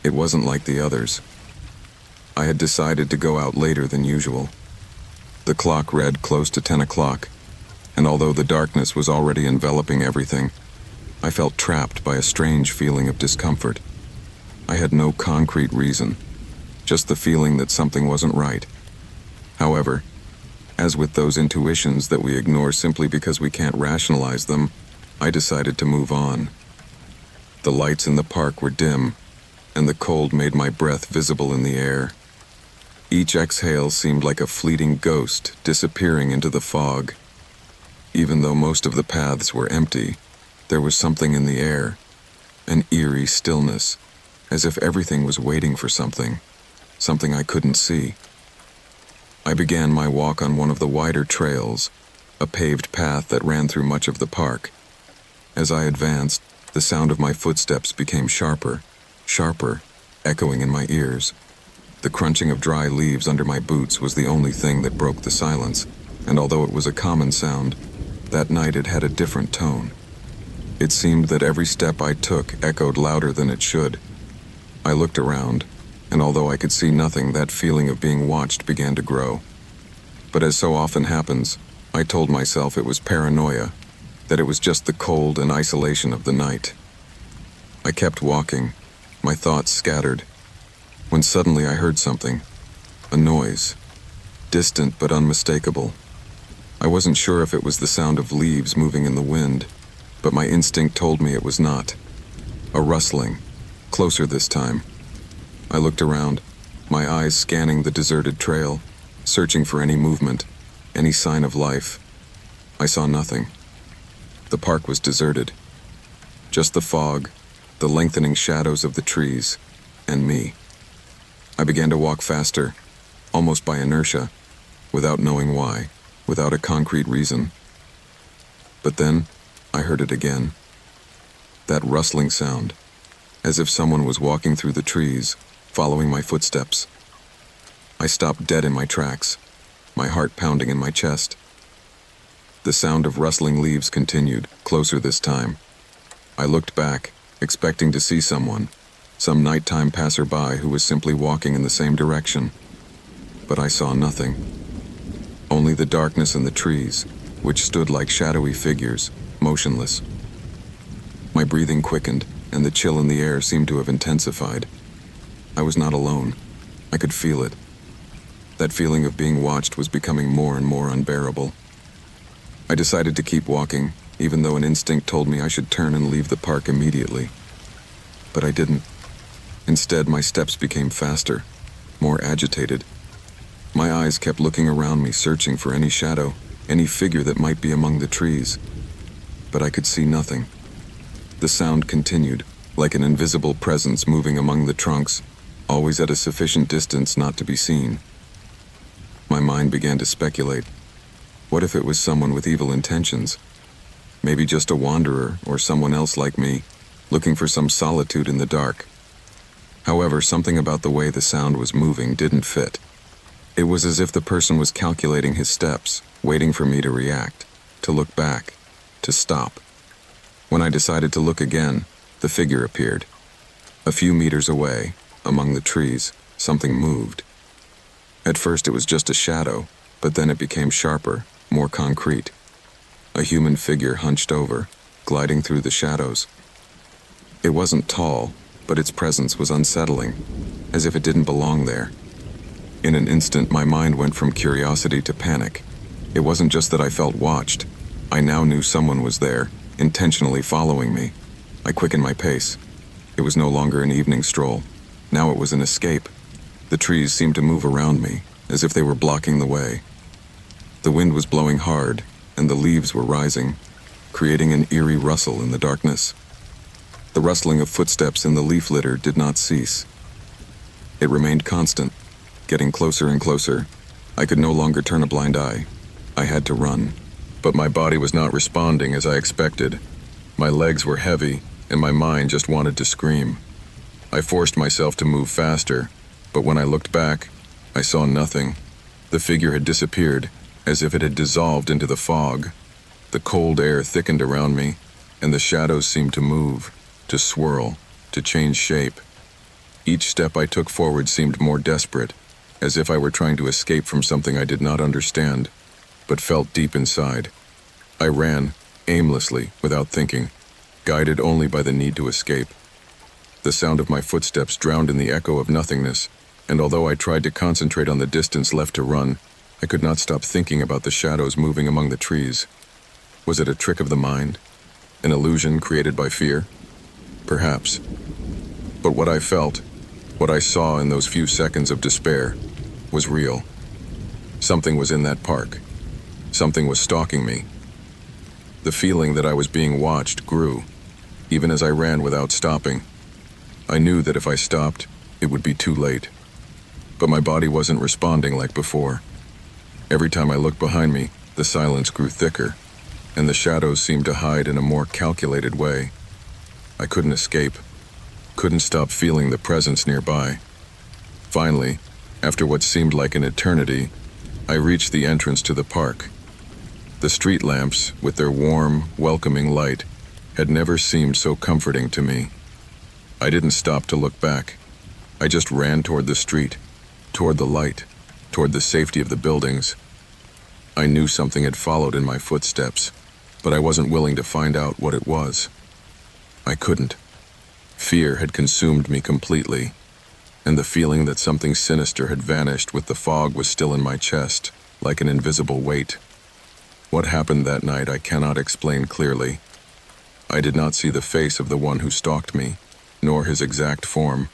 A: It wasn't like the others. I had decided to go out later than usual. The clock read close to 10 o'clock, and although the darkness was already enveloping everything, I felt trapped by a strange feeling of discomfort. I had no concrete reason, just the feeling that something wasn't right. However, as with those intuitions that we ignore simply because we can't rationalize them, I decided to move on. The lights in the park were dim, and the cold made my breath visible in the air. Each exhale seemed like a fleeting ghost disappearing into the fog. Even though most of the paths were empty, there was something in the air, an eerie stillness, as if everything was waiting for something I couldn't see. I began my walk on one of the wider trails, a paved path that ran through much of the park. As I advanced, the sound of my footsteps became sharper, echoing in my ears. The crunching of dry leaves under my boots was the only thing that broke the silence, and although it was a common sound, that night it had a different tone. It seemed that every step I took echoed louder than it should. I looked around, and although I could see nothing, that feeling of being watched began to grow. But as so often happens, I told myself it was paranoia, that it was just the cold and isolation of the night. I kept walking, my thoughts scattered, when suddenly I heard something, a noise, distant but unmistakable. I wasn't sure if it was the sound of leaves moving in the wind, but my instinct told me it was not. A rustling, closer this time. I looked around, my eyes scanning the deserted trail, searching for any movement, any sign of life. I saw nothing. The park was deserted. Just the fog, the lengthening shadows of the trees, and me. I began to walk faster, almost by inertia, without knowing why, without a concrete reason. But then, I heard it again. That rustling sound, as if someone was walking through the trees, following my footsteps. I stopped dead in my tracks, my heart pounding in my chest. The sound of rustling leaves continued, closer this time. I looked back, expecting to see someone, some nighttime passerby who was simply walking in the same direction. But I saw nothing. Only the darkness and the trees, which stood like shadowy figures, motionless. My breathing quickened, and the chill in the air seemed to have intensified. I was not alone. I could feel it. That feeling of being watched was becoming more and more unbearable. I decided to keep walking, even though an instinct told me I should turn and leave the park immediately. But I didn't. Instead, my steps became faster, more agitated. My eyes kept looking around me, searching for any shadow, any figure that might be among the trees. But I could see nothing. The sound continued, like an invisible presence moving among the trunks, always at a sufficient distance not to be seen. My mind began to speculate. What if it was someone with evil intentions? Maybe just a wanderer or someone else like me, looking for some solitude in the dark. However, something about the way the sound was moving didn't fit. It was as if the person was calculating his steps, waiting for me to react, to look back, to stop. When I decided to look again, the figure appeared. A few meters away, among the trees, something moved. At first it was just a shadow, but then it became sharper, more concrete. A human figure hunched over, gliding through the shadows. It wasn't tall, but its presence was unsettling, as if it didn't belong there. In an instant, my mind went from curiosity to panic. It wasn't just that I felt watched. I now knew someone was there, intentionally following me. I quickened my pace. It was no longer an evening stroll. Now it was an escape. The trees seemed to move around me, as if they were blocking the way. The wind was blowing hard, and the leaves were rising, creating an eerie rustle in the darkness. The rustling of footsteps in the leaf litter did not cease. It remained constant, getting closer and closer. I could no longer turn a blind eye. I had to run. But my body was not responding as I expected. My legs were heavy, and my mind just wanted to scream. I forced myself to move faster, but when I looked back, I saw nothing. The figure had disappeared, as if it had dissolved into the fog. The cold air thickened around me, and the shadows seemed to move, to swirl, to change shape. Each step I took forward seemed more desperate, as if I were trying to escape from something I did not understand, but felt deep inside. I ran, aimlessly, without thinking, guided only by the need to escape. The sound of my footsteps drowned in the echo of nothingness, and although I tried to concentrate on the distance left to run, I could not stop thinking about the shadows moving among the trees. Was it a trick of the mind? An illusion created by fear? Perhaps. But what I felt, what I saw in those few seconds of despair, was real. Something was in that park. Something was stalking me. The feeling that I was being watched grew, even as I ran without stopping. I knew that if I stopped, it would be too late. But my body wasn't responding like before. Every time I looked behind me, the silence grew thicker, and the shadows seemed to hide in a more calculated way. I couldn't escape, couldn't stop feeling the presence nearby. Finally, after what seemed like an eternity, I reached the entrance to the park. The street lamps, with their warm, welcoming light, had never seemed so comforting to me. I didn't stop to look back. I just ran toward the street, toward the light, toward the safety of the buildings. I knew something had followed in my footsteps, but I wasn't willing to find out what it was. I couldn't. Fear had consumed me completely, and the feeling that something sinister had vanished with the fog was still in my chest, like an invisible weight. What happened that night I cannot explain clearly. I did not see the face of the one who stalked me, nor his exact form.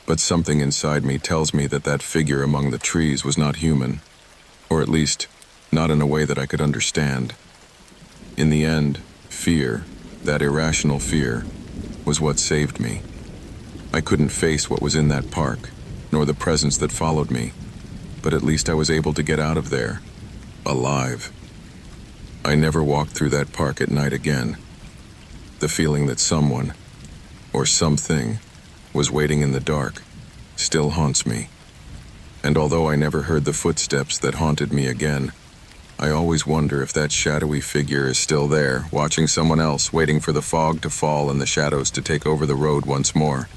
A: But something inside me tells me that that figure among the trees was not human, or at least, not in a way that I could understand. In the end, fear, that irrational fear, was what saved me. I couldn't face what was in that park, nor the presence that followed me, but at least I was able to get out of there, alive. I never walked through that park at night again. The feeling that someone, or something, was waiting in the dark still haunts me. And although I never heard the footsteps that haunted me again, I always wonder if that shadowy figure is still there, watching someone else, waiting for the fog to fall and the shadows to take over the road once more.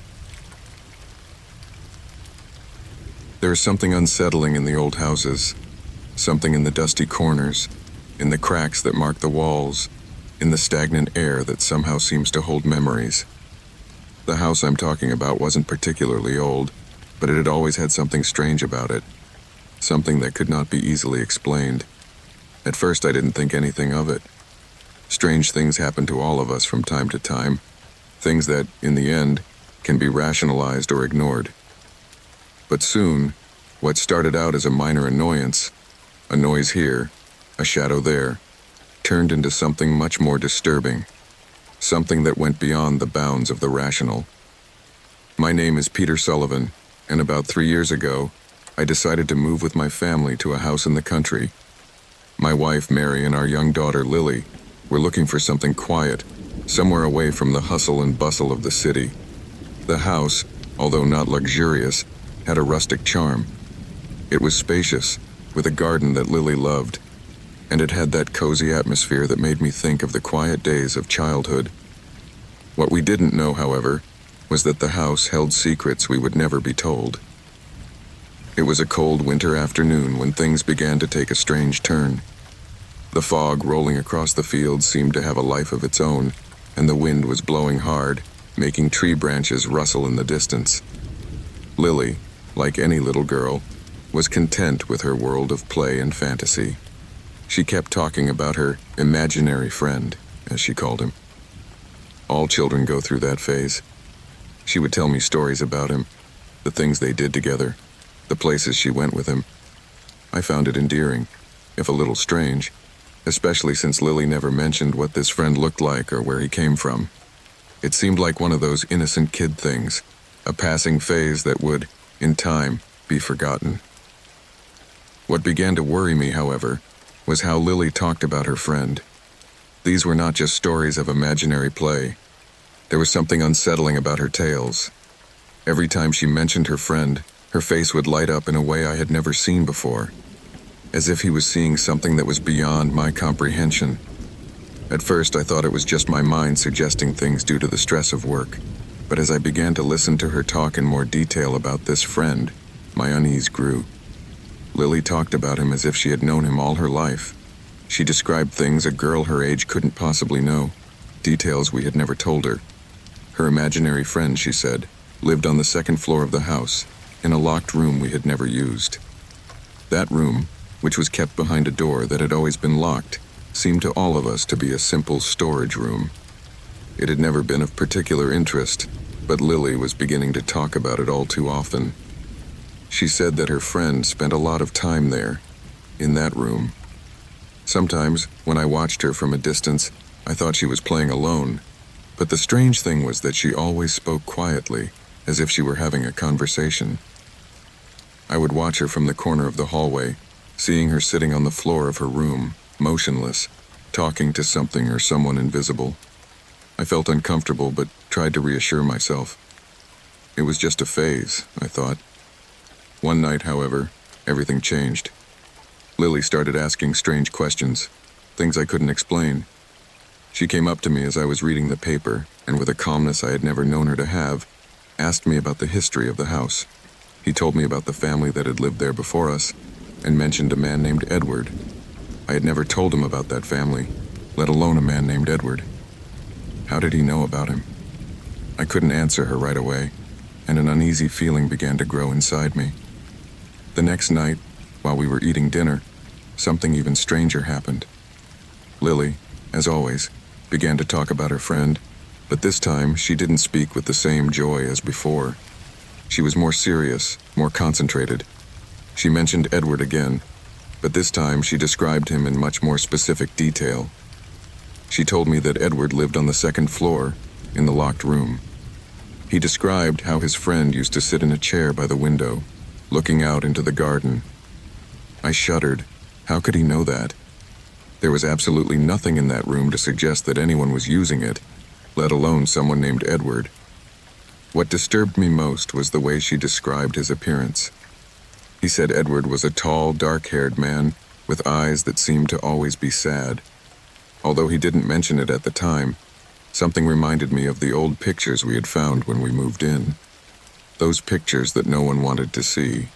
A: There is something unsettling in the old houses, something in the dusty corners, in the cracks that mark the walls, in the stagnant air that somehow seems to hold memories. The house I'm talking about wasn't particularly old, but it had always had something strange about it, something that could not be easily explained. At first I didn't think anything of it. Strange things happen to all of us from time to time, things that, in the end, can be rationalized or ignored. But soon, what started out as a minor annoyance, a noise here, a shadow there, turned into something much more disturbing, something that went beyond the bounds of the rational. My name is Peter Sullivan, and about 3 years ago, I decided to move with my family to a house in the country. My wife, Mary, and our young daughter, Lily, were looking for something quiet, somewhere away from the hustle and bustle of the city. The house, although not luxurious, had a rustic charm. It was spacious, with a garden that Lily loved, and it had that cozy atmosphere that made me think of the quiet days of childhood. What we didn't know, however, was that the house held secrets we would never be told. It was a cold winter afternoon when things began to take a strange turn. The fog rolling across the fields seemed to have a life of its own, and the wind was blowing hard, making tree branches rustle in the distance. Lily, like any little girl, was content with her world of play and fantasy. She kept talking about her imaginary friend, as she called him. All children go through that phase. She would tell me stories about him, the things they did together, the places she went with him. I found it endearing, if a little strange, especially since Lily never mentioned what this friend looked like or where he came from. It seemed like one of those innocent kid things, a passing phase that would, in time, be forgotten. What began to worry me, however, was how Lily talked about her friend. These were not just stories of imaginary play. There was something unsettling about her tales. Every time she mentioned her friend, her face would light up in a way I had never seen before, as if he was seeing something that was beyond my comprehension. At first, I thought it was just my mind suggesting things due to the stress of work, but as I began to listen to her talk in more detail about this friend, my unease grew. Lily talked about him as if she had known him all her life. She described things a girl her age couldn't possibly know, details we had never told her. Her imaginary friend, she said, lived on the second floor of the house, in a locked room we had never used. That room, which was kept behind a door that had always been locked, seemed to all of us to be a simple storage room. It had never been of particular interest, but Lily was beginning to talk about it all too often. She said that her friend spent a lot of time there, in that room. Sometimes, when I watched her from a distance, I thought she was playing alone, but the strange thing was that she always spoke quietly, as if she were having a conversation. I would watch her from the corner of the hallway, seeing her sitting on the floor of her room, motionless, talking to something or someone invisible. I felt uncomfortable, but tried to reassure myself. It was just a phase, I thought. One night, however, everything changed. Lily started asking strange questions, things I couldn't explain. She came up to me as I was reading the paper, and with a calmness I had never known her to have, asked me about the history of the house. He told me about the family that had lived there before us, and mentioned a man named Edward. I had never told him about that family, let alone a man named Edward. How did he know about him? I couldn't answer her right away, and an uneasy feeling began to grow inside me. The next night, while we were eating dinner, something even stranger happened. Lily, as always, began to talk about her friend, but this time she didn't speak with the same joy as before. She was more serious, more concentrated. She mentioned Edward again, but this time she described him in much more specific detail. She told me that Edward lived on the second floor, in the locked room. He described how his friend used to sit in a chair by the window, looking out into the garden. I shuddered. How could he know that? There was absolutely nothing in that room to suggest that anyone was using it, let alone someone named Edward. What disturbed me most was the way she described his appearance. He said Edward was a tall, dark-haired man with eyes that seemed to always be sad. Although he didn't mention it at the time, something reminded me of the old pictures we had found when we moved in. Those pictures that no one wanted to see.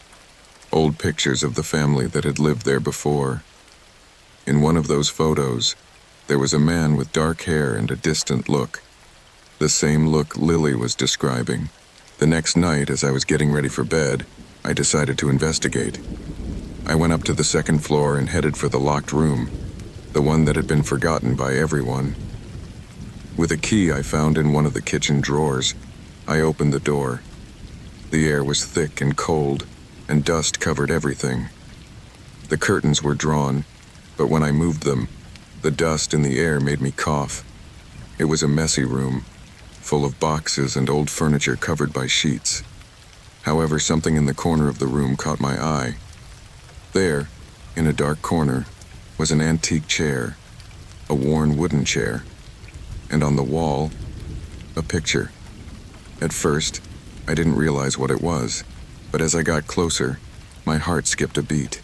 A: Old pictures of the family that had lived there before. In one of those photos, there was a man with dark hair and a distant look. The same look Lily was describing. The next night, as I was getting ready for bed, I decided to investigate. I went up to the second floor and headed for the locked room, the one that had been forgotten by everyone. With a key I found in one of the kitchen drawers, I opened the door. The air was thick and cold, and dust covered everything. The curtains were drawn, but when I moved them, the dust in the air made me cough. It was a messy room, full of boxes and old furniture covered by sheets. However, something in the corner of the room caught my eye. There, in a dark corner, was an antique chair, a worn wooden chair, and on the wall, a picture. At first, I didn't realize what it was, but as I got closer, my heart skipped a beat.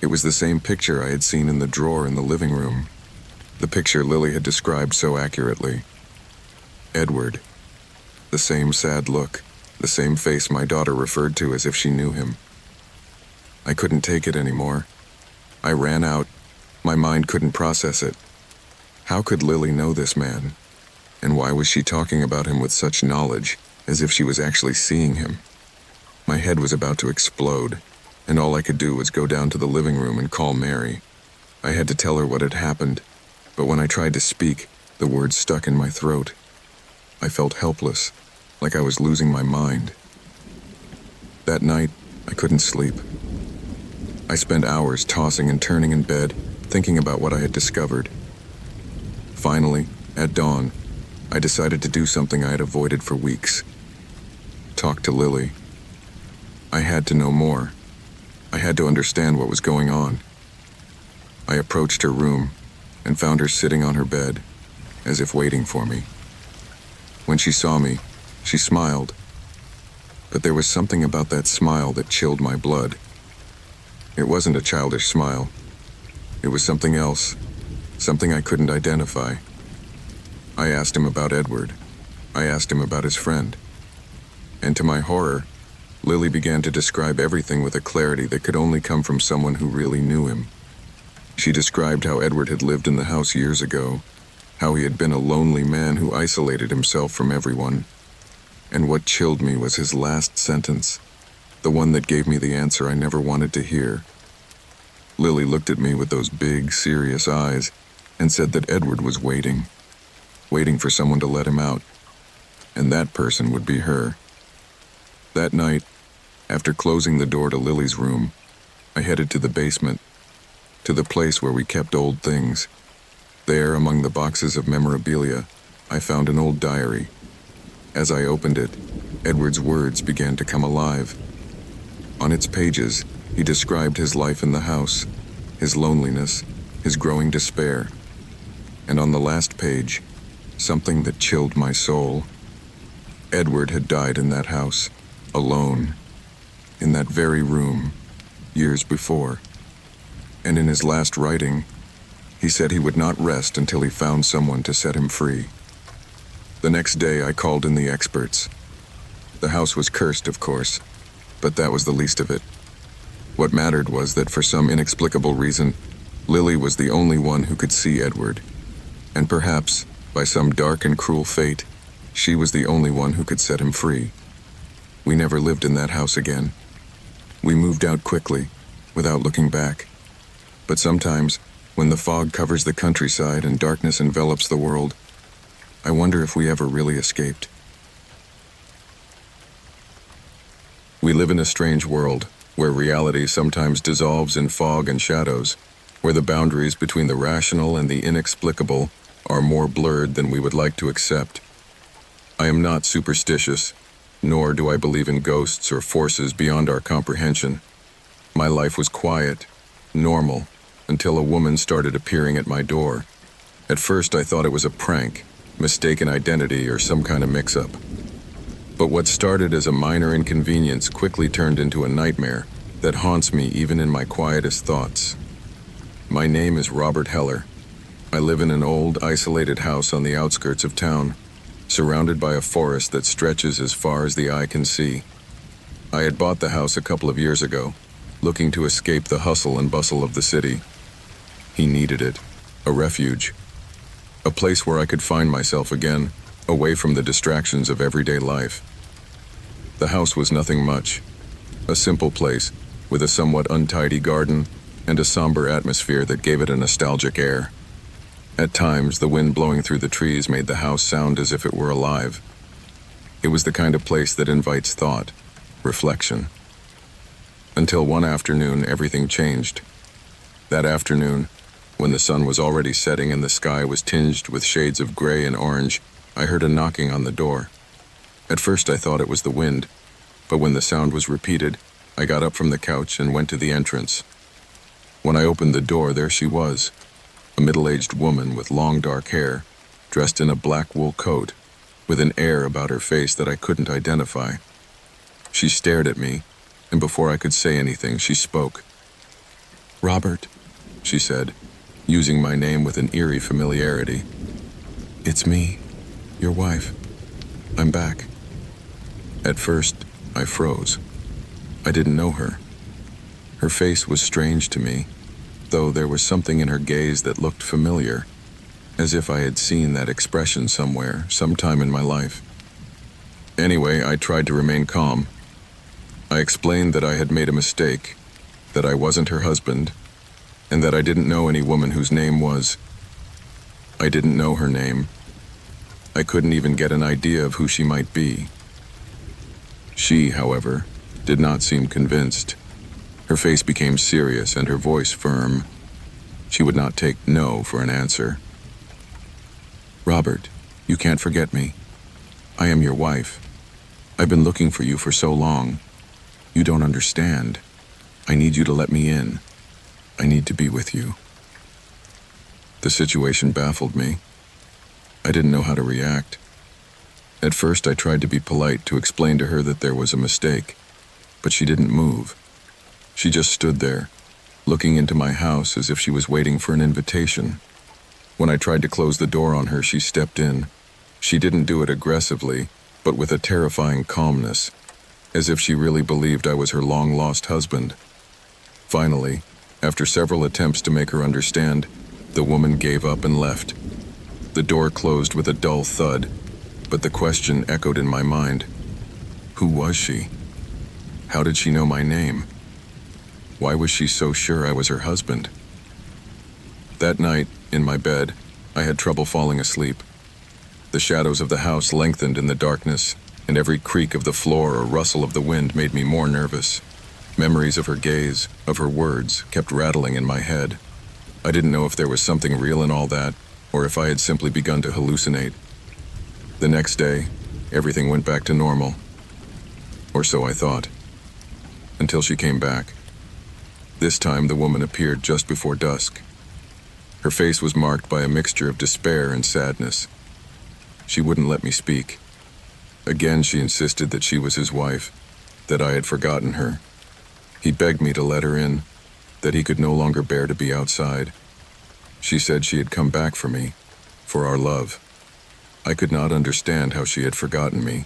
A: It was the same picture I had seen in the drawer in the living room. The picture Lily had described so accurately. Edward. The same sad look, the same face my daughter referred to as if she knew him. I couldn't take it anymore. I ran out. My mind couldn't process it. How could Lily know this man? And why was she talking about him with such knowledge, as if she was actually seeing him? My head was about to explode, and all I could do was go down to the living room and call Mary. I had to tell her what had happened, but when I tried to speak, the words stuck in my throat. I felt helpless, like I was losing my mind. That night, I couldn't sleep. I spent hours tossing and turning in bed, thinking about what I had discovered. Finally, at dawn, I decided to do something I had avoided for weeks. Talk to Lily. I had to know more. I had to understand what was going on. I approached her room and found her sitting on her bed, as if waiting for me. When she saw me, she smiled. But there was something about that smile that chilled my blood. It wasn't a childish smile. It was something else, something I couldn't identify. I asked him about Edward. I asked him about his friend. And to my horror, Lily began to describe everything with a clarity that could only come from someone who really knew him. She described how Edward had lived in the house years ago, how he had been a lonely man who isolated himself from everyone. And what chilled me was his last sentence, the one that gave me the answer I never wanted to hear. Lily looked at me with those big, serious eyes and said that Edward was waiting for someone to let him out, and that person would be her. That night, after closing the door to Lily's room, I headed to the basement, to the place where we kept old things. There, among the boxes of memorabilia, I found an old diary. As I opened it, Edward's words began to come alive. On its pages, he described his life in the house, his loneliness, his growing despair. And on the last page, something that chilled my soul. Edward had died in that house, alone, in that very room, years before. And in his last writing, he said he would not rest until he found someone to set him free. The next day, I called in the experts. The house was cursed, of course, but that was the least of it. What mattered was that for some inexplicable reason, Lily was the only one who could see Edward. And perhaps, by some dark and cruel fate, she was the only one who could set him free. We never lived in that house again. We moved out quickly, without looking back. But sometimes, when the fog covers the countryside and darkness envelops the world, I wonder if we ever really escaped. We live in a strange world, where reality sometimes dissolves in fog and shadows, where the boundaries between the rational and the inexplicable are more blurred than we would like to accept. I am not superstitious, nor do I believe in ghosts or forces beyond our comprehension. My life was quiet, normal, until a woman started appearing at my door. At first I thought it was a prank, mistaken identity, or some kind of mix-up. But what started as a minor inconvenience quickly turned into a nightmare. that haunts me even in my quietest thoughts. My name is Robert Heller. I live in an old, isolated house on the outskirts of town, surrounded by a forest that stretches as far as the eye can see. I had bought the house a couple of years ago, looking to escape the hustle and bustle of the city. He needed it, a refuge, a place where I could find myself again, away from the distractions of everyday life. The house was nothing much, a simple place with a somewhat untidy garden and a somber atmosphere that gave it a nostalgic air. At times, the wind blowing through the trees made the house sound as if it were alive. It was the kind of place that invites thought, reflection. Until one afternoon, everything changed. That afternoon, when the sun was already setting and the sky was tinged with shades of gray and orange, I heard a knocking on the door. At first I thought it was the wind, but when the sound was repeated, I got up from the couch and went to the entrance. When I opened the door, there she was, a middle-aged woman with long dark hair, dressed in a black wool coat, with an air about her face that I couldn't identify. She stared at me, and before I could say anything, she spoke. "Robert," she said, using my name with an eerie familiarity. "It's me, your wife. I'm back." At first, I froze. I didn't know her. Her face was strange to me, though there was something in her gaze that looked familiar, as if I had seen that expression somewhere, sometime in my life. Anyway, I tried to remain calm. I explained that I had made a mistake, that I wasn't her husband, and that I didn't know any woman whose name was. I didn't know her name. I couldn't even get an idea of who she might be. She, however, did not seem convinced. Her face became serious and her voice firm. She would not take no for an answer. "Robert, you can't forget me. I am your wife. I've been looking for you for so long. You don't understand. I need you to let me in. I need to be with you." The situation baffled me. I didn't know how to react. At first, I tried to be polite to explain to her that there was a mistake, but she didn't move. She just stood there, looking into my house as if she was waiting for an invitation. When I tried to close the door on her, she stepped in. She didn't do it aggressively, but with a terrifying calmness, as if she really believed I was her long-lost husband. Finally, after several attempts to make her understand, the woman gave up and left. The door closed with a dull thud, but the question echoed in my mind. Who was she? How did she know my name? Why was she so sure I was her husband? That night, in my bed, I had trouble falling asleep. The shadows of the house lengthened in the darkness, and every creak of the floor or rustle of the wind made me more nervous. Memories of her gaze, of her words, kept rattling in my head. I didn't know if there was something real in all that, or if I had simply begun to hallucinate. The next day, everything went back to normal. Or so I thought. Until she came back. This time the woman appeared just before dusk. Her face was marked by a mixture of despair and sadness. She wouldn't let me speak. Again she insisted that she was his wife, that I had forgotten her. He begged me to let her in, that he could no longer bear to be outside. She said she had come back for me, for our love. I could not understand how she had forgotten me.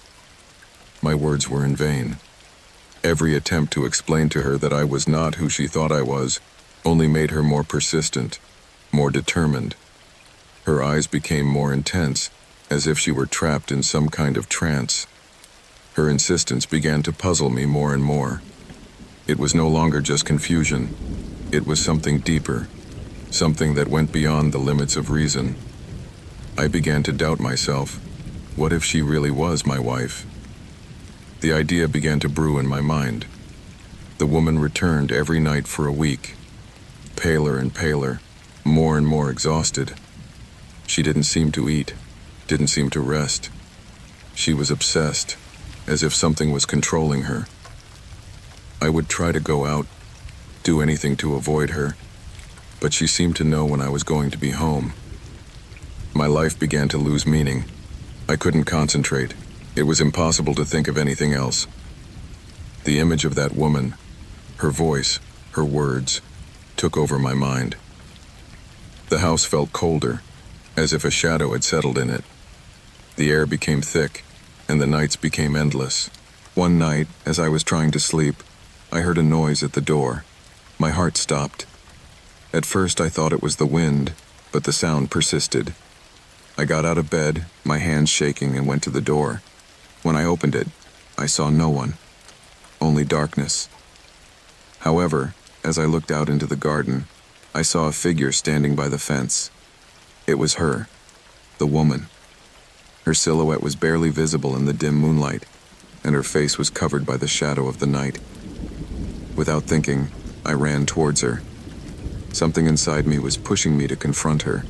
A: My words were in vain. Every attempt to explain to her that I was not who she thought I was only made her more persistent, more determined. Her eyes became more intense, as if she were trapped in some kind of trance. Her insistence began to puzzle me more and more. It was no longer just confusion. It was something deeper, something that went beyond the limits of reason. I began to doubt myself. What if she really was my wife? The idea began to brew in my mind. The woman returned every night for a week, paler and paler, more and more exhausted. She didn't seem to eat, didn't seem to rest. She was obsessed, as if something was controlling her. I would try to go out, do anything to avoid her, but she seemed to know when I was going to be home. My life began to lose meaning. I couldn't concentrate. It was impossible to think of anything else. The image of that woman, Her voice, her words, took over my mind. The house felt colder, as if a shadow had settled in it. The air became thick, and the nights became endless. One night, as I was trying to sleep, I heard a noise at the door. My heart stopped. At first I thought it was the wind, but the sound persisted. I got out of bed, my hands shaking, and went to the door. When I opened it, I saw no one, only darkness. However, as I looked out into the garden, I saw a figure standing by the fence. It was her, the woman. Her silhouette was barely visible in the dim moonlight, and her face was covered by the shadow of the night. Without thinking, I ran towards her. Something inside me was pushing me to confront her,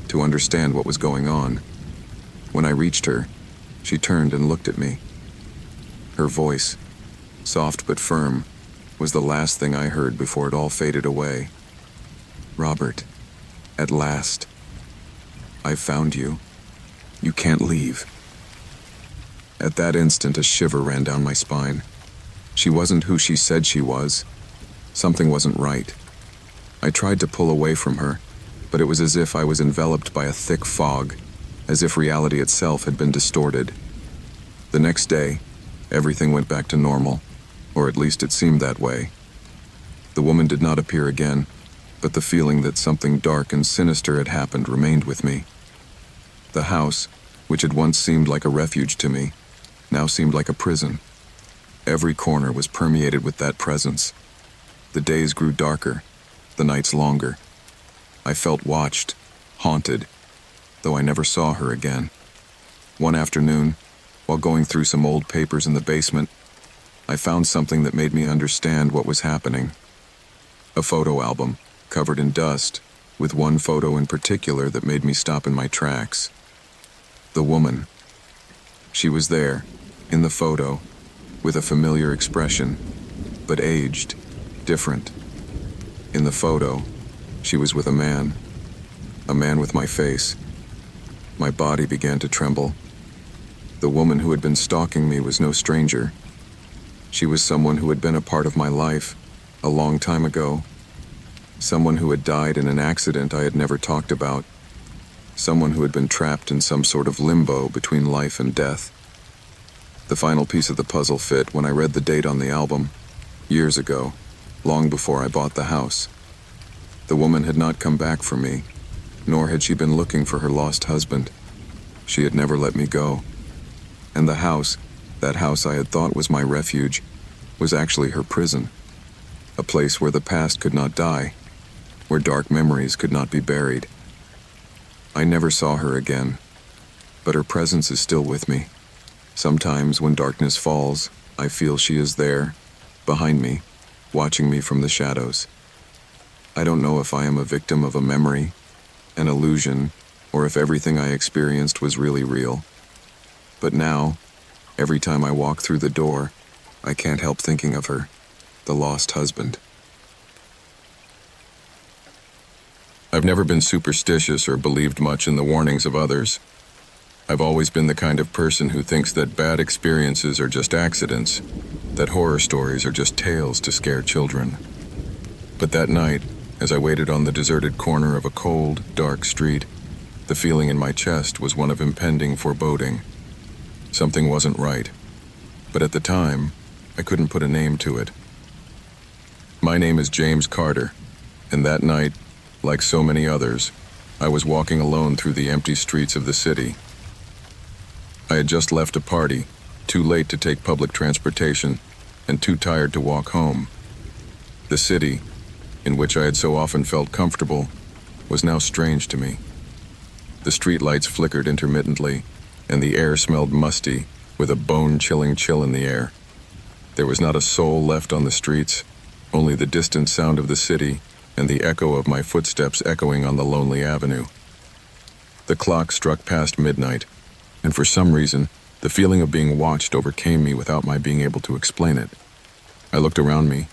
A: to understand what was going on. When I reached her, she turned and looked at me. Her voice, soft but firm, was the last thing I heard before it all faded away. "Robert, at last. I've found you. You can't leave." At that instant, a shiver ran down my spine. She wasn't who she said she was. Something wasn't right. I tried to pull away from her, but it was as if I was enveloped by a thick fog, as if reality itself had been distorted. The next day, everything went back to normal, or at least it seemed that way. The woman did not appear again, but the feeling that something dark and sinister had happened remained with me. The house, which had once seemed like a refuge to me, now seemed like a prison. Every corner was permeated with that presence. The days grew darker, the nights longer. I felt watched, haunted, though I never saw her again. One afternoon, while going through some old papers in the basement, I found something that made me understand what was happening. A photo album, covered in dust, with one photo in particular that made me stop in my tracks. The woman. She was there, in the photo, with a familiar expression, but aged, different. In the photo, she was with a man with my face. My body began to tremble. The woman who had been stalking me was no stranger. She was someone who had been a part of my life, a long time ago. Someone who had died in an accident I had never talked about. Someone who had been trapped in some sort of limbo between life and death. The final piece of the puzzle fit when I read the date on the album, years ago, long before I bought the house. The woman had not come back for me, nor had she been looking for her lost husband. She had never let me go. And the house, that house I had thought was my refuge, was actually her prison. A place where the past could not die, where dark memories could not be buried. I never saw her again, but her presence is still with me. Sometimes when darkness falls, I feel she is there, behind me, watching me from the shadows. I don't know if I am a victim of a memory, an illusion, or if everything I experienced was really real. But now, every time I walk through the door, I can't help thinking of her, the lost husband. I've never been superstitious or believed much in the warnings of others. I've always been the kind of person who thinks that bad experiences are just accidents, that horror stories are just tales to scare children. But that night, as I waited on the deserted corner of a cold, dark street, the feeling in my chest was one of impending foreboding. Something wasn't right, but at the time, I couldn't put a name to it. My name is James Carter, and that night, like so many others, I was walking alone through the empty streets of the city. I had just left a party, too late to take public transportation, and too tired to walk home. The city, in which I had so often felt comfortable, was now strange to me. The streetlights flickered intermittently, and the air smelled musty, with a bone-chilling chill in the air. There was not a soul left on the streets, only the distant sound of the city and the echo of my footsteps echoing on the lonely avenue. The clock struck past midnight, and for some reason, the feeling of being watched overcame me without my being able to explain it. I looked around me,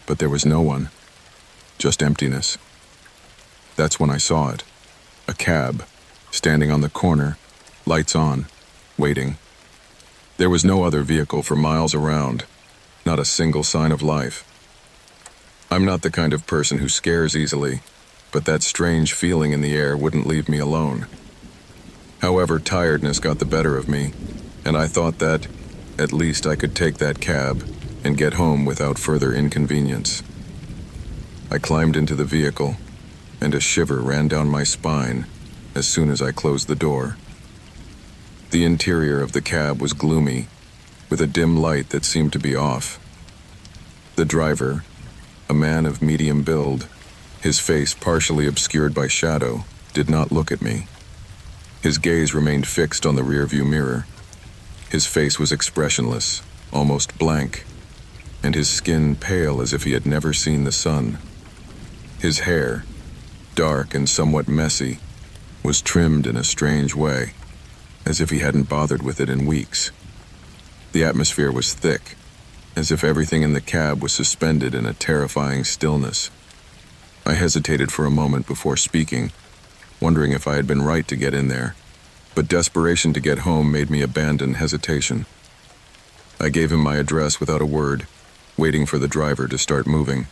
A: but there was no one, just emptiness. That's when I saw it, a cab, standing on the corner, lights on, waiting. There was no other vehicle for miles around, not a single sign of life. I'm not the kind of person who scares easily, but that strange feeling in the air wouldn't leave me alone. However, tiredness got the better of me, and I thought that, at least I could take that cab and get home without further inconvenience. I climbed into the vehicle, and a shiver ran down my spine as soon as I closed the door. The interior of the cab was gloomy, with a dim light that seemed to be off. The driver, a man of medium build, his face partially obscured by shadow, did not look at me. His gaze remained fixed on the rearview mirror. His face was expressionless, almost blank, and his skin pale as if he had never seen the sun. His hair, dark and somewhat messy, was trimmed in a strange way, as if he hadn't bothered with it in weeks. The atmosphere was thick, as if everything in the cab was suspended in a terrifying stillness. I hesitated for a moment before speaking, wondering if I had been right to get in there, but desperation to get home made me abandon hesitation. I gave him my address without a word, waiting for the driver to start moving.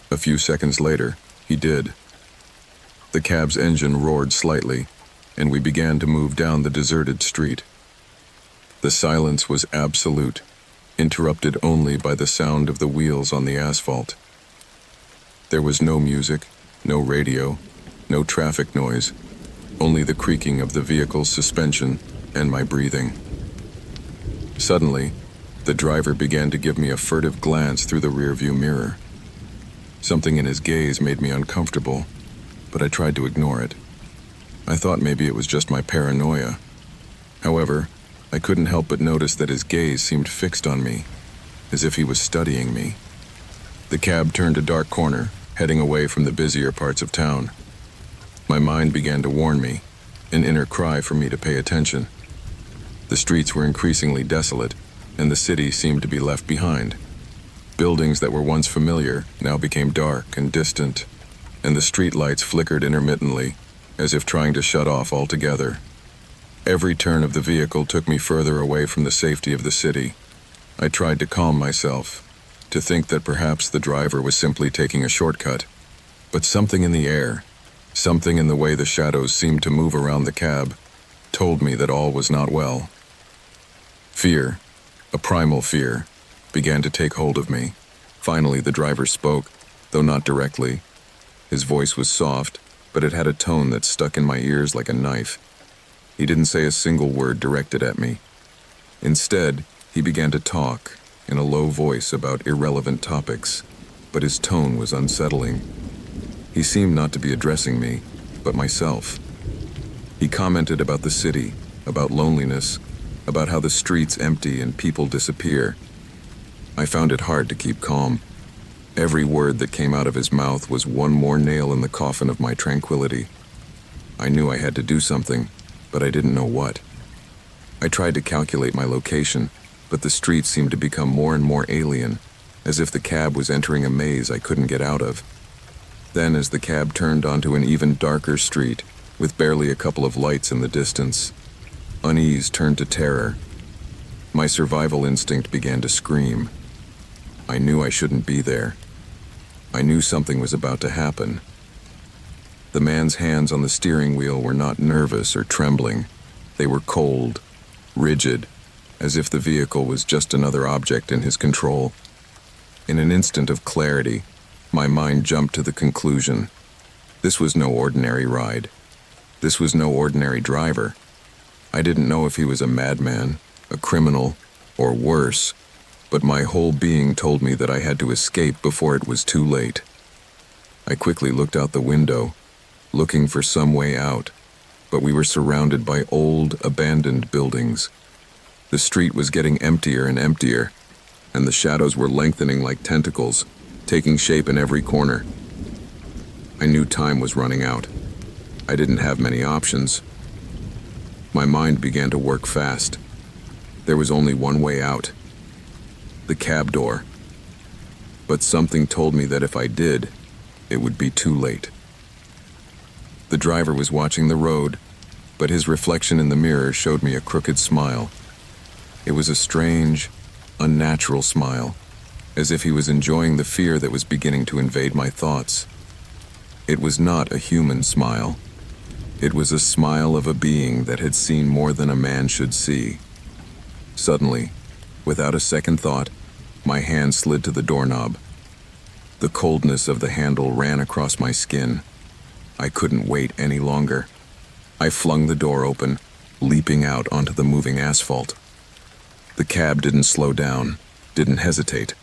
A: A few seconds later, he did. The cab's engine roared slightly, and we began to move down the deserted street. The silence was absolute, interrupted only by the sound of the wheels on the asphalt. There was no music, no radio, no traffic noise, only the creaking of the vehicle's suspension and my breathing. Suddenly, the driver began to give me a furtive glance through the rearview mirror. Something in his gaze made me uncomfortable, but I tried to ignore it. I thought maybe it was just my paranoia. However, I couldn't help but notice that his gaze seemed fixed on me, as if he was studying me. The cab turned a dark corner, heading away from the busier parts of town. My mind began to warn me, an inner cry for me to pay attention. The streets were increasingly desolate, and the city seemed to be left behind. Buildings that were once familiar now became dark and distant, and the streetlights flickered intermittently, as if trying to shut off altogether. Every turn of the vehicle took me further away from the safety of the city. I tried to calm myself, to think that perhaps the driver was simply taking a shortcut, but something in the air, something in the way the shadows seemed to move around the cab, told me that all was not well. Fear, a primal fear, began to take hold of me. Finally, the driver spoke, though not directly. His voice was soft, but it had a tone that stuck in my ears like a knife. He didn't say a single word directed at me. Instead, he began to talk in a low voice about irrelevant topics, but his tone was unsettling. He seemed not to be addressing me, but myself. He commented about the city, about loneliness, about how the streets empty and people disappear. I found it hard to keep calm. Every word that came out of his mouth was one more nail in the coffin of my tranquility. I knew I had to do something, but I didn't know what. I tried to calculate my location, but the streets seemed to become more and more alien, as if the cab was entering a maze I couldn't get out of. Then, as the cab turned onto an even darker street, with barely a couple of lights in the distance, unease turned to terror. My survival instinct began to scream. I knew I shouldn't be there. I knew something was about to happen. The man's hands on the steering wheel were not nervous or trembling. They were cold, rigid, as if the vehicle was just another object in his control. In an instant of clarity, my mind jumped to the conclusion. This was no ordinary ride. This was no ordinary driver. I didn't know if he was a madman, a criminal, or worse, but my whole being told me that I had to escape before it was too late. I quickly looked out the window, looking for some way out, but we were surrounded by old, abandoned buildings. The street was getting emptier and emptier, and the shadows were lengthening like tentacles, taking shape in every corner. I knew time was running out. I didn't have many options. My mind began to work fast. There was only one way out. The cab door. But something told me that if I did, it would be too late. The driver was watching the road, but his reflection in the mirror showed me a crooked smile. It was a strange, unnatural smile, as if he was enjoying the fear that was beginning to invade my thoughts. It was not a human smile. It was a smile of a being that had seen more than a man should see. Suddenly, without a second thought, my hand slid to the doorknob. The coldness of the handle ran across my skin. I couldn't wait any longer. I flung the door open, leaping out onto the moving asphalt. The cab didn't slow down, didn't hesitate.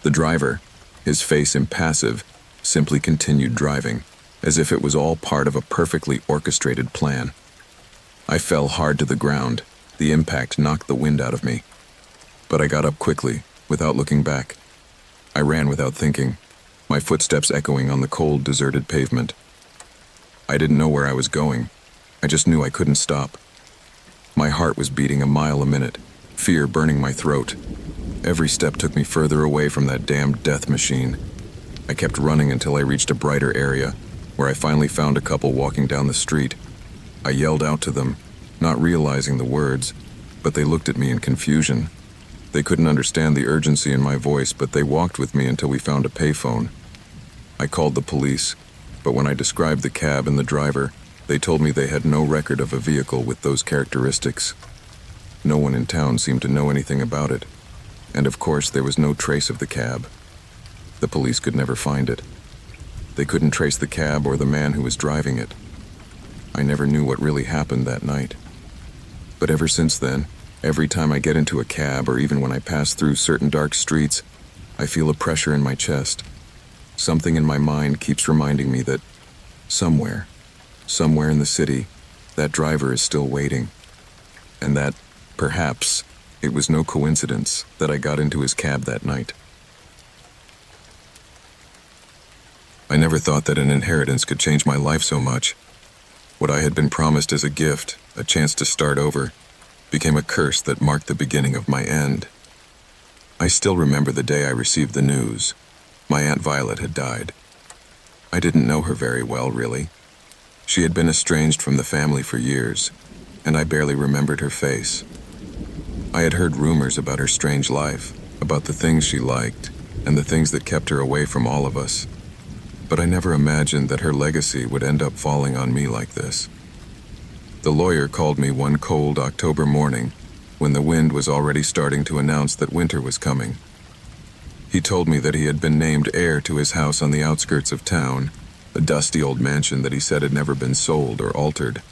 A: The driver, his face impassive, simply continued driving, as if it was all part of a perfectly orchestrated plan. I fell hard to the ground. The impact knocked the wind out of me. But I got up quickly, without looking back. I ran without thinking, my footsteps echoing on the cold, deserted pavement. I didn't know where I was going. I just knew I couldn't stop. My heart was beating a mile a minute, fear burning my throat. Every step took me further away from that damned death machine. I kept running until I reached a brighter area, where I finally found a couple walking down the street. I yelled out to them, not realizing the words, but they looked at me in confusion. They couldn't understand the urgency in my voice, but they walked with me until we found a payphone. I called the police, but when I described the cab and the driver, they told me they had no record of a vehicle with those characteristics. No one in town seemed to know anything about it, and of course there was no trace of the cab. The police could never find it. They couldn't trace the cab or the man who was driving it. I never knew what really happened that night. But ever since then, every time I get into a cab or even when I pass through certain dark streets, I feel a pressure in my chest. Something in my mind keeps reminding me that somewhere in the city, that driver is still waiting. And that, perhaps, it was no coincidence that I got into his cab that night. I never thought that an inheritance could change my life so much. What I had been promised as a gift, a chance to start over, became a curse that marked the beginning of my end. I still remember the day I received the news. My Aunt Violet had died. I didn't know her very well, really. She had been estranged from the family for years, and I barely remembered her face. I had heard rumors about her strange life, about the things she liked, and the things that kept her away from all of us. But I never imagined that her legacy would end up falling on me like this. The lawyer called me one cold October morning, when the wind was already starting to announce that winter was coming. He told me that he had been named heir to his house on the outskirts of town, a dusty old mansion that he said had never been sold or altered.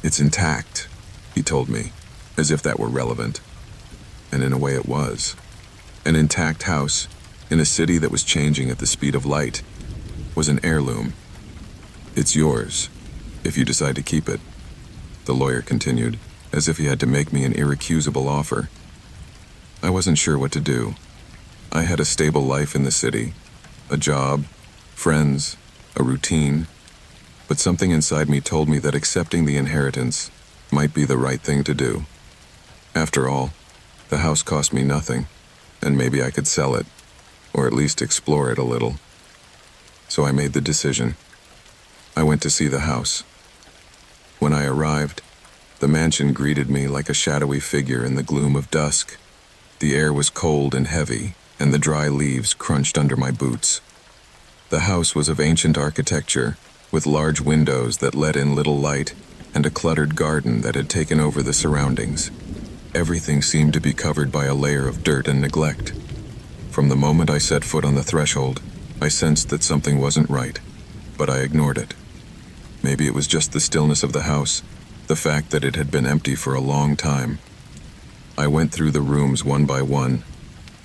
A: "It's intact," he told me, as if that were relevant. And in a way it was. An intact house, in a city that was changing at the speed of light, was an heirloom. "It's yours, if you decide to keep it," the lawyer continued, as if he had to make me an irrecusable offer. I wasn't sure what to do. I had a stable life in the city, a job, friends, a routine, but something inside me told me that accepting the inheritance might be the right thing to do. After all, the house cost me nothing, and maybe I could sell it, or at least explore it a little. So I made the decision. I went to see the house. When I arrived, the mansion greeted me like a shadowy figure in the gloom of dusk. The air was cold and heavy, and the dry leaves crunched under my boots. The house was of ancient architecture, with large windows that let in little light, and a cluttered garden that had taken over the surroundings. Everything seemed to be covered by a layer of dirt and neglect. From the moment I set foot on the threshold, I sensed that something wasn't right, but I ignored it. Maybe it was just the stillness of the house, the fact that it had been empty for a long time. I went through the rooms one by one.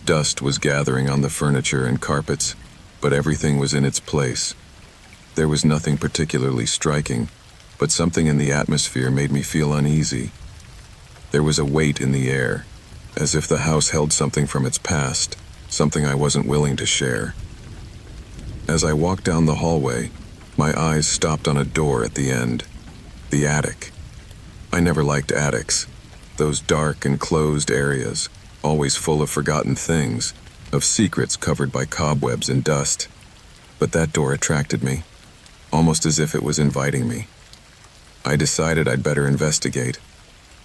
A: Dust was gathering on the furniture and carpets, but everything was in its place. There was nothing particularly striking, but something in the atmosphere made me feel uneasy. There was a weight in the air, as if the house held something from its past, something I wasn't willing to share. As I walked down the hallway, my eyes stopped on a door at the end. The attic. I never liked attics. Those dark and closed areas, always full of forgotten things, of secrets covered by cobwebs and dust. But that door attracted me, almost as if it was inviting me. I decided I'd better investigate.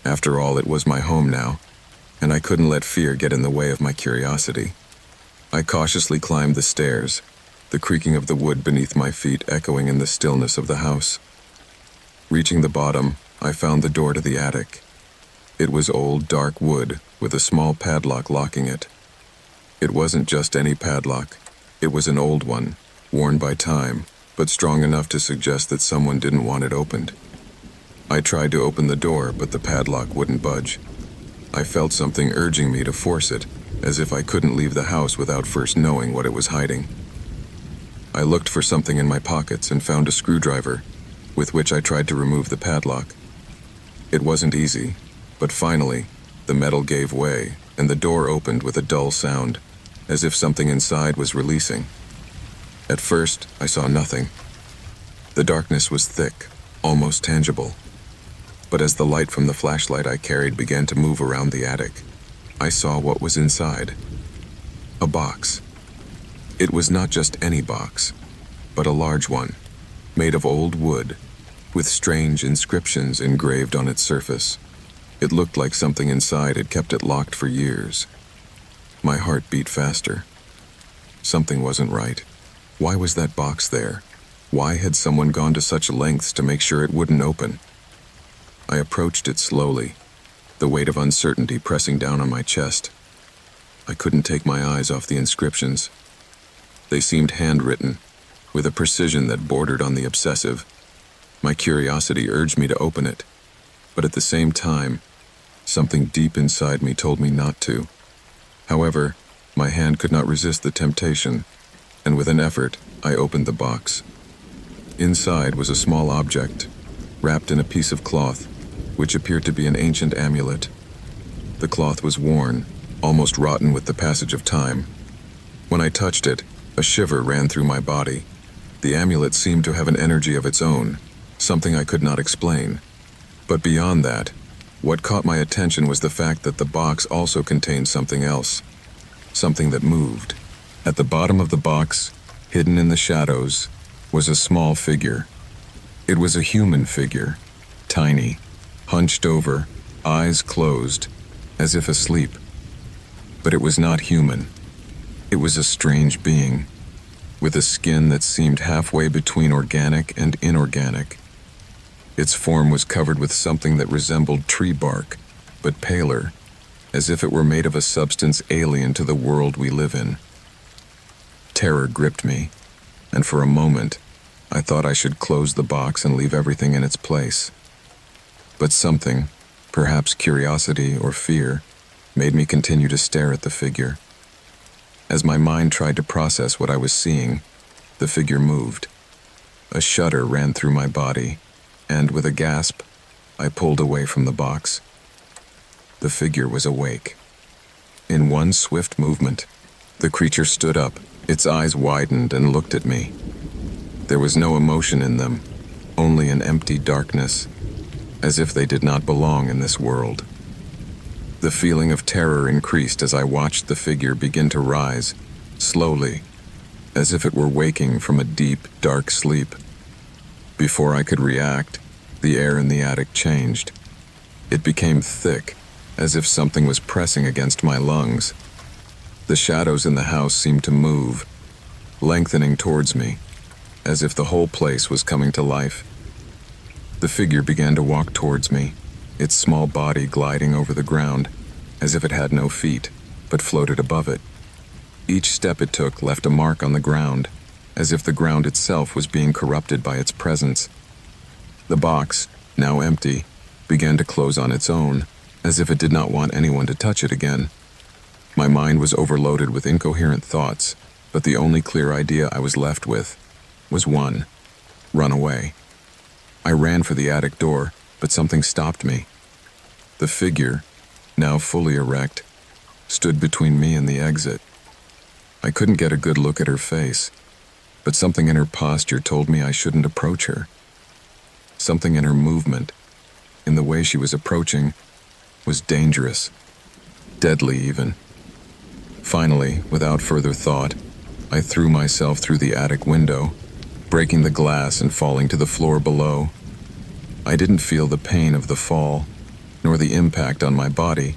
A: After all, it was my home now, and I couldn't let fear get in the way of my curiosity. I cautiously climbed the stairs, the creaking of the wood beneath my feet echoing in the stillness of the house. Reaching the bottom, I found the door to the attic. It was old, dark wood, with a small padlock locking it. It wasn't just any padlock. It was an old one, worn by time, but strong enough to suggest that someone didn't want it opened. I tried to open the door, but the padlock wouldn't budge. I felt something urging me to force it, as if I couldn't leave the house without first knowing what it was hiding. I looked for something in my pockets and found a screwdriver, with which I tried to remove the padlock. It wasn't easy, but finally, the metal gave way, and the door opened with a dull sound, as if something inside was releasing. At first, I saw nothing. The darkness was thick, almost tangible. But as the light from the flashlight I carried began to move around the attic, I saw what was inside. A box. It was not just any box, but a large one, made of old wood, with strange inscriptions engraved on its surface. It looked like something inside had kept it locked for years. My heart beat faster. Something wasn't right. Why was that box there? Why had someone gone to such lengths to make sure it wouldn't open? I approached it slowly, the weight of uncertainty pressing down on my chest. I couldn't take my eyes off the inscriptions. They seemed handwritten, with a precision that bordered on the obsessive. My curiosity urged me to open it, but at the same time, something deep inside me told me not to. However, my hand could not resist the temptation, and with an effort, I opened the box. Inside was a small object, wrapped in a piece of cloth, which appeared to be an ancient amulet. The cloth was worn, almost rotten with the passage of time. When I touched it, a shiver ran through my body. The amulet seemed to have an energy of its own, something I could not explain. But beyond that, what caught my attention was the fact that the box also contained something else, something that moved. At the bottom of the box, hidden in the shadows, was a small figure. It was a human figure, tiny, hunched over, eyes closed, as if asleep. But it was not human. It was a strange being, with a skin that seemed halfway between organic and inorganic. Its form was covered with something that resembled tree bark, but paler, as if it were made of a substance alien to the world we live in. Terror gripped me, and for a moment, I thought I should close the box and leave everything in its place. But something, perhaps curiosity or fear, made me continue to stare at the figure. As my mind tried to process what I was seeing, the figure moved. A shudder ran through my body, and with a gasp, I pulled away from the box. The figure was awake. In one swift movement, the creature stood up, its eyes widened and looked at me. There was no emotion in them, only an empty darkness, as if they did not belong in this world. The feeling of terror increased as I watched the figure begin to rise, slowly, as if it were waking from a deep, dark sleep. Before I could react, the air in the attic changed. It became thick, as if something was pressing against my lungs. The shadows in the house seemed to move, lengthening towards me, as if the whole place was coming to life. The figure began to walk towards me, its small body gliding over the ground, as if it had no feet, but floated above it. Each step it took left a mark on the ground, as if the ground itself was being corrupted by its presence. The box, now empty, began to close on its own, as if it did not want anyone to touch it again. My mind was overloaded with incoherent thoughts, but the only clear idea I was left with was one: run away. I ran for the attic door, but something stopped me. The figure, now fully erect, stood between me and the exit. I couldn't get a good look at her face, but something in her posture told me I shouldn't approach her. Something in her movement, in the way she was approaching, was dangerous, deadly even. Finally, without further thought, I threw myself through the attic window, breaking the glass and falling to the floor below. I didn't feel the pain of the fall, nor the impact on my body,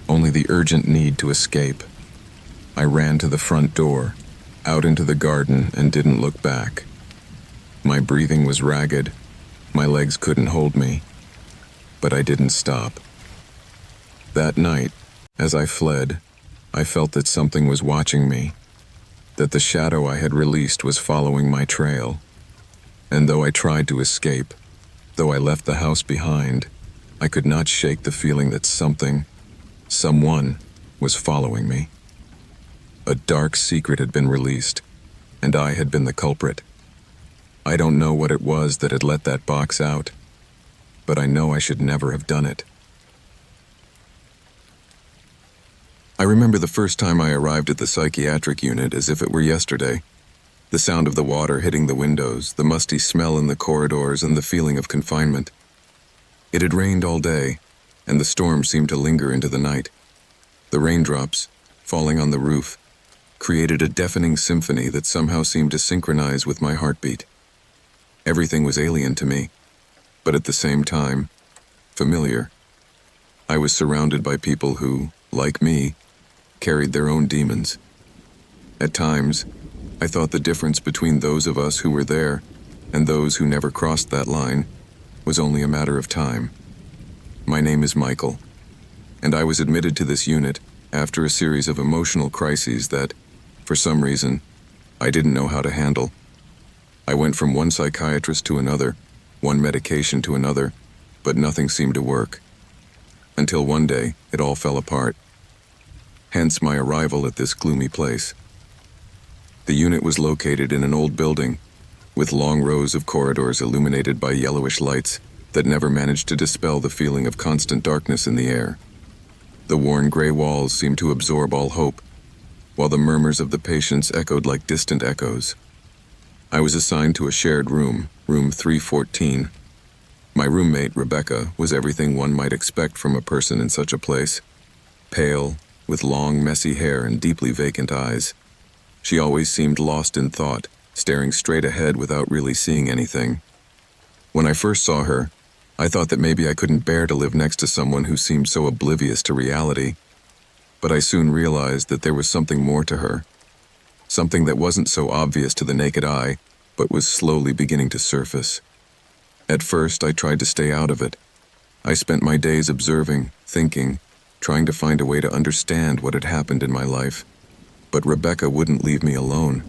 A: only the urgent need to escape. I ran to the front door, out into the garden, and didn't look back. My breathing was ragged. My legs couldn't hold me. But I didn't stop. That night, as I fled, I felt that something was watching me, that the shadow I had released was following my trail. And though I tried to escape, though I left the house behind, I could not shake the feeling that someone was following me. A dark secret had been released, and I had been the culprit. I don't know what it was that had let that box out, but I know I should never have done it. I remember the first time I arrived at the psychiatric unit as if it were yesterday. The sound of the water hitting the windows, the musty smell in the corridors, and the feeling of confinement. It had rained all day, and the storm seemed to linger into the night. The raindrops, falling on the roof, created a deafening symphony that somehow seemed to synchronize with my heartbeat. Everything was alien to me, but at the same time, familiar. I was surrounded by people who, like me, carried their own demons. At times, I thought the difference between those of us who were there and those who never crossed that line was only a matter of time. My name is Michael, and I was admitted to this unit after a series of emotional crises that, for some reason, I didn't know how to handle. I went from one psychiatrist to another, one medication to another, but nothing seemed to work. Until one day, it all fell apart. Hence my arrival at this gloomy place. The unit was located in an old building, with long rows of corridors illuminated by yellowish lights that never managed to dispel the feeling of constant darkness in the air. The worn gray walls seemed to absorb all hope, while the murmurs of the patients echoed like distant echoes. I was assigned to a shared room, room 314. My roommate, Rebecca, was everything one might expect from a person in such a place. Pale, with long, messy hair and deeply vacant eyes. She always seemed lost in thought, staring straight ahead without really seeing anything. When I first saw her, I thought that maybe I couldn't bear to live next to someone who seemed so oblivious to reality. But I soon realized that there was something more to her. Something that wasn't so obvious to the naked eye, but was slowly beginning to surface. At first, I tried to stay out of it. I spent my days observing, thinking, trying to find a way to understand what had happened in my life. But Rebecca wouldn't leave me alone.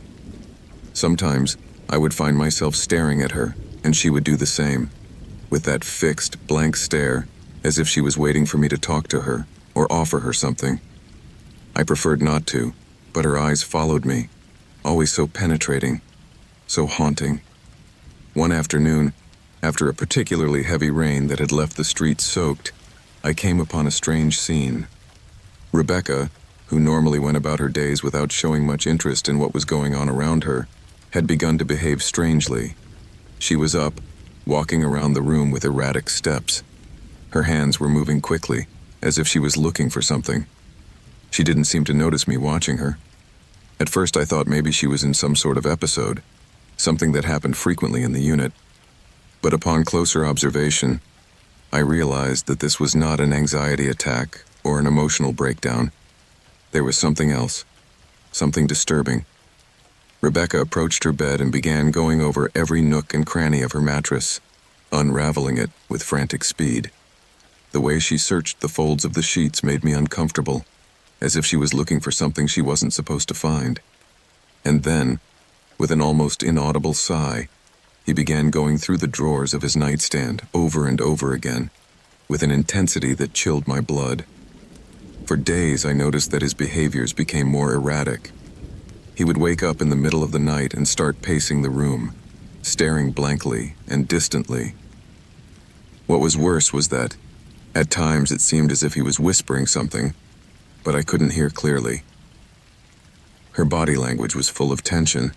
A: Sometimes, I would find myself staring at her, and she would do the same, with that fixed, blank stare, as if she was waiting for me to talk to her or offer her something. I preferred not to, but her eyes followed me, always so penetrating, so haunting. One afternoon, after a particularly heavy rain that had left the streets soaked, I came upon a strange scene. Rebecca, who normally went about her days without showing much interest in what was going on around her, had begun to behave strangely. She was up, walking around the room with erratic steps. Her hands were moving quickly, as if she was looking for something. She didn't seem to notice me watching her. At first I thought maybe she was in some sort of episode, something that happened frequently in the unit. But upon closer observation, I realized that this was not an anxiety attack or an emotional breakdown. There was something else, something disturbing. Rebecca approached her bed and began going over every nook and cranny of her mattress, unraveling it with frantic speed. The way she searched the folds of the sheets made me uncomfortable, as if she was looking for something she wasn't supposed to find. And then, with an almost inaudible sigh, he began going through the drawers of his nightstand over and over again, with an intensity that chilled my blood. For days I noticed that his behaviors became more erratic. He would wake up in the middle of the night and start pacing the room, staring blankly and distantly. What was worse was that, at times it seemed as if he was whispering something, but I couldn't hear clearly. Her body language was full of tension,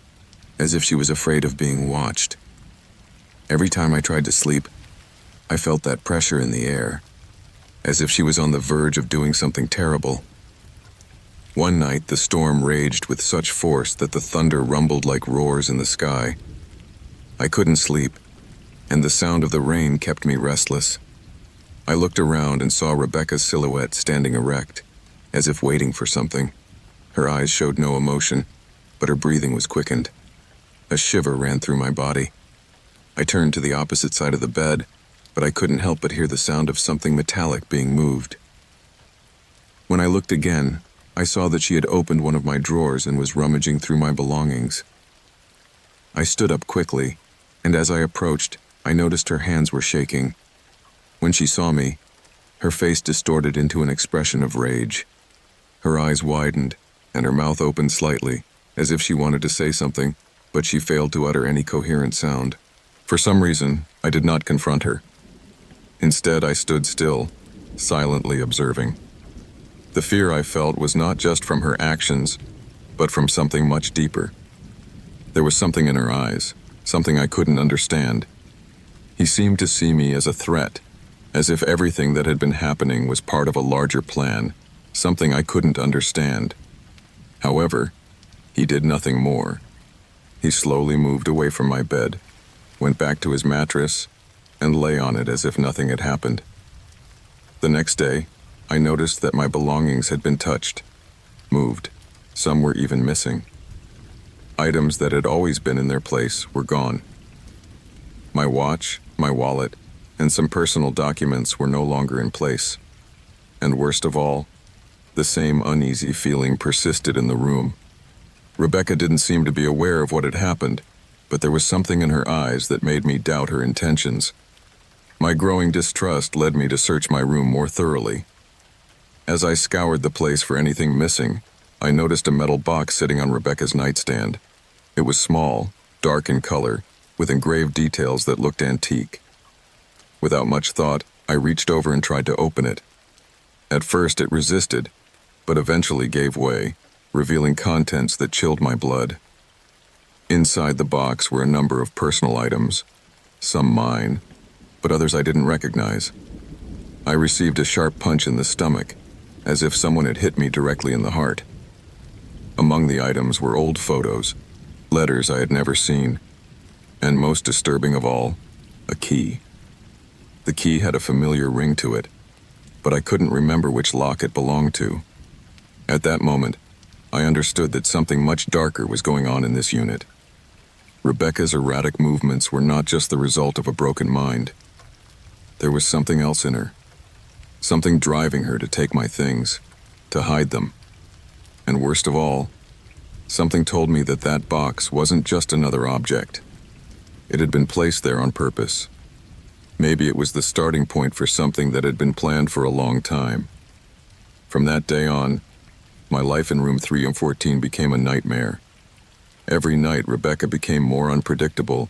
A: as if she was afraid of being watched. Every time I tried to sleep, I felt that pressure in the air, as if she was on the verge of doing something terrible. One night, the storm raged with such force that the thunder rumbled like roars in the sky. I couldn't sleep, and the sound of the rain kept me restless. I looked around and saw Rebecca's silhouette standing erect, as if waiting for something. Her eyes showed no emotion, but her breathing was quickened. A shiver ran through my body. I turned to the opposite side of the bed, but I couldn't help but hear the sound of something metallic being moved. When I looked again, I saw that she had opened one of my drawers and was rummaging through my belongings. I stood up quickly, and as I approached, I noticed her hands were shaking. When she saw me, her face distorted into an expression of rage. Her eyes widened, and her mouth opened slightly, as if she wanted to say something, but she failed to utter any coherent sound. For some reason, I did not confront her. Instead, I stood still, silently observing. The fear I felt was not just from her actions, but from something much deeper. There was something in her eyes, something I couldn't understand. He seemed to see me as a threat, as if everything that had been happening was part of a larger plan, something I couldn't understand. However, he did nothing more. He slowly moved away from my bed, went back to his mattress, and lay on it as if nothing had happened. The next day, I noticed that my belongings had been touched, moved. Some were even missing. Items that had always been in their place were gone. My watch, my wallet, and some personal documents were no longer in place. And worst of all, the same uneasy feeling persisted in the room. Rebecca didn't seem to be aware of what had happened, but there was something in her eyes that made me doubt her intentions. My growing distrust led me to search my room more thoroughly. As I scoured the place for anything missing, I noticed a metal box sitting on Rebecca's nightstand. It was small, dark in color, with engraved details that looked antique. Without much thought, I reached over and tried to open it. At first it resisted, but eventually gave way, revealing contents that chilled my blood. Inside the box were a number of personal items, some mine, but others I didn't recognize. I received a sharp punch in the stomach, as if someone had hit me directly in the heart. Among the items were old photos, letters I had never seen, and most disturbing of all, a key. The key had a familiar ring to it, but I couldn't remember which lock it belonged to. At that moment, I understood that something much darker was going on in this unit. Rebecca's erratic movements were not just the result of a broken mind. There was something else in her, something driving her to take my things, to hide them. And worst of all, something told me that that box wasn't just another object. It had been placed there on purpose. Maybe it was the starting point for something that had been planned for a long time. From that day on, my life in room 314 became a nightmare. Every night, Rebecca became more unpredictable,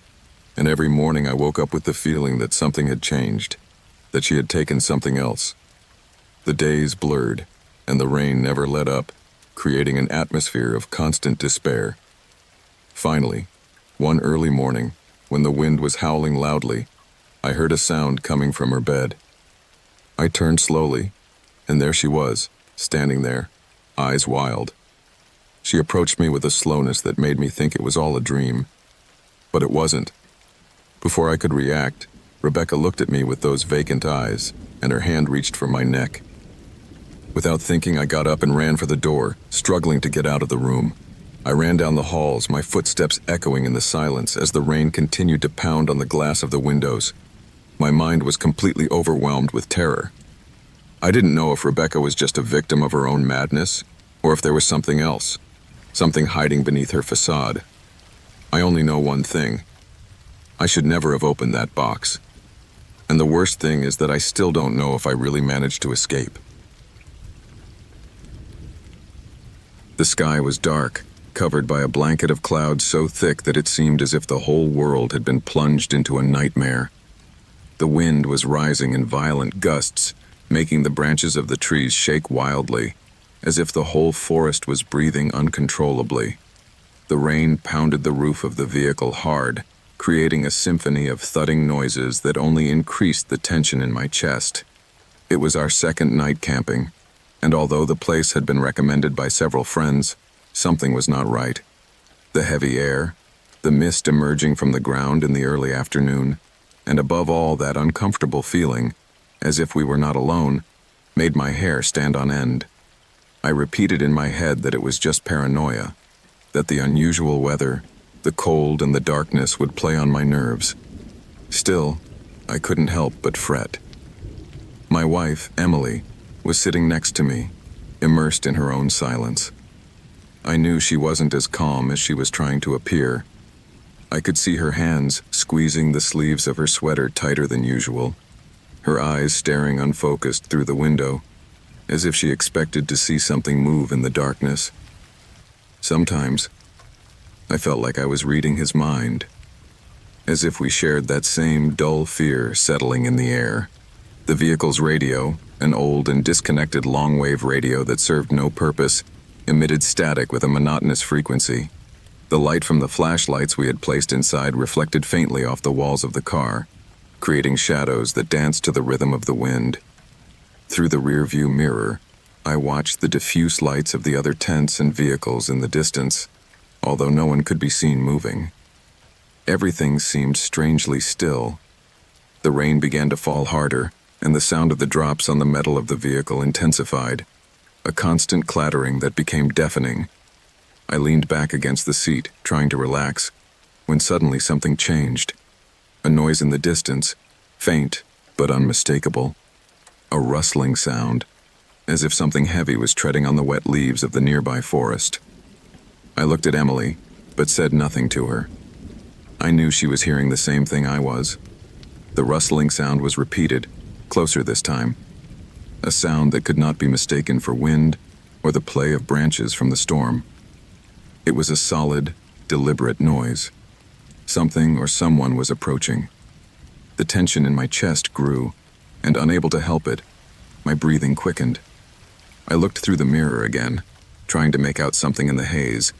A: and every morning I woke up with the feeling that something had changed, that she had taken something else. The days blurred, and the rain never let up, creating an atmosphere of constant despair. Finally, one early morning, when the wind was howling loudly, I heard a sound coming from her bed. I turned slowly, and there she was, standing there, eyes wild. She approached me with a slowness that made me think it was all a dream. But it wasn't. Before I could react, Rebecca looked at me with those vacant eyes, and her hand reached for my neck. Without thinking, I got up and ran for the door, struggling to get out of the room. I ran down the halls, my footsteps echoing in the silence as the rain continued to pound on the glass of the windows. My mind was completely overwhelmed with terror. I didn't know if Rebecca was just a victim of her own madness, or if there was something else, something hiding beneath her facade. I only know one thing. I should never have opened that box. And the worst thing is that I still don't know if I really managed to escape. The sky was dark, covered by a blanket of clouds so thick that it seemed as if the whole world had been plunged into a nightmare. The wind was rising in violent gusts, making the branches of the trees shake wildly, as if the whole forest was breathing uncontrollably. The rain pounded the roof of the vehicle hard, creating a symphony of thudding noises that only increased the tension in my chest. It was our second night camping, and although the place had been recommended by several friends, something was not right. The heavy air, the mist emerging from the ground in the early afternoon, and above all that uncomfortable feeling, as if we were not alone, made my hair stand on end. I repeated in my head that it was just paranoia, that the unusual weather, the cold and the darkness would play on my nerves. Still, I couldn't help but fret. My wife, Emily, was sitting next to me, immersed in her own silence. I knew she wasn't as calm as she was trying to appear. I could see her hands squeezing the sleeves of her sweater tighter than usual, her eyes staring unfocused through the window, as if she expected to see something move in the darkness. Sometimes, I felt like I was reading his mind, as if we shared that same dull fear settling in the air. The vehicle's radio, an old and disconnected long-wave radio that served no purpose, emitted static with a monotonous frequency. The light from the flashlights we had placed inside reflected faintly off the walls of the car, creating shadows that danced to the rhythm of the wind. Through the rear-view mirror, I watched the diffuse lights of the other tents and vehicles in the distance, although no one could be seen moving. Everything seemed strangely still. The rain began to fall harder, and the sound of the drops on the metal of the vehicle intensified, a constant clattering that became deafening. I leaned back against the seat, trying to relax, when suddenly something changed. A noise in the distance, faint but unmistakable. A rustling sound, as if something heavy was treading on the wet leaves of the nearby forest. I looked at Emily, but said nothing to her. I knew she was hearing the same thing I was. The rustling sound was repeated, closer this time. A sound that could not be mistaken for wind or the play of branches from the storm. It was a solid, deliberate noise. Something or someone was approaching. The tension in my chest grew, and unable to help it, my breathing quickened. I looked through the mirror again, trying to make out something in the haze,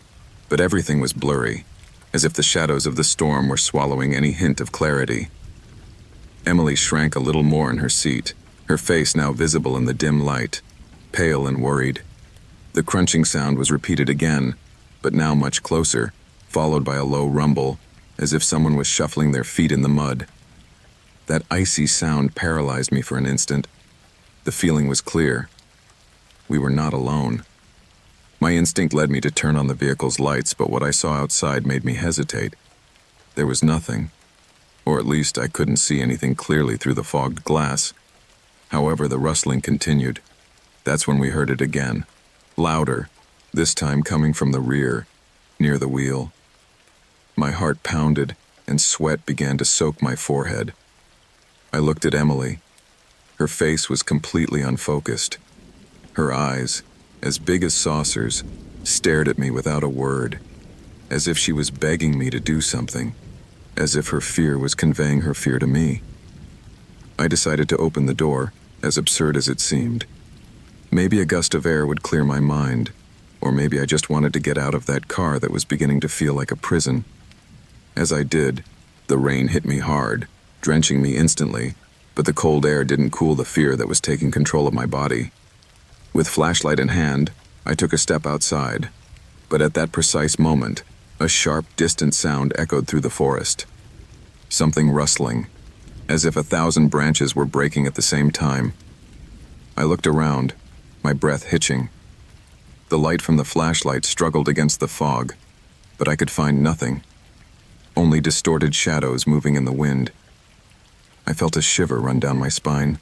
A: but everything was blurry, as if the shadows of the storm were swallowing any hint of clarity. Emily shrank a little more in her seat, her face now visible in the dim light, pale and worried. The crunching sound was repeated again, but now much closer, followed by a low rumble, as if someone was shuffling their feet in the mud. That icy sound paralyzed me for an instant. The feeling was clear. We were not alone. My instinct led me to turn on the vehicle's lights, but what I saw outside made me hesitate. There was nothing, or at least I couldn't see anything clearly through the fogged glass. However, the rustling continued. That's when we heard it again, louder, this time coming from the rear, near the wheel. My heart pounded, and sweat began to soak my forehead. I looked at Emily. Her face was completely unfocused. Her eyes, as big as saucers, stared at me without a word, as if she was begging me to do something, as if her fear was conveying her fear to me. I decided to open the door, as absurd as it seemed. Maybe a gust of air would clear my mind, or maybe I just wanted to get out of that car that was beginning to feel like a prison. As I did, the rain hit me hard, drenching me instantly, but the cold air didn't cool the fear that was taking control of my body. With flashlight in hand, I took a step outside, but at that precise moment, a sharp, distant sound echoed through the forest. Something rustling, as if 1,000 branches were breaking at the same time. I looked around, my breath hitching. The light from the flashlight struggled against the fog, but I could find nothing, only distorted shadows moving in the wind. I felt a shiver run down my spine.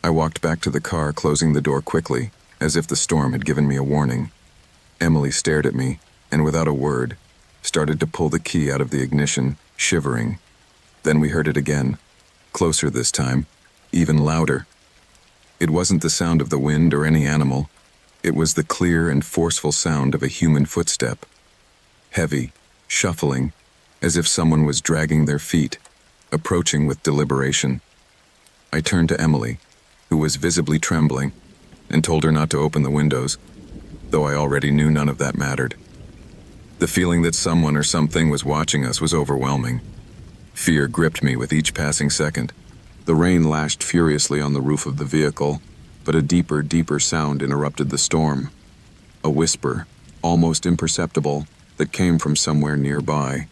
A: I walked back to the car, closing the door quickly, as if the storm had given me a warning. Emily stared at me, and without a word, started to pull the key out of the ignition, shivering. Then we heard it again, closer this time, even louder. It wasn't the sound of the wind or any animal. It was the clear and forceful sound of a human footstep. Heavy, shuffling, as if someone was dragging their feet, approaching with deliberation. I turned to Emily, who was visibly trembling, and told her not to open the windows, though I already knew none of that mattered. The feeling that someone or something was watching us was overwhelming. Fear gripped me with each passing second. The rain lashed furiously on the roof of the vehicle, but a deeper, deeper sound interrupted the storm. A whisper, almost imperceptible, that came from somewhere nearby.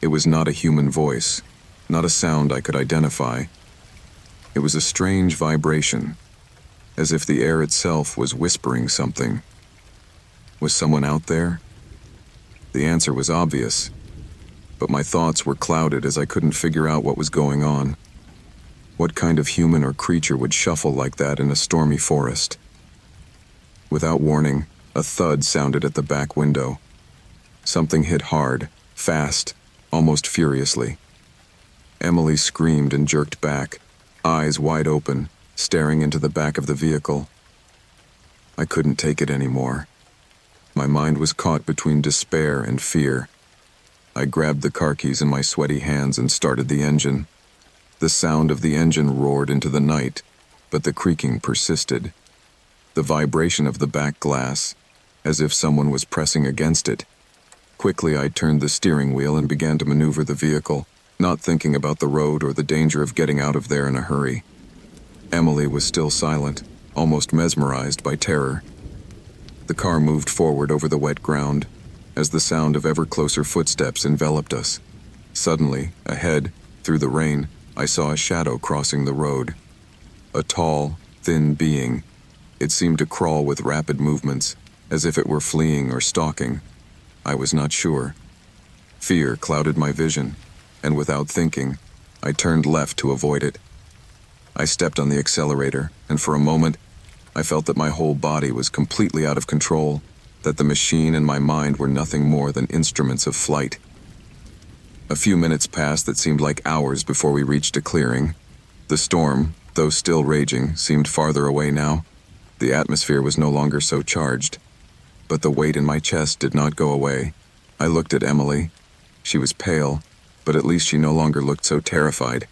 A: It was not a human voice, not a sound I could identify. It was a strange vibration, as if the air itself was whispering something. Was someone out there? The answer was obvious, but my thoughts were clouded as I couldn't figure out what was going on. What kind of human or creature would shuffle like that in a stormy forest? Without warning, a thud sounded at the back window. Something hit hard, fast, almost furiously. Emily screamed and jerked back, eyes wide open, staring into the back of the vehicle. I couldn't take it anymore. My mind was caught between despair and fear. I grabbed the car keys in my sweaty hands and started the engine. The sound of the engine roared into the night, but the creaking persisted. The vibration of the back glass, as if someone was pressing against it. Quickly, I turned the steering wheel and began to maneuver the vehicle, not thinking about the road or the danger of getting out of there in a hurry. Emily was still silent, almost mesmerized by terror. The car moved forward over the wet ground, as the sound of ever closer footsteps enveloped us. Suddenly, ahead, through the rain, I saw a shadow crossing the road. A tall, thin being. It seemed to crawl with rapid movements, as if it were fleeing or stalking. I was not sure. Fear clouded my vision, and without thinking, I turned left to avoid it. I stepped on the accelerator, and for a moment, I felt that my whole body was completely out of control, that the machine and my mind were nothing more than instruments of flight. A few minutes passed that seemed like hours before we reached a clearing. The storm, though still raging, seemed farther away now. The atmosphere was no longer so charged. But the weight in my chest did not go away. I looked at Emily. She was pale, but at least she no longer looked so terrified.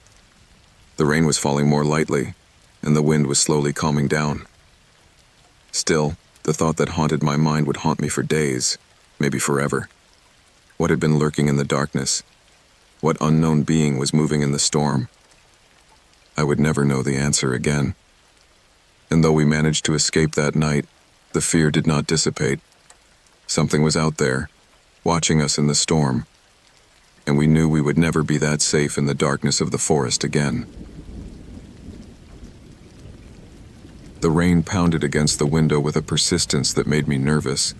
A: The rain was falling more lightly, and the wind was slowly calming down. Still, the thought that haunted my mind would haunt me for days, maybe forever. What had been lurking in the darkness? What unknown being was moving in the storm? I would never know the answer again. And though we managed to escape that night, the fear did not dissipate. Something was out there, watching us in the storm, and we knew we would never be that safe in the darkness of the forest again. The rain pounded against the window with a persistence that made me nervous,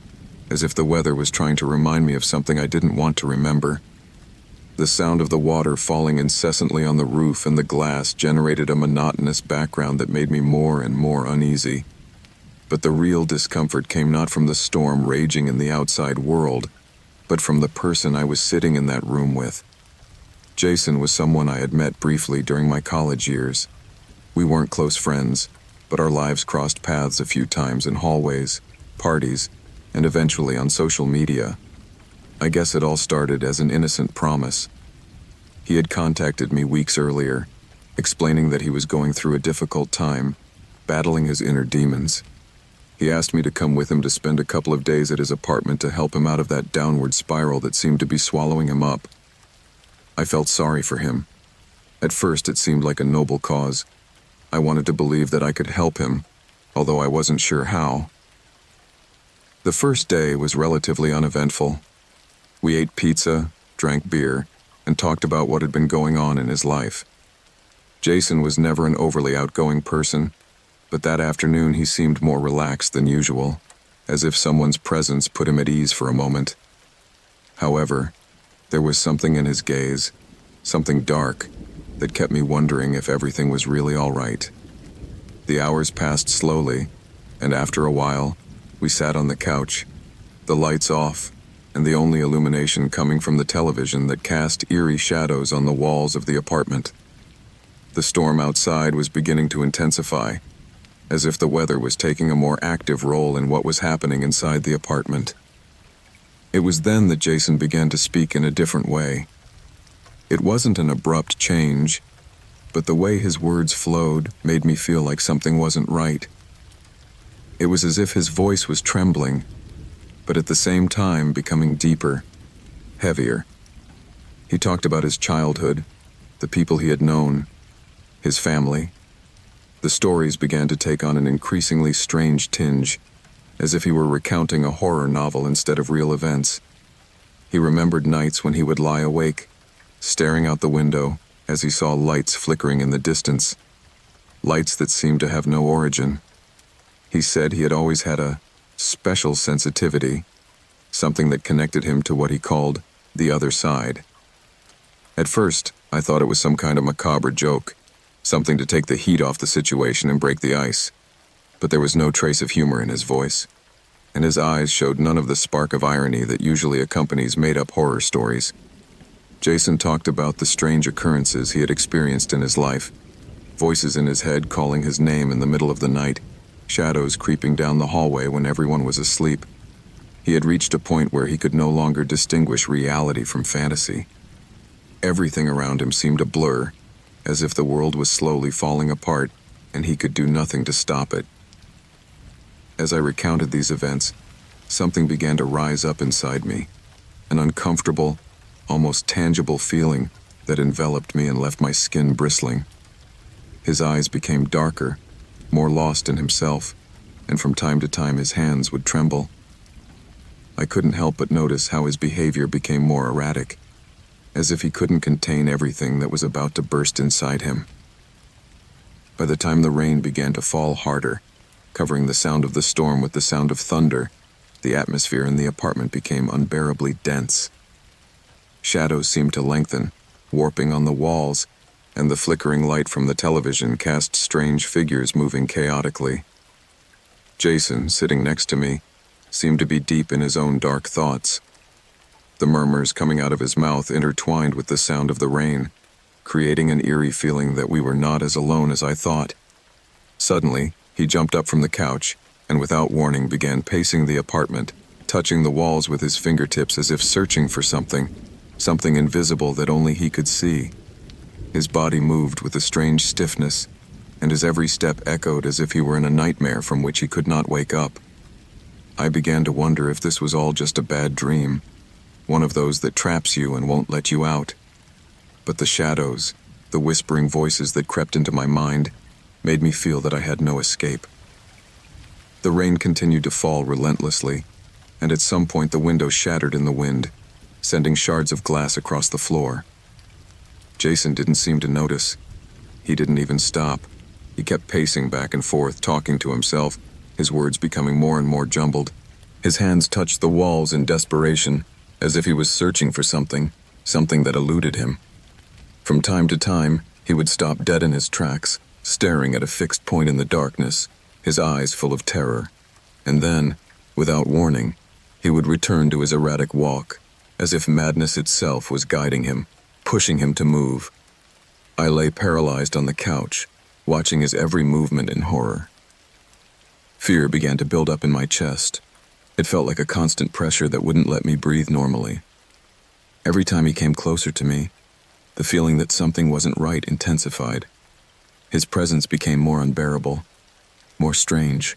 A: as if the weather was trying to remind me of something I didn't want to remember. The sound of the water falling incessantly on the roof and the glass generated a monotonous background that made me more and more uneasy. But the real discomfort came not from the storm raging in the outside world, but from the person I was sitting in that room with. Jason was someone I had met briefly during my college years. We weren't close friends, but our lives crossed paths a few times in hallways, parties, and eventually on social media. I guess it all started as an innocent promise. He had contacted me weeks earlier, explaining that he was going through a difficult time, battling his inner demons. He asked me to come with him to spend a couple of days at his apartment to help him out of that downward spiral that seemed to be swallowing him up. I felt sorry for him. At first, it seemed like a noble cause. I wanted to believe that I could help him, although I wasn't sure how. The first day was relatively uneventful. We ate pizza, drank beer, and talked about what had been going on in his life. Jason was never an overly outgoing person, but that afternoon he seemed more relaxed than usual, as if someone's presence put him at ease for a moment. However, there was something in his gaze, something dark, that kept me wondering if everything was really all right. The hours passed slowly, and after a while, we sat on the couch, the lights off, and the only illumination coming from the television that cast eerie shadows on the walls of the apartment. The storm outside was beginning to intensify, as if the weather was taking a more active role in what was happening inside the apartment. It was then that Jason began to speak in a different way. It wasn't an abrupt change, but the way his words flowed made me feel like something wasn't right. It was as if his voice was trembling, but at the same time becoming deeper, heavier. He talked about his childhood, the people he had known, his family. The stories began to take on an increasingly strange tinge, as if he were recounting a horror novel instead of real events. He remembered nights when he would lie awake, staring out the window as he saw lights flickering in the distance, lights that seemed to have no origin, He said he had always had a special sensitivity, something that connected him to what he called the other side. At first, I thought it was some kind of macabre joke, something to take the heat off the situation and break the ice. But there was no trace of humor in his voice, and his eyes showed none of the spark of irony that usually accompanies made-up horror stories. Jason talked about the strange occurrences he had experienced in his life, voices in his head calling his name in the middle of the night, shadows creeping down the hallway when everyone was asleep. He had reached a point where he could no longer distinguish reality from fantasy. Everything around him seemed a blur, as if the world was slowly falling apart and he could do nothing to stop it. As I recounted these events, something began to rise up inside me, an uncomfortable, almost tangible feeling that enveloped me and left my skin bristling. His eyes became darker, more lost in himself, and from time to time his hands would tremble. I couldn't help but notice how his behavior became more erratic, as if he couldn't contain everything that was about to burst inside him. By the time the rain began to fall harder, covering the sound of the storm with the sound of thunder, the atmosphere in the apartment became unbearably dense. Shadows seemed to lengthen, warping on the walls, and the flickering light from the television cast strange figures moving chaotically. Jason, sitting next to me, seemed to be deep in his own dark thoughts. The murmurs coming out of his mouth intertwined with the sound of the rain, creating an eerie feeling that we were not as alone as I thought. Suddenly, he jumped up from the couch and without warning began pacing the apartment, touching the walls with his fingertips as if searching for something invisible that only he could see. His body moved with a strange stiffness, and his every step echoed as if he were in a nightmare from which he could not wake up. I began to wonder if this was all just a bad dream, one of those that traps you and won't let you out. But the shadows, the whispering voices that crept into my mind, made me feel that I had no escape. The rain continued to fall relentlessly, and at some point the window shattered in the wind, sending shards of glass across the floor. Jason didn't seem to notice. He didn't even stop. He kept pacing back and forth, talking to himself, his words becoming more and more jumbled. His hands touched the walls in desperation, as if he was searching for something that eluded him. From time to time, he would stop dead in his tracks, staring at a fixed point in the darkness, his eyes full of terror. And then, without warning, he would return to his erratic walk, as if madness itself was guiding him, pushing him to move. I lay paralyzed on the couch, watching his every movement in horror. Fear began to build up in my chest. It felt like a constant pressure that wouldn't let me breathe normally. Every time he came closer to me, the feeling that something wasn't right intensified. His presence became more unbearable, more strange.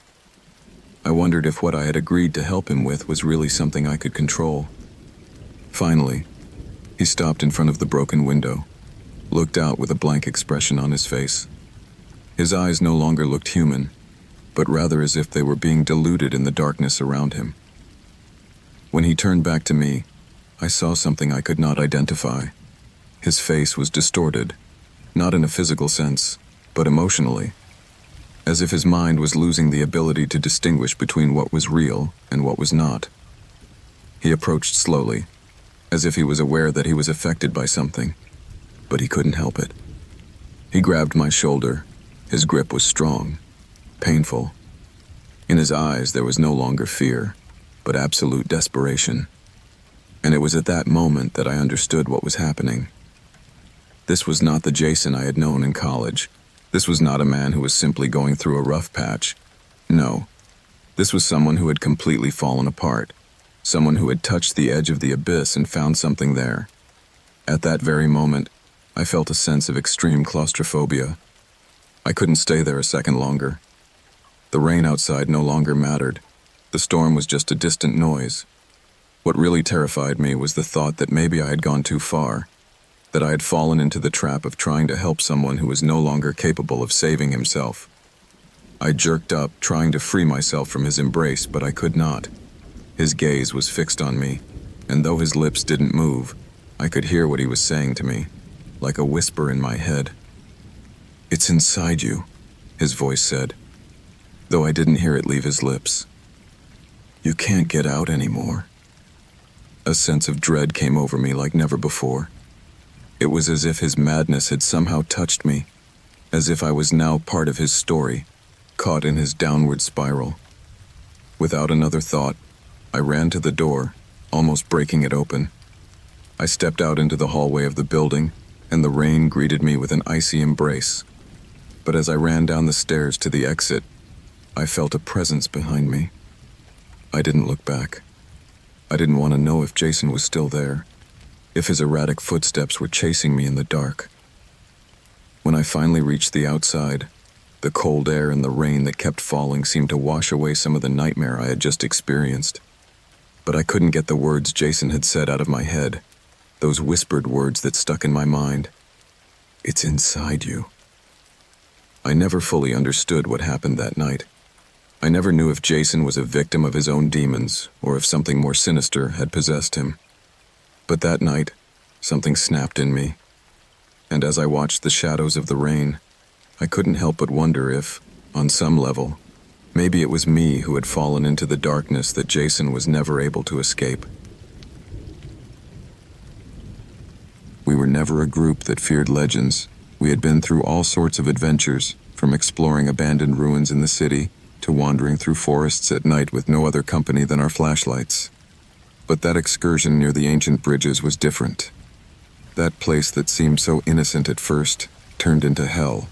A: I wondered if what I had agreed to help him with was really something I could control. Finally, he stopped in front of the broken window, looked out with a blank expression on his face. His eyes no longer looked human, but rather as if they were being diluted in the darkness around him. When he turned back to me, I saw something I could not identify. His face was distorted, not in a physical sense, but emotionally, as if his mind was losing the ability to distinguish between what was real and what was not. He approached slowly, as if he was aware that he was affected by something, but he couldn't help it. He grabbed my shoulder. His grip was strong, painful. In his eyes there was no longer fear, but absolute desperation. And it was at that moment that I understood what was happening. This was not the Jason I had known in college. This was not a man who was simply going through a rough patch. No, this was someone who had completely fallen apart, someone who had touched the edge of the abyss and found something there. At that very moment, I felt a sense of extreme claustrophobia. I couldn't stay there a second longer. The rain outside no longer mattered. The storm was just a distant noise. What really terrified me was the thought that maybe I had gone too far, that I had fallen into the trap of trying to help someone who was no longer capable of saving himself. I jerked up, trying to free myself from his embrace, but I could not. His gaze was fixed on me, and though his lips didn't move, I could hear what he was saying to me, like a whisper in my head. "It's inside you," his voice said. though I didn't hear it leave his lips. "You can't get out anymore." A sense of dread came over me like never before. It was as if his madness had somehow touched me, as if I was now part of his story, caught in his downward spiral. Without another thought, I ran to the door, almost breaking it open. I stepped out into the hallway of the building, and the rain greeted me with an icy embrace. But as I ran down the stairs to the exit, I felt a presence behind me. I didn't look back. I didn't want to know if Jason was still there, if his erratic footsteps were chasing me in the dark. When I finally reached the outside, the cold air and the rain that kept falling seemed to wash away some of the nightmare I had just experienced. But I couldn't get the words Jason had said out of my head, those whispered words that stuck in my mind. "It's inside you." I never fully understood what happened that night. I never knew if Jason was a victim of his own demons or if something more sinister had possessed him. But that night, something snapped in me. And as I watched the shadows of the rain, I couldn't help but wonder if, on some level, maybe it was me who had fallen into the darkness that Jason was never able to escape. We were never a group that feared legends. We had been through all sorts of adventures, from exploring abandoned ruins in the city to wandering through forests at night with no other company than our flashlights. But that excursion near the ancient bridges was different. That place that seemed so innocent at first turned into hell.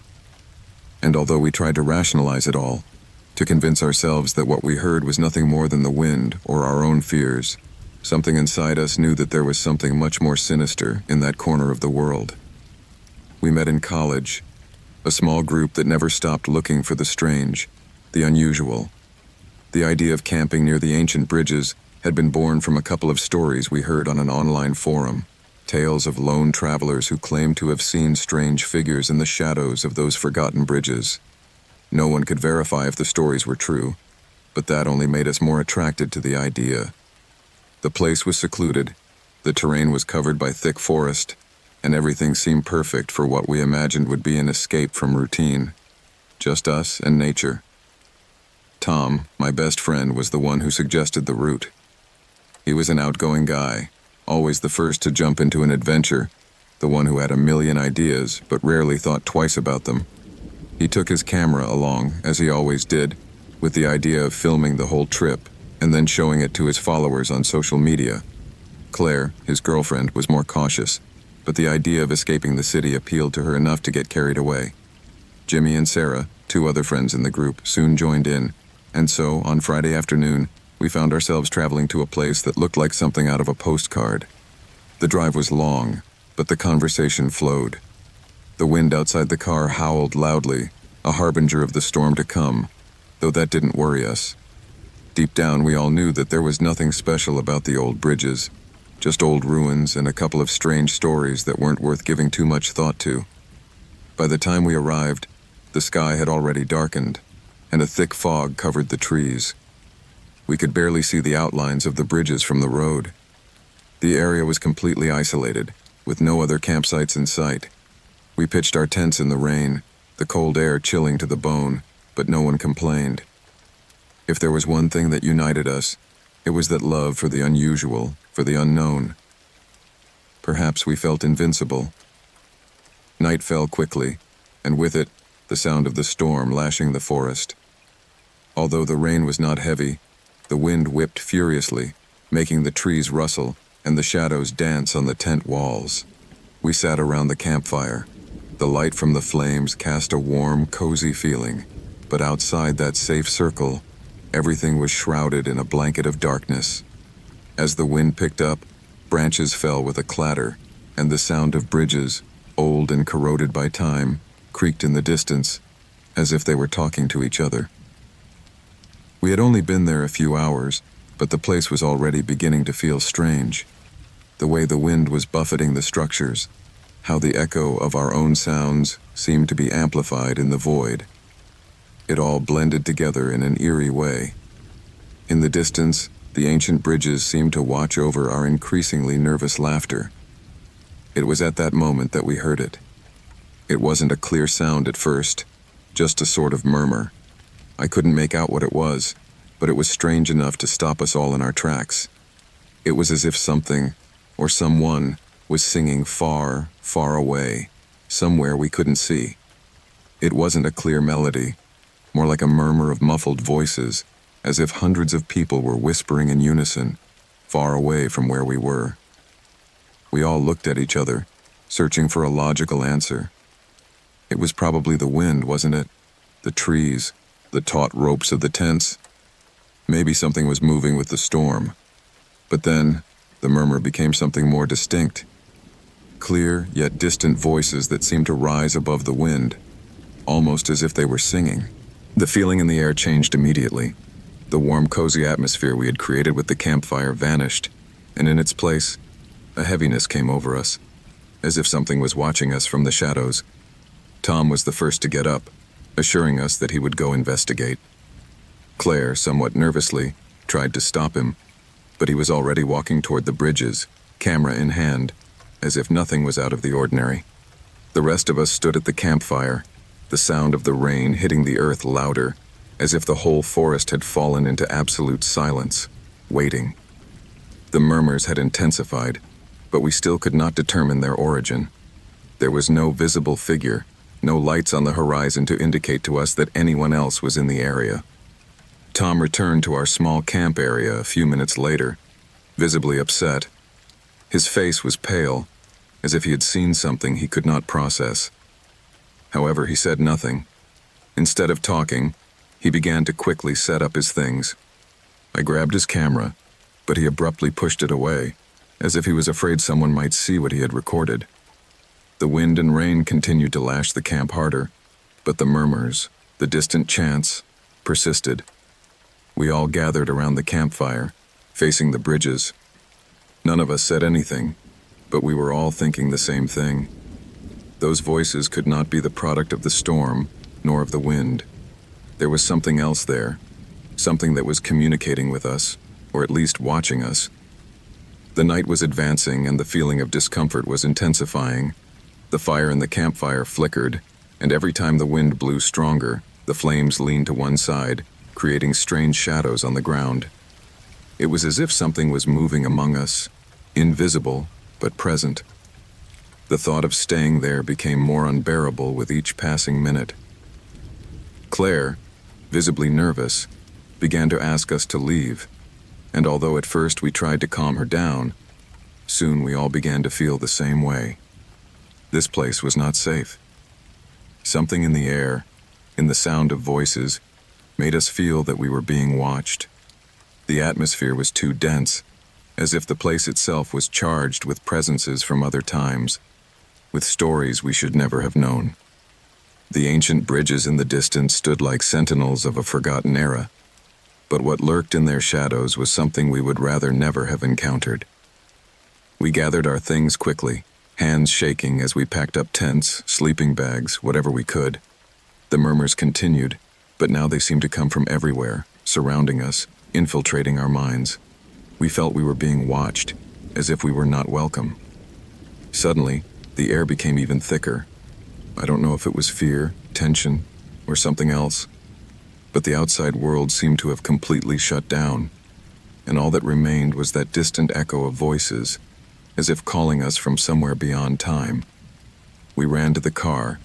A: And although we tried to rationalize it all, to convince ourselves that what we heard was nothing more than the wind or our own fears, something inside us knew that there was something much more sinister in that corner of the world. We met in college, a small group that never stopped looking for the strange, the unusual. The idea of camping near the ancient bridges had been born from a couple of stories we heard on an online forum, tales of lone travelers who claimed to have seen strange figures in the shadows of those forgotten bridges. No one could verify if the stories were true, but that only made us more attracted to the idea. The place was secluded, the terrain was covered by thick forest, and everything seemed perfect for what we imagined would be an escape from routine. Just us and nature. Tom, my best friend, was the one who suggested the route. He was an outgoing guy, always the first to jump into an adventure, the one who had a million ideas but rarely thought twice about them. He took his camera along, as he always did, with the idea of filming the whole trip and then showing it to his followers on social media. Claire, his girlfriend, was more cautious, but the idea of escaping the city appealed to her enough to get carried away. Jimmy and Sarah, two other friends in the group, soon joined in, and so, on Friday afternoon, we found ourselves traveling to a place that looked like something out of a postcard. The drive was long, but the conversation flowed. The wind outside the car howled loudly, a harbinger of the storm to come, though that didn't worry us. Deep down, we all knew that there was nothing special about the old bridges, just old ruins and a couple of strange stories that weren't worth giving too much thought to. By the time we arrived, the sky had already darkened, and a thick fog covered the trees. We could barely see the outlines of the bridges from the road. The area was completely isolated, with no other campsites in sight. We pitched our tents in the rain, the cold air chilling to the bone, but no one complained. If there was one thing that united us, it was that love for the unusual, for the unknown. Perhaps we felt invincible. Night fell quickly, and with it, the sound of the storm lashing the forest. Although the rain was not heavy, the wind whipped furiously, making the trees rustle and the shadows dance on the tent walls. We sat around the campfire. The light from the flames cast a warm, cozy feeling, but outside that safe circle, everything was shrouded in a blanket of darkness. As the wind picked up, branches fell with a clatter, and the sound of bridges, old and corroded by time, creaked in the distance, as if they were talking to each other. We had only been there a few hours, but the place was already beginning to feel strange. The way the wind was buffeting the structures, how the echo of our own sounds seemed to be amplified in the void. It all blended together in an eerie way. In the distance, the ancient bridges seemed to watch over our increasingly nervous laughter. It was at that moment that we heard it. It wasn't a clear sound at first, just a sort of murmur. I couldn't make out what it was, but it was strange enough to stop us all in our tracks. It was as if something, or someone, was singing far, far away, somewhere we couldn't see. It wasn't a clear melody, more like a murmur of muffled voices, as if hundreds of people were whispering in unison, far away from where we were. We all looked at each other, searching for a logical answer. It was probably the wind, wasn't it? The trees, the taut ropes of the tents. Maybe something was moving with the storm. But then, the murmur became something more distinct. Clear, yet distant voices that seemed to rise above the wind, almost as if they were singing. The feeling in the air changed immediately. The warm, cozy atmosphere we had created with the campfire vanished, and in its place, a heaviness came over us, as if something was watching us from the shadows. Tom was the first to get up, assuring us that he would go investigate. Claire, somewhat nervously, tried to stop him, but he was already walking toward the bridges, camera in hand, as if nothing was out of the ordinary. The rest of us stood at the campfire, the sound of the rain hitting the earth louder, as if the whole forest had fallen into absolute silence, waiting. The murmurs had intensified, but we still could not determine their origin. There was no visible figure, no lights on the horizon to indicate to us that anyone else was in the area. Tom returned to our small camp area a few minutes later, visibly upset. His face was pale, as if he had seen something he could not process. However, he said nothing. Instead of talking, he began to quickly set up his things. I grabbed his camera, but he abruptly pushed it away, as if he was afraid someone might see what he had recorded. The wind and rain continued to lash the camp harder, but the murmurs, the distant chants, persisted. We all gathered around the campfire, facing the bridges. None of us said anything, but we were all thinking the same thing. Those voices could not be the product of the storm, nor of the wind. There was something else there, something that was communicating with us, or at least watching us. The night was advancing and the feeling of discomfort was intensifying. The fire in the campfire flickered, and every time the wind blew stronger, the flames leaned to one side, creating strange shadows on the ground. It was as if something was moving among us, invisible but present. The thought of staying there became more unbearable with each passing minute. Claire, visibly nervous, began to ask us to leave, and although at first we tried to calm her down, soon we all began to feel the same way. This place was not safe. Something in the air, in the sound of voices, made us feel that we were being watched. The atmosphere was too dense, as if the place itself was charged with presences from other times, with stories we should never have known. The ancient bridges in the distance stood like sentinels of a forgotten era, but what lurked in their shadows was something we would rather never have encountered. We gathered our things quickly, hands shaking as we packed up tents, sleeping bags, whatever we could. The murmurs continued, but now they seemed to come from everywhere, surrounding us, infiltrating our minds. We felt we were being watched, as if we were not welcome. Suddenly, the air became even thicker. I don't know if it was fear, tension, or something else, but the outside world seemed to have completely shut down, and all that remained was that distant echo of voices, as if calling us from somewhere beyond time. We ran to the car,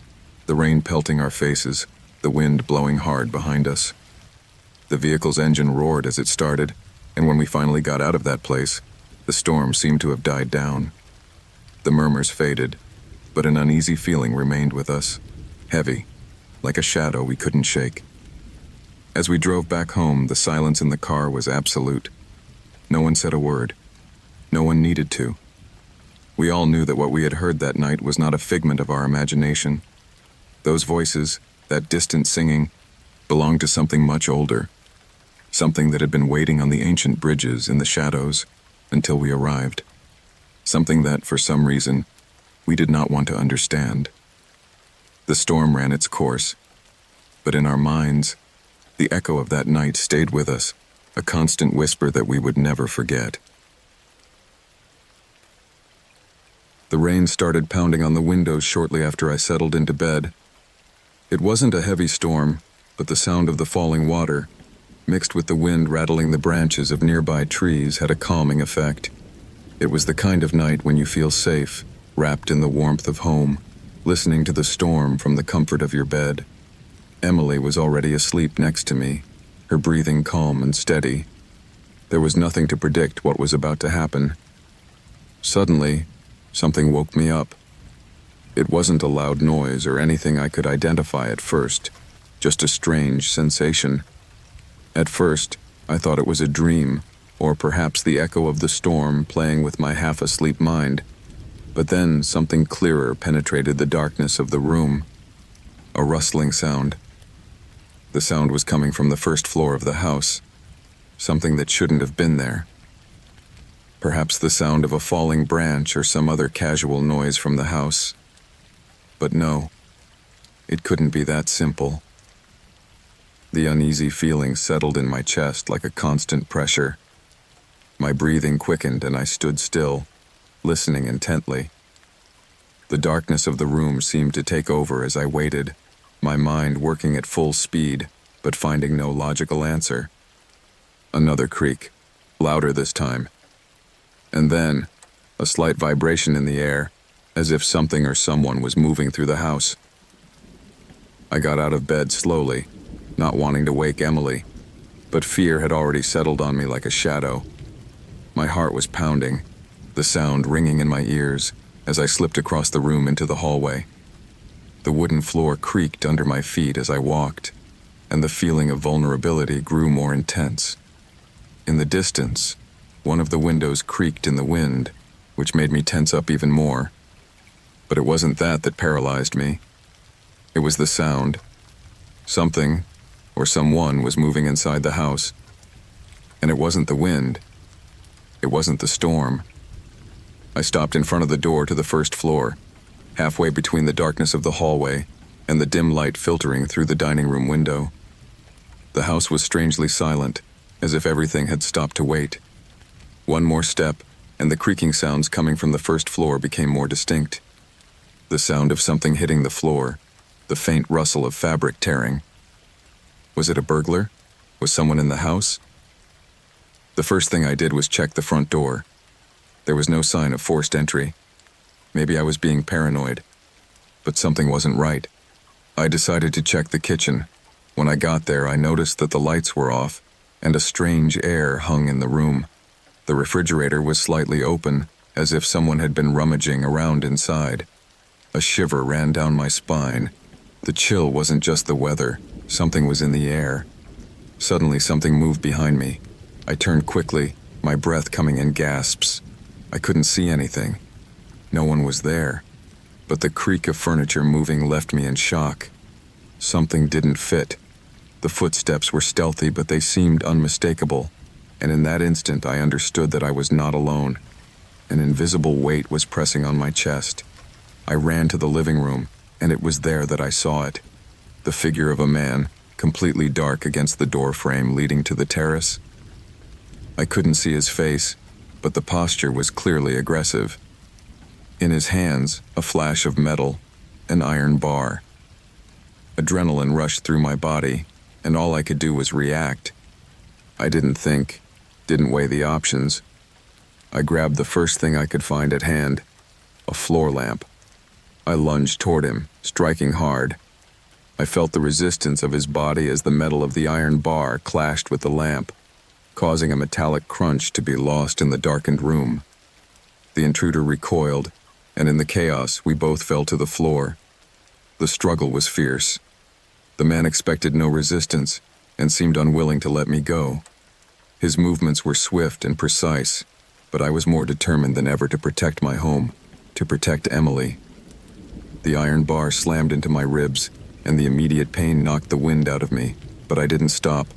A: the rain pelting our faces, the wind blowing hard behind us. The vehicle's engine roared as it started, and when we finally got out of that place, the storm seemed to have died down. The murmurs faded, but an uneasy feeling remained with us, heavy, like a shadow we couldn't shake. As we drove back home, the silence in the car was absolute. No one said a word. No one needed to. We all knew that what we had heard that night was not a figment of our imagination. Those voices, that distant singing, belonged to something much older, something that had been waiting on the ancient bridges in the shadows until we arrived, something that, for some reason, we did not want to understand. The storm ran its course, but in our minds, the echo of that night stayed with us, a constant whisper that we would never forget. The rain started pounding on the windows shortly after I settled into bed. It wasn't a heavy storm, but the sound of the falling water, mixed with the wind rattling the branches of nearby trees, had a calming effect. It was the kind of night when you feel safe, wrapped in the warmth of home, listening to the storm from the comfort of your bed. Emily was already asleep next to me, her breathing calm and steady. There was nothing to predict what was about to happen. Suddenly, something woke me up. It wasn't a loud noise or anything I could identify at first, just a strange sensation. At first, I thought it was a dream, or perhaps the echo of the storm playing with my half-asleep mind. But then something clearer penetrated the darkness of the room. A rustling sound. The sound was coming from the first floor of the house, something that shouldn't have been there. Perhaps the sound of a falling branch or some other casual noise from the house. But no, it couldn't be that simple. The uneasy feeling settled in my chest like a constant pressure. My breathing quickened and I stood still, listening intently. The darkness of the room seemed to take over as I waited, my mind working at full speed, but finding no logical answer. Another creak, louder this time. And then, a slight vibration in the air, as if something or someone was moving through the house. I got out of bed slowly, not wanting to wake Emily, but fear had already settled on me like a shadow. My heart was pounding, the sound ringing in my ears as I slipped across the room into the hallway. The wooden floor creaked under my feet as I walked, and the feeling of vulnerability grew more intense. In the distance, one of the windows creaked in the wind, which made me tense up even more. But it wasn't that paralyzed me. It was the sound. Something, or someone, was moving inside the house. And it wasn't the wind. It wasn't the storm. I stopped in front of the door to the first floor, halfway between the darkness of the hallway and the dim light filtering through the dining room window. The house was strangely silent, as if everything had stopped to wait. One more step, and the creaking sounds coming from the first floor became more distinct. The sound of something hitting the floor, the faint rustle of fabric tearing. Was it a burglar? Was someone in the house? The first thing I did was check the front door. There was no sign of forced entry. Maybe I was being paranoid, but something wasn't right. I decided to check the kitchen. When I got there, I noticed that the lights were off, and a strange air hung in the room. The refrigerator was slightly open, as if someone had been rummaging around inside. A shiver ran down my spine. The chill wasn't just the weather, something was in the air. Suddenly something moved behind me. I turned quickly, my breath coming in gasps. I couldn't see anything. No one was there, but the creak of furniture moving left me in shock. Something didn't fit. The footsteps were stealthy, but they seemed unmistakable, and in that instant I understood that I was not alone. An invisible weight was pressing on my chest. I ran to the living room, and it was there that I saw it. The figure of a man, completely dark against the door frame leading to the terrace. I couldn't see his face, but the posture was clearly aggressive. In his hands, a flash of metal, an iron bar. Adrenaline rushed through my body, and all I could do was react. I didn't think, didn't weigh the options. I grabbed the first thing I could find at hand, a floor lamp. I lunged toward him, striking hard. I felt the resistance of his body as the metal of the iron bar clashed with the lamp, causing a metallic crunch to be lost in the darkened room. The intruder recoiled, and in the chaos, we both fell to the floor. The struggle was fierce. The man expected no resistance and seemed unwilling to let me go. His movements were swift and precise, but I was more determined than ever to protect my home, to protect Emily. The iron bar slammed into my ribs, and the immediate pain knocked the wind out of me, but I didn't stop.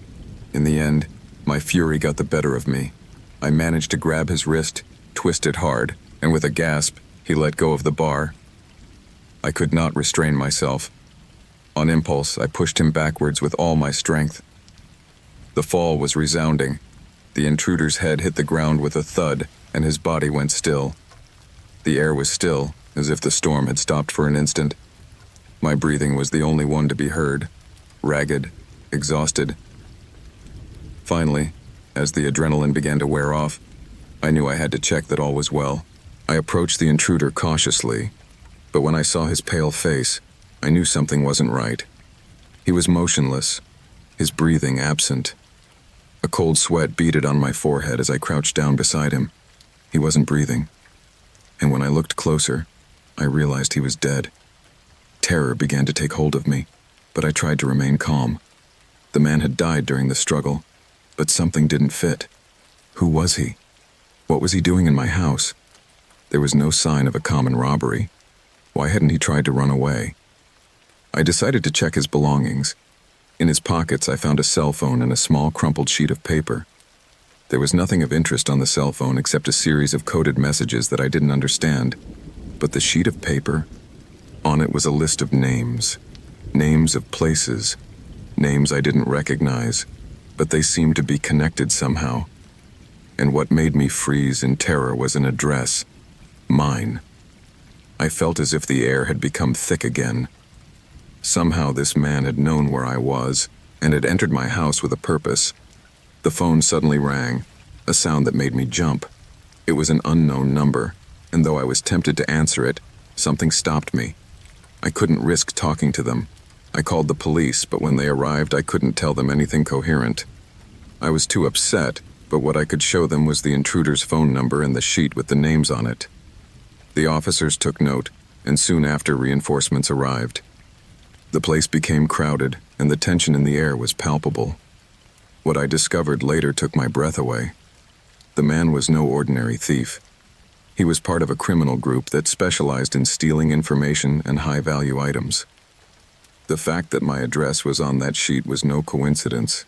A: In the end, my fury got the better of me. I managed to grab his wrist, twist it hard, and with a gasp, he let go of the bar. I could not restrain myself. On impulse, I pushed him backwards with all my strength. The fall was resounding. The intruder's head hit the ground with a thud, and his body went still. The air was still, as if the storm had stopped for an instant. My breathing was the only one to be heard, ragged, exhausted. Finally, as the adrenaline began to wear off, I knew I had to check that all was well. I approached the intruder cautiously, but when I saw his pale face, I knew something wasn't right. He was motionless, his breathing absent. A cold sweat beaded on my forehead as I crouched down beside him. He wasn't breathing. And when I looked closer, I realized he was dead. Terror began to take hold of me, but I tried to remain calm. The man had died during the struggle, but something didn't fit. Who was he? What was he doing in my house? There was no sign of a common robbery. Why hadn't he tried to run away? I decided to check his belongings. In his pockets, I found a cell phone and a small crumpled sheet of paper. There was nothing of interest on the cell phone except a series of coded messages that I didn't understand. But the sheet of paper, on it was a list of names. Names of places. Names I didn't recognize, but they seemed to be connected somehow. And what made me freeze in terror was an address. Mine. I felt as if the air had become thick again. Somehow this man had known where I was and had entered my house with a purpose. The phone suddenly rang, a sound that made me jump. It was an unknown number, and though I was tempted to answer it, something stopped me. I couldn't risk talking to them. I called the police, but when they arrived, I couldn't tell them anything coherent. I was too upset, but what I could show them was the intruder's phone number and the sheet with the names on it. The officers took note, and soon after reinforcements arrived. The place became crowded, and the tension in the air was palpable. What I discovered later took my breath away. The man was no ordinary thief. He was part of a criminal group that specialized in stealing information and high-value items. The fact that my address was on that sheet was no coincidence.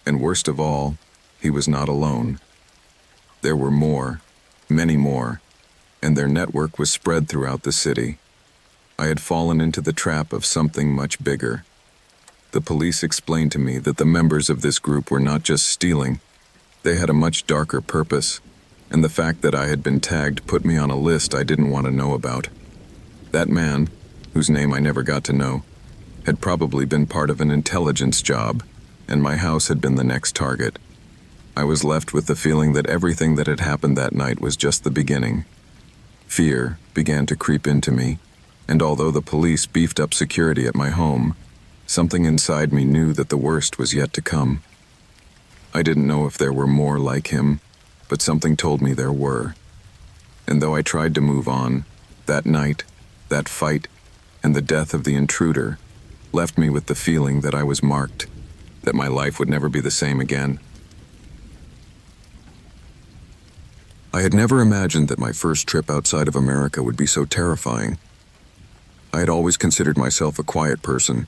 A: And worst of all, he was not alone. There were more, many more, and their network was spread throughout the city. I had fallen into the trap of something much bigger. The police explained to me that the members of this group were not just stealing. They had a much darker purpose, and the fact that I had been tagged put me on a list I didn't want to know about. That man, whose name I never got to know, had probably been part of an intelligence job, and my house had been the next target. I was left with the feeling that everything that had happened that night was just the beginning. Fear began to creep into me, and although the police beefed up security at my home, something inside me knew that the worst was yet to come. I didn't know if there were more like him, but something told me there were. And though I tried to move on, that night, that fight, and the death of the intruder left me with the feeling that I was marked, that my life would never be the same again. I had never imagined that my first trip outside of America would be so terrifying. I had always considered myself a quiet person,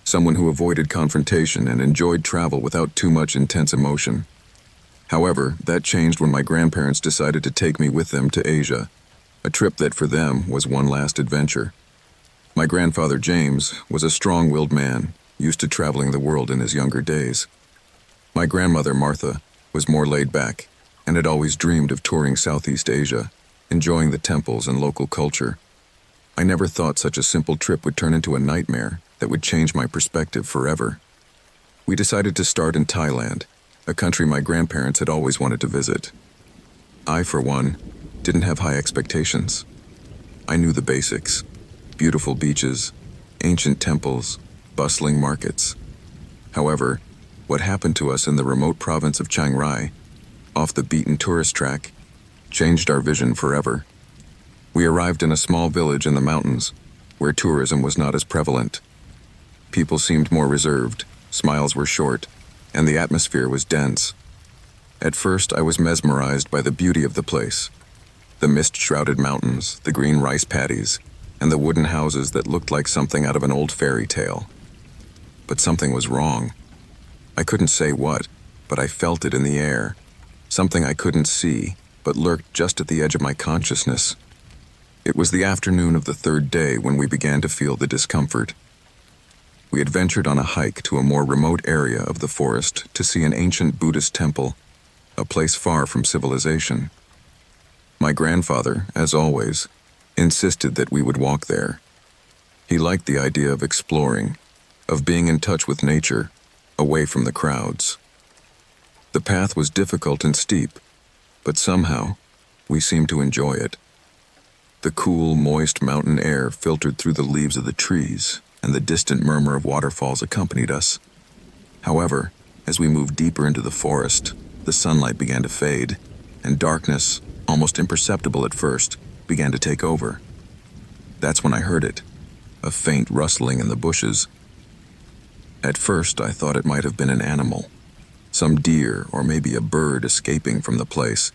A: someone who avoided confrontation and enjoyed travel without too much intense emotion. However, that changed when my grandparents decided to take me with them to Asia, a trip that for them was one last adventure. My grandfather James was a strong-willed man, used to traveling the world in his younger days. My grandmother Martha was more laid back and had always dreamed of touring Southeast Asia, enjoying the temples and local culture. I never thought such a simple trip would turn into a nightmare that would change my perspective forever. We decided to start in Thailand, a country my grandparents had always wanted to visit. I, for one, didn't have high expectations. I knew the basics: beautiful beaches, ancient temples, bustling markets. However, what happened to us in the remote province of Chiang Rai, off the beaten tourist track, changed our vision forever. We arrived in a small village in the mountains, where tourism was not as prevalent. People seemed more reserved, smiles were short, and the atmosphere was dense. At first, I was mesmerized by the beauty of the place. The mist-shrouded mountains, the green rice paddies, and the wooden houses that looked like something out of an old fairy tale. But something was wrong. I couldn't say what, but I felt it in the air. Something I couldn't see, but lurked just at the edge of my consciousness. It was the afternoon of the third day when we began to feel the discomfort. We had ventured on a hike to a more remote area of the forest to see an ancient Buddhist temple, a place far from civilization. My grandfather, as always, insisted that we would walk there. He liked the idea of exploring, of being in touch with nature, away from the crowds. The path was difficult and steep, but somehow we seemed to enjoy it. The cool, moist mountain air filtered through the leaves of the trees, and the distant murmur of waterfalls accompanied us. However, as we moved deeper into the forest, the sunlight began to fade, and darkness, almost imperceptible at first, began to take over. That's when I heard it, a faint rustling in the bushes. At first, I thought it might have been an animal, some deer or maybe a bird escaping from the place.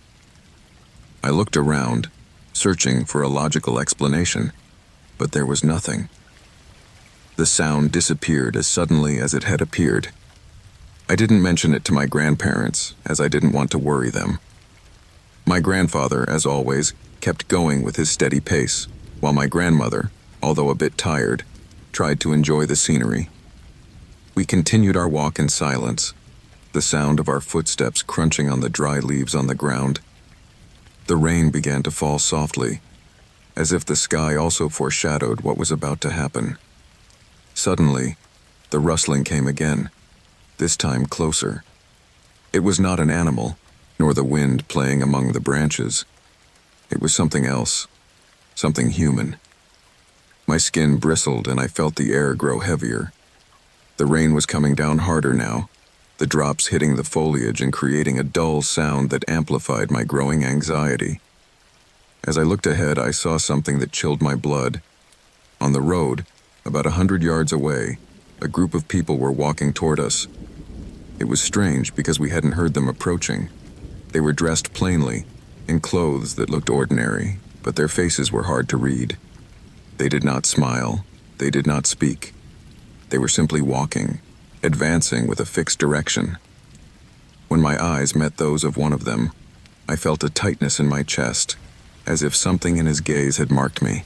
A: I looked around, searching for a logical explanation, but there was nothing. The sound disappeared as suddenly as it had appeared. I didn't mention it to my grandparents, as I didn't want to worry them. My grandfather, as always, kept going with his steady pace, while my grandmother, although a bit tired, tried to enjoy the scenery. We continued our walk in silence, the sound of our footsteps crunching on the dry leaves on the ground. The rain began to fall softly, as if the sky also foreshadowed what was about to happen. Suddenly, the rustling came again, this time closer. It was not an animal, nor the wind playing among the branches. It was something else, something human. My skin bristled and I felt the air grow heavier. The rain was coming down harder now, the drops hitting the foliage and creating a dull sound that amplified my growing anxiety. As I looked ahead, I saw something that chilled my blood. On the road, about 100 yards away, a group of people were walking toward us. It was strange because we hadn't heard them approaching. They were dressed plainly, in clothes that looked ordinary, but their faces were hard to read. They did not smile. They did not speak. They were simply walking, advancing with a fixed direction. When my eyes met those of one of them, I felt a tightness in my chest, as if something in his gaze had marked me.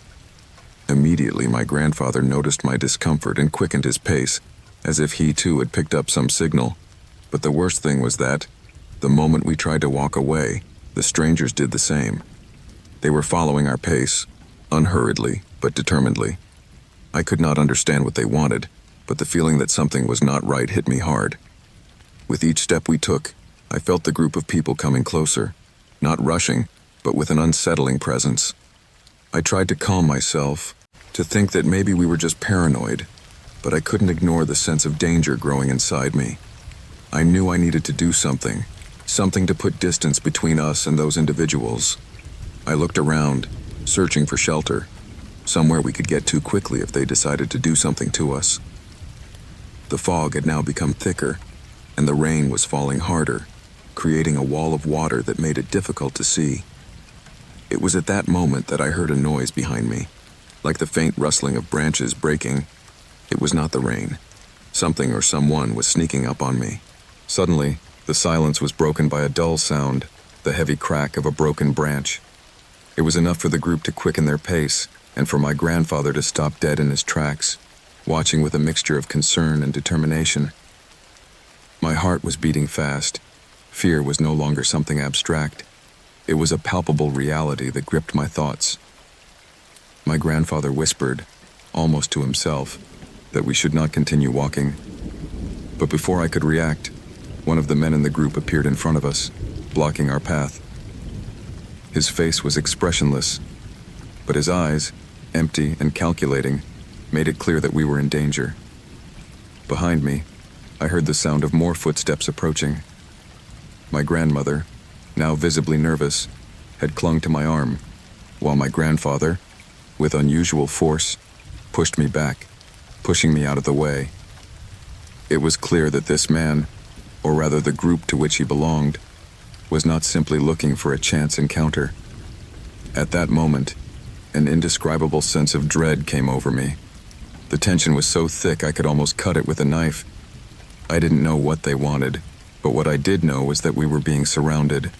A: Immediately, my grandfather noticed my discomfort and quickened his pace, as if he too had picked up some signal. But the worst thing was that, the moment we tried to walk away, the strangers did the same. They were following our pace, unhurriedly but determinedly. I could not understand what they wanted, but the feeling that something was not right hit me hard. With each step we took, I felt the group of people coming closer, not rushing, but with an unsettling presence. I tried to calm myself, to think that maybe we were just paranoid, but I couldn't ignore the sense of danger growing inside me. I knew I needed to do something to put distance between us and those individuals. I looked around, searching for shelter, somewhere we could get to quickly if they decided to do something to us. The fog had now become thicker, and the rain was falling harder, creating a wall of water that made it difficult to see. It was at that moment that I heard a noise behind me, like the faint rustling of branches breaking. It was not the rain. Something or someone was sneaking up on me. Suddenly, the silence was broken by a dull sound, the heavy crack of a broken branch. It was enough for the group to quicken their pace, and for my grandfather to stop dead in his tracks, watching with a mixture of concern and determination. My heart was beating fast. Fear was no longer something abstract. It was a palpable reality that gripped my thoughts. My grandfather whispered, almost to himself, that we should not continue walking. But before I could react, one of the men in the group appeared in front of us, blocking our path. His face was expressionless, but his eyes, empty and calculating, made it clear that we were in danger. Behind me, I heard the sound of more footsteps approaching. My grandmother, now visibly nervous, had clung to my arm, while my grandfather, with unusual force, pushed me back, pushing me out of the way. It was clear that this man, or rather the group to which he belonged, was not simply looking for a chance encounter. At that moment, an indescribable sense of dread came over me. The tension was so thick I could almost cut it with a knife. I didn't know what they wanted, but what I did know was that we were being surrounded.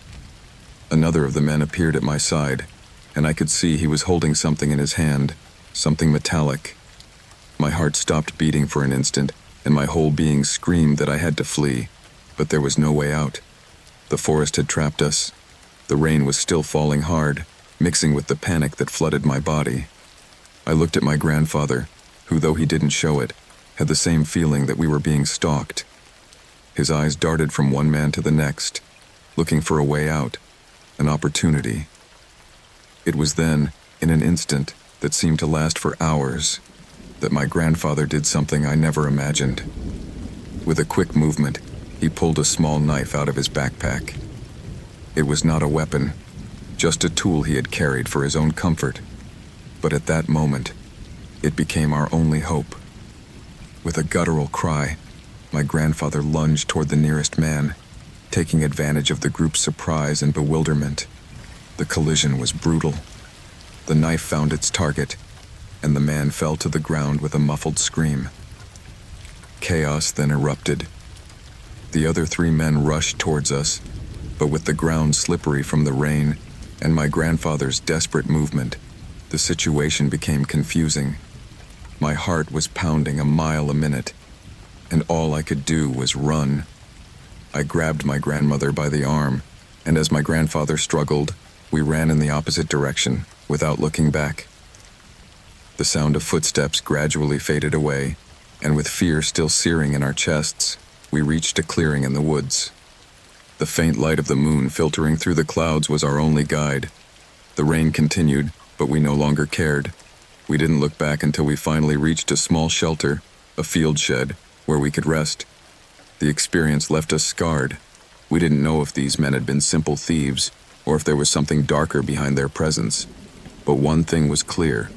A: Another of the men appeared at my side, and I could see he was holding something in his hand, something metallic. My heart stopped beating for an instant, and my whole being screamed that I had to flee, but there was no way out. The forest had trapped us. The rain was still falling hard, mixing with the panic that flooded my body. I looked at my grandfather, who, though he didn't show it, had the same feeling that we were being stalked. His eyes darted from one man to the next, looking for a way out, an opportunity. It was then, in an instant that seemed to last for hours, that my grandfather did something I never imagined. With a quick movement, he pulled a small knife out of his backpack. It was not a weapon, just a tool he had carried for his own comfort. But at that moment, it became our only hope. With a guttural cry, my grandfather lunged toward the nearest man, taking advantage of the group's surprise and bewilderment. The collision was brutal. The knife found its target, and the man fell to the ground with a muffled scream. Chaos then erupted. The other 3 men rushed towards us, but with the ground slippery from the rain and my grandfather's desperate movement, the situation became confusing. My heart was pounding a mile a minute, and all I could do was run. I grabbed my grandmother by the arm, and as my grandfather struggled, we ran in the opposite direction, without looking back. The sound of footsteps gradually faded away, and with fear still searing in our chests, we reached a clearing in the woods. The faint light of the moon filtering through the clouds was our only guide. The rain continued, but we no longer cared. We didn't look back until we finally reached a small shelter, a field shed, where we could rest. The experience left us scarred. We didn't know if these men had been simple thieves, or if there was something darker behind their presence. But one thing was clear: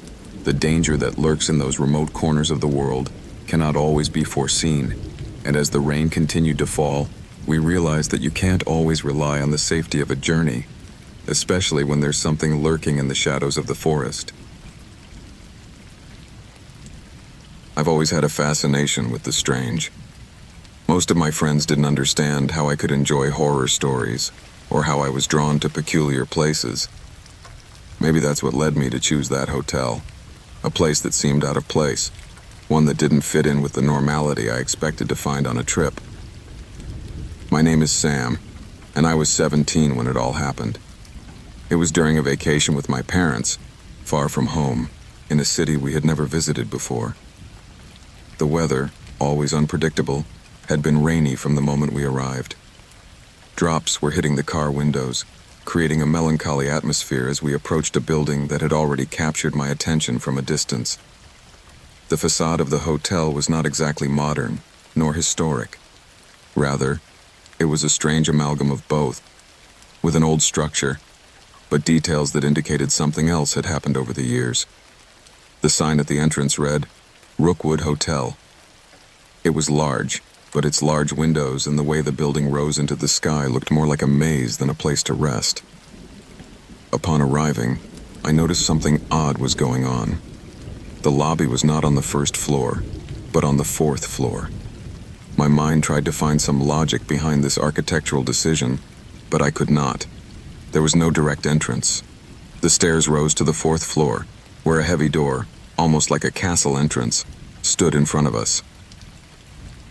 A: the danger that lurks in those remote corners of the world cannot always be foreseen, and as the rain continued to fall, we realized that you can't always rely on the safety of a journey, especially when there's something lurking in the shadows of the forest. I've always had a fascination with the strange. Most of my friends didn't understand how I could enjoy horror stories, or how I was drawn to peculiar places. Maybe that's what led me to choose that hotel, a place that seemed out of place, one that didn't fit in with the normality I expected to find on a trip. My name is Sam, and I was 17 when it all happened. It was during a vacation with my parents, far from home, in a city we had never visited before. The weather, always unpredictable, had been rainy from the moment we arrived. Drops were hitting the car windows, creating a melancholy atmosphere as we approached a building that had already captured my attention from a distance. The facade of the hotel was not exactly modern, nor historic. Rather, it was a strange amalgam of both, with an old structure, but details that indicated something else had happened over the years. The sign at the entrance read, Rookwood Hotel. It was large, but its large windows and the way the building rose into the sky looked more like a maze than a place to rest. Upon arriving, I noticed something odd was going on. The lobby was not on the first floor, but on the 4th floor. My mind tried to find some logic behind this architectural decision, but I could not. There was no direct entrance. The stairs rose to the 4th floor, where a heavy door, almost like a castle entrance, stood in front of us.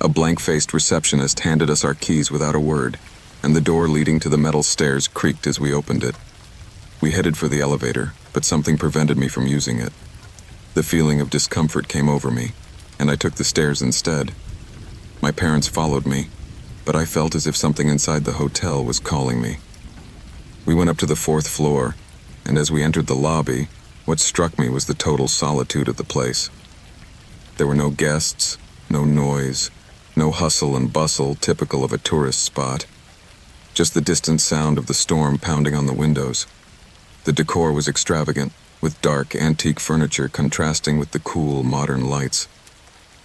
A: A blank-faced receptionist handed us our keys without a word, and the door leading to the metal stairs creaked as we opened it. We headed for the elevator, but something prevented me from using it. The feeling of discomfort came over me, and I took the stairs instead. My parents followed me, but I felt as if something inside the hotel was calling me. We went up to the 4th floor, and as we entered the lobby, what struck me was the total solitude of the place. There were no guests, no noise, no hustle and bustle typical of a tourist spot. Just the distant sound of the storm pounding on the windows. The decor was extravagant, with dark, antique furniture contrasting with the cool, modern lights.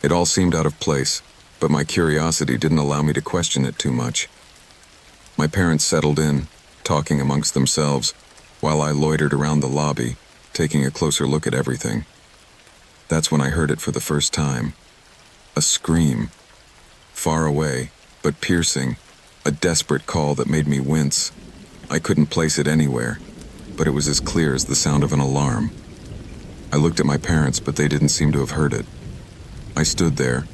A: It all seemed out of place, but my curiosity didn't allow me to question it too much. My parents settled in, talking amongst themselves, while I loitered around the lobby, taking a closer look at everything. That's when I heard it for the first time. A scream. Far away, but piercing, a desperate call that made me wince. I couldn't place it anywhere, but it was as clear as the sound of an alarm. I looked at my parents, but they didn't seem to have heard it. I stood there,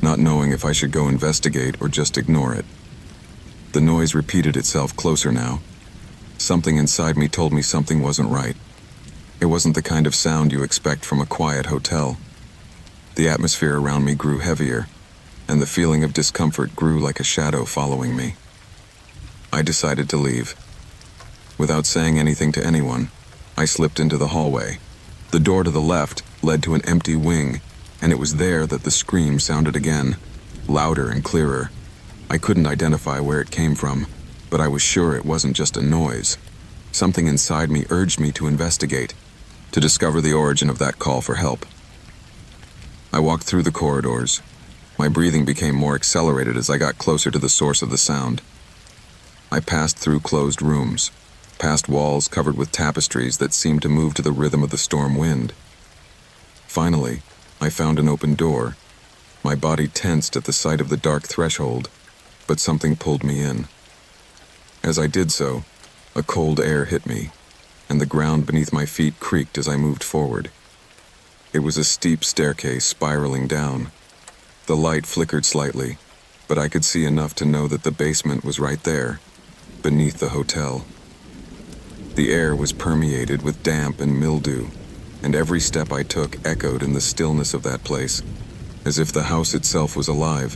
A: not knowing if I should go investigate or just ignore it. The noise repeated itself closer now. Something inside me told me something wasn't right. It wasn't the kind of sound you expect from a quiet hotel. The atmosphere around me grew heavier, and the feeling of discomfort grew like a shadow following me. I decided to leave. Without saying anything to anyone, I slipped into the hallway. The door to the left led to an empty wing, and it was there that the scream sounded again, louder and clearer. I couldn't identify where it came from, but I was sure it wasn't just a noise. Something inside me urged me to investigate, to discover the origin of that call for help. I walked through the corridors. My breathing became more accelerated as I got closer to the source of the sound. I passed through closed rooms, past walls covered with tapestries that seemed to move to the rhythm of the storm wind. Finally, I found an open door. My body tensed at the sight of the dark threshold, but something pulled me in. As I did so, a cold air hit me, and the ground beneath my feet creaked as I moved forward. It was a steep staircase spiraling down. The light flickered slightly, but I could see enough to know that the basement was right there, beneath the hotel. The air was permeated with damp and mildew, and every step I took echoed in the stillness of that place, as if the house itself was alive,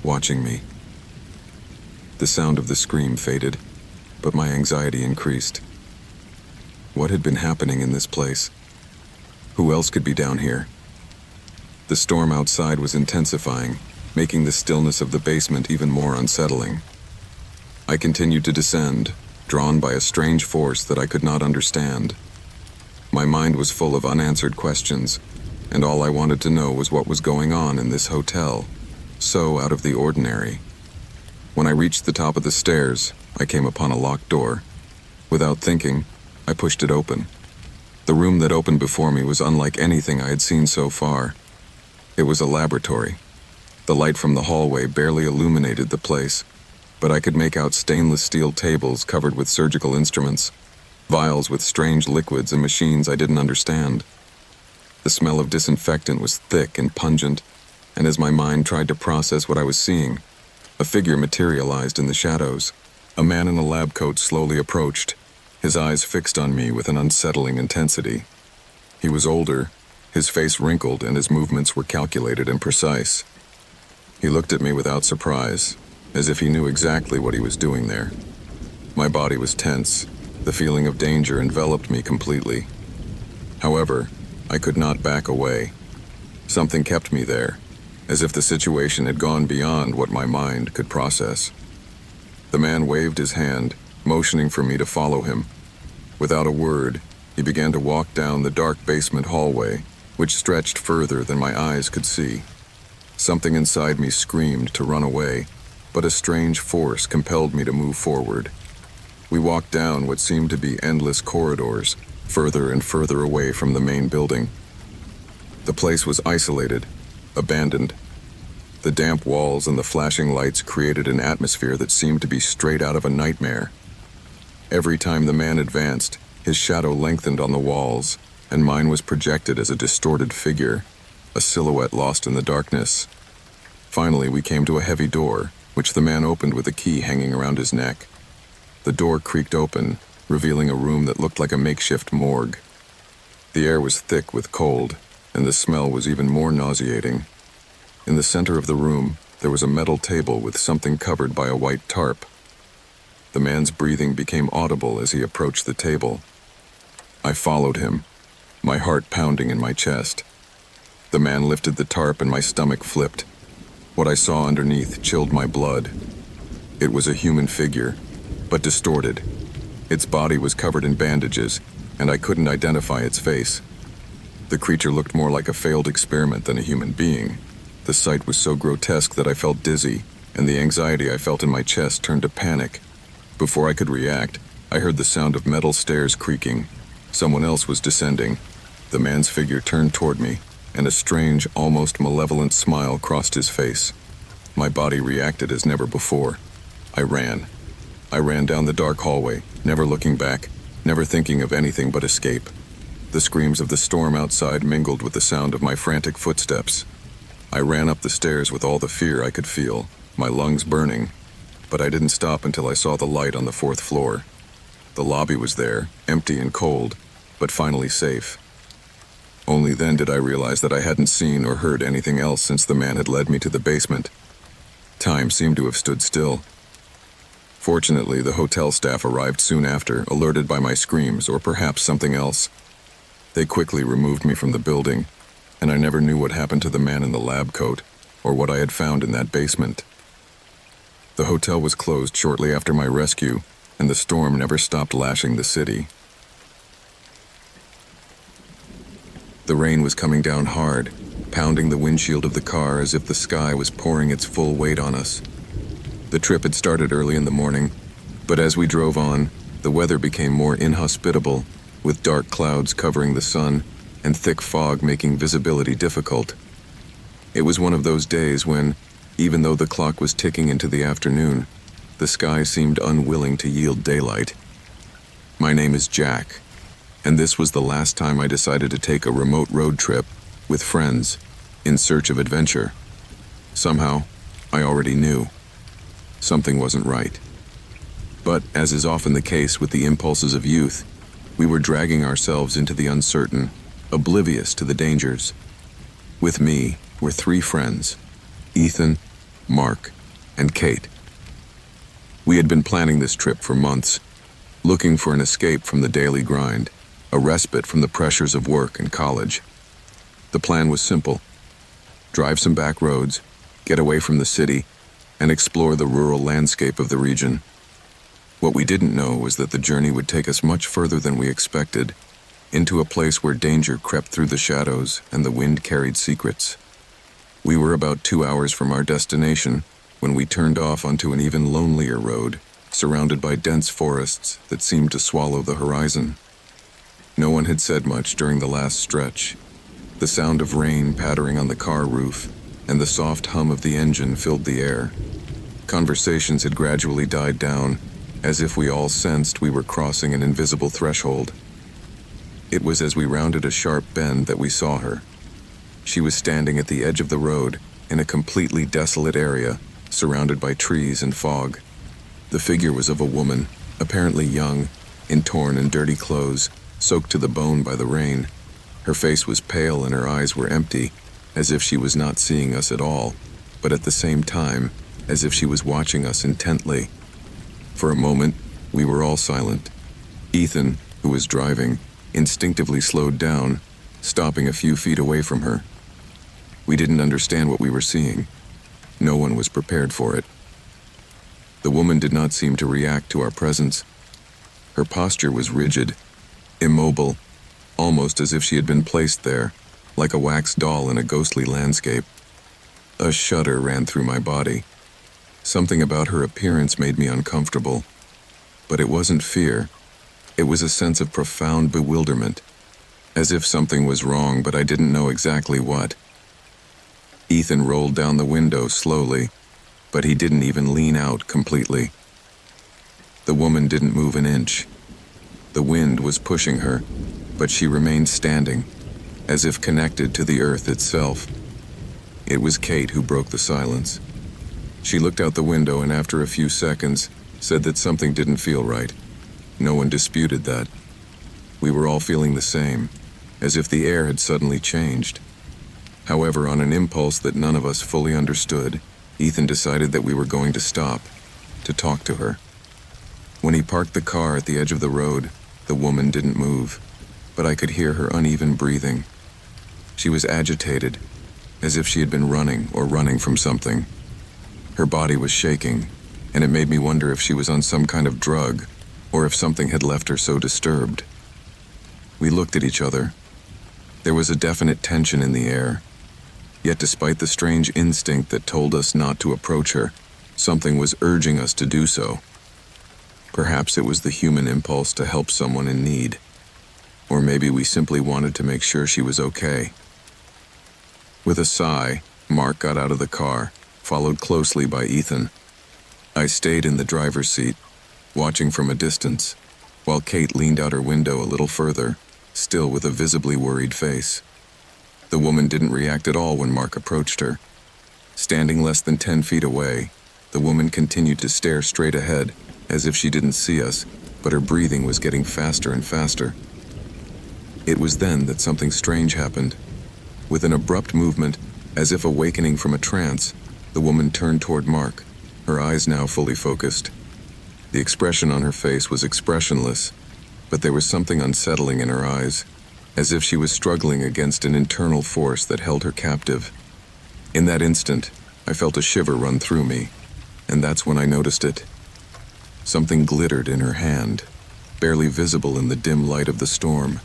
A: watching me. The sound of the scream faded, but my anxiety increased. What had been happening in this place? Who else could be down here? The storm outside was intensifying, making the stillness of the basement even more unsettling. I continued to descend, drawn by a strange force that I could not understand. My mind was full of unanswered questions, and all I wanted to know was what was going on in this hotel, so out of the ordinary. When I reached the top of the stairs, I came upon a locked door. Without thinking, I pushed it open. The room that opened before me was unlike anything I had seen so far. It was a laboratory. The light from the hallway barely illuminated the place, but I could make out stainless steel tables covered with surgical instruments, vials with strange liquids and machines I didn't understand. The smell of disinfectant was thick and pungent, and as my mind tried to process what I was seeing, a figure materialized in the shadows. A man in a lab coat slowly approached, his eyes fixed on me with an unsettling intensity. He was older, his face wrinkled, and his movements were calculated and precise. He looked at me without surprise, as if he knew exactly what he was doing there. My body was tense. The feeling of danger enveloped me completely. However, I could not back away. Something kept me there, as if the situation had gone beyond what my mind could process. The man waved his hand, motioning for me to follow him. Without a word, he began to walk down the dark basement hallway, which stretched further than my eyes could see. Something inside me screamed to run away, but a strange force compelled me to move forward. We walked down what seemed to be endless corridors, further and further away from the main building. The place was isolated, abandoned. The damp walls and the flashing lights created an atmosphere that seemed to be straight out of a nightmare. Every time the man advanced, his shadow lengthened on the walls, and mine was projected as a distorted figure, a silhouette lost in the darkness. Finally, we came to a heavy door, which the man opened with a key hanging around his neck. The door creaked open, revealing a room that looked like a makeshift morgue. The air was thick with cold, and the smell was even more nauseating. In the center of the room, there was a metal table with something covered by a white tarp. The man's breathing became audible as he approached the table. I followed him, my heart pounding in my chest. The man lifted the tarp and my stomach flipped. What I saw underneath chilled my blood. It was a human figure, but distorted. Its body was covered in bandages, and I couldn't identify its face. The creature looked more like a failed experiment than a human being. The sight was so grotesque that I felt dizzy, and the anxiety I felt in my chest turned to panic. Before I could react, I heard the sound of metal stairs creaking. Someone else was descending. The man's figure turned toward me, and a strange, almost malevolent smile crossed his face. My body reacted as never before. I ran. I ran down the dark hallway, never looking back, never thinking of anything but escape. The screams of the storm outside mingled with the sound of my frantic footsteps. I ran up the stairs with all the fear I could feel, my lungs burning. But I didn't stop until I saw the light on the 4th floor. The lobby was there, empty and cold, but finally safe. Only then did I realize that I hadn't seen or heard anything else since the man had led me to the basement, Time seemed to have stood still. Fortunately, the hotel staff arrived soon after, alerted by my screams or perhaps something else. They quickly removed me from the building, and I never knew what happened to the man in the lab coat or what I had found in that basement. The hotel was closed shortly after my rescue, and the storm never stopped lashing the city. The rain was coming down hard, pounding the windshield of the car as if the sky was pouring its full weight on us. The trip had started early in the morning, but as we drove on, the weather became more inhospitable, with dark clouds covering the sun and thick fog making visibility difficult. It was one of those days when, even though the clock was ticking into the afternoon, the sky seemed unwilling to yield daylight. My name is Jack, and this was the last time I decided to take a remote road trip with friends in search of adventure. Somehow, I already knew something wasn't right. But, as is often the case with the impulses of youth, we were dragging ourselves into the uncertain, oblivious to the dangers. With me were 3 friends, Ethan, Mark, and Kate. We had been planning this trip for months, looking for an escape from the daily grind, a respite from the pressures of work and college. The plan was simple: drive some back roads, get away from the city, and explore the rural landscape of the region. What we didn't know was that the journey would take us much further than we expected, into a place where danger crept through the shadows and the wind carried secrets. We were about 2 hours from our destination when we turned off onto an even lonelier road, surrounded by dense forests that seemed to swallow the horizon. No one had said much during the last stretch. The sound of rain pattering on the car roof and the soft hum of the engine filled the air. Conversations had gradually died down, as if we all sensed we were crossing an invisible threshold. It was as we rounded a sharp bend that we saw her. She was standing at the edge of the road in a completely desolate area, surrounded by trees and fog. The figure was of a woman, apparently young, in torn and dirty clothes, soaked to the bone by the rain. Her face was pale and her eyes were empty, as if she was not seeing us at all, but at the same time, as if she was watching us intently. For a moment, we were all silent. Ethan, who was driving, instinctively slowed down, stopping a few feet away from her. We didn't understand what we were seeing. No one was prepared for it. The woman did not seem to react to our presence. Her posture was rigid, immobile, almost as if she had been placed there, like a wax doll in a ghostly landscape. A shudder ran through my body. Something about her appearance made me uncomfortable. But it wasn't fear. It was a sense of profound bewilderment, as if something was wrong, but I didn't know exactly what. Ethan rolled down the window slowly, but he didn't even lean out completely. The woman didn't move an inch. The wind was pushing her, but she remained standing, as if connected to the earth itself. It was Kate who broke the silence. She looked out the window and after a few seconds said that something didn't feel right. No one disputed that. We were all feeling the same, as if the air had suddenly changed. However, on an impulse that none of us fully understood, Ethan decided that we were going to stop, to talk to her. When he parked the car at the edge of the road, the woman didn't move, but I could hear her uneven breathing. She was agitated, as if she had been running from something. Her body was shaking, and it made me wonder if she was on some kind of drug, or if something had left her so disturbed. We looked at each other. There was a definite tension in the air. Yet despite the strange instinct that told us not to approach her, something was urging us to do so. Perhaps it was the human impulse to help someone in need. Or maybe we simply wanted to make sure she was okay. With a sigh, Mark got out of the car, followed closely by Ethan. I stayed in the driver's seat, watching from a distance, while Kate leaned out her window a little further, still with a visibly worried face. The woman didn't react at all when Mark approached her. Standing less than 10 feet away, the woman continued to stare straight ahead, as if she didn't see us, but her breathing was getting faster and faster. It was then that something strange happened. With an abrupt movement, as if awakening from a trance, The woman turned toward Mark, her eyes now fully focused. The expression on her face was expressionless, but there was something unsettling in her eyes, as if she was struggling against an internal force that held her captive. In that instant, I felt a shiver run through me, and that's when I noticed it. Something glittered in her hand, barely visible in the dim light of the storm.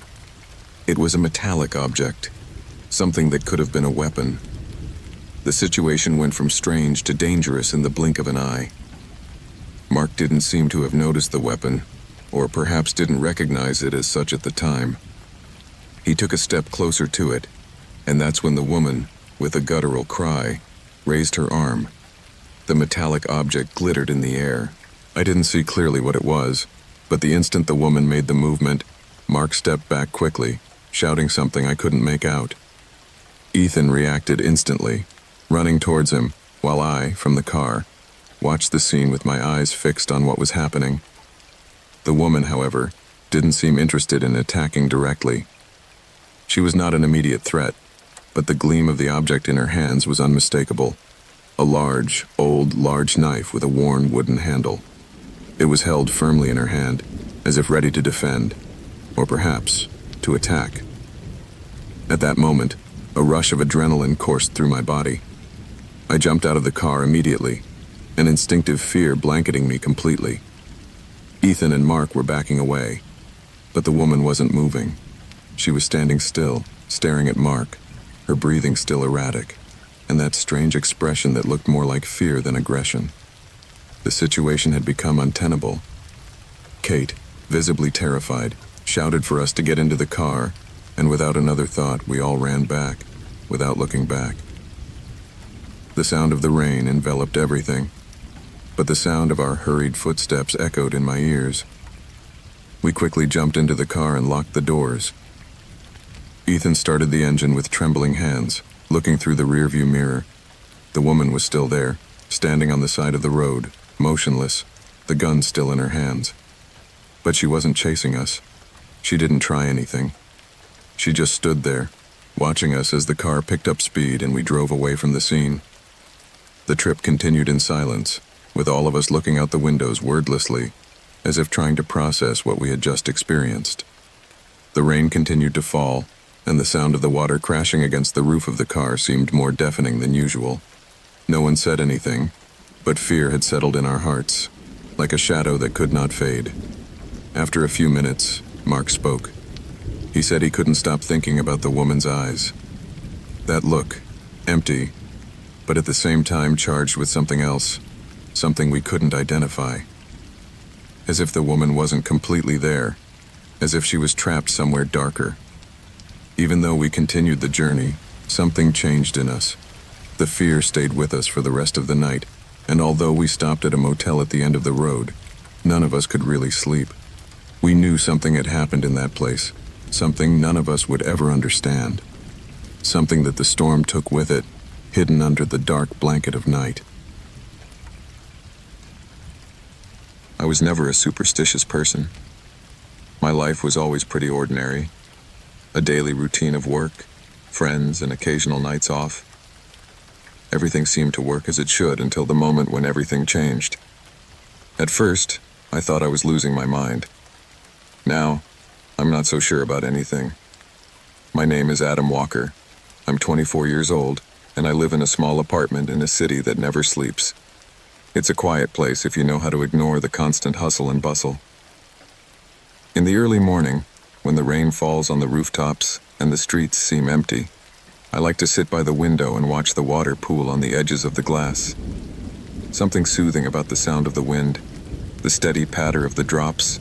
A: It was a metallic object, something that could have been a weapon. The situation went from strange to dangerous in the blink of an eye. Mark didn't seem to have noticed the weapon, or perhaps didn't recognize it as such at the time. He took a step closer to it, and that's when the woman, with a guttural cry, raised her arm. The metallic object glittered in the air. I didn't see clearly what it was, but the instant the woman made the movement, Mark stepped back quickly, shouting something I couldn't make out. Ethan reacted instantly, running towards him, while I, from the car, watched the scene with my eyes fixed on what was happening. The woman, however, didn't seem interested in attacking directly. She was not an immediate threat, but the gleam of the object in her hands was unmistakable. A large knife with a worn wooden handle. It was held firmly in her hand, as if ready to defend, or perhaps to attack. At that moment, a rush of adrenaline coursed through my body. I jumped out of the car immediately, an instinctive fear blanketing me completely. Ethan and Mark were backing away, but the woman wasn't moving. She was standing still, staring at Mark, her breathing still erratic, and that strange expression that looked more like fear than aggression. The situation had become untenable. Kate, visibly terrified, shouted for us to get into the car, and without another thought, we all ran back, without looking back. The sound of the rain enveloped everything, but the sound of our hurried footsteps echoed in my ears. We quickly jumped into the car and locked the doors. Ethan started the engine with trembling hands, looking through the rearview mirror. The woman was still there, standing on the side of the road, motionless, the gun still in her hands. But she wasn't chasing us. She didn't try anything. She just stood there, watching us as the car picked up speed and we drove away from the scene. The trip continued in silence, with all of us looking out the windows wordlessly, as if trying to process what we had just experienced. The rain continued to fall, and the sound of the water crashing against the roof of the car seemed more deafening than usual. No one said anything, but fear had settled in our hearts, like a shadow that could not fade. After a few minutes, Mark spoke. He said he couldn't stop thinking about the woman's eyes. That look, empty, but at the same time charged with something else, something we couldn't identify. As if the woman wasn't completely there, as if she was trapped somewhere darker. Even though we continued the journey, something changed in us. The fear stayed with us for the rest of the night, and although we stopped at a motel at the end of the road, none of us could really sleep. We knew something had happened in that place, something none of us would ever understand. Something that the storm took with it, hidden under the dark blanket of night. I was never a superstitious person. My life was always pretty ordinary. A daily routine of work, friends, and occasional nights off. Everything seemed to work as it should until the moment when everything changed. At first, I thought I was losing my mind. Now, I'm not so sure about anything. My name is Adam Walker. I'm 24 years old, and I live in a small apartment in a city that never sleeps. It's a quiet place if you know how to ignore the constant hustle and bustle. In the early morning, when the rain falls on the rooftops and the streets seem empty, I like to sit by the window and watch the water pool on the edges of the glass. Something soothing about the sound of the wind, the steady patter of the drops,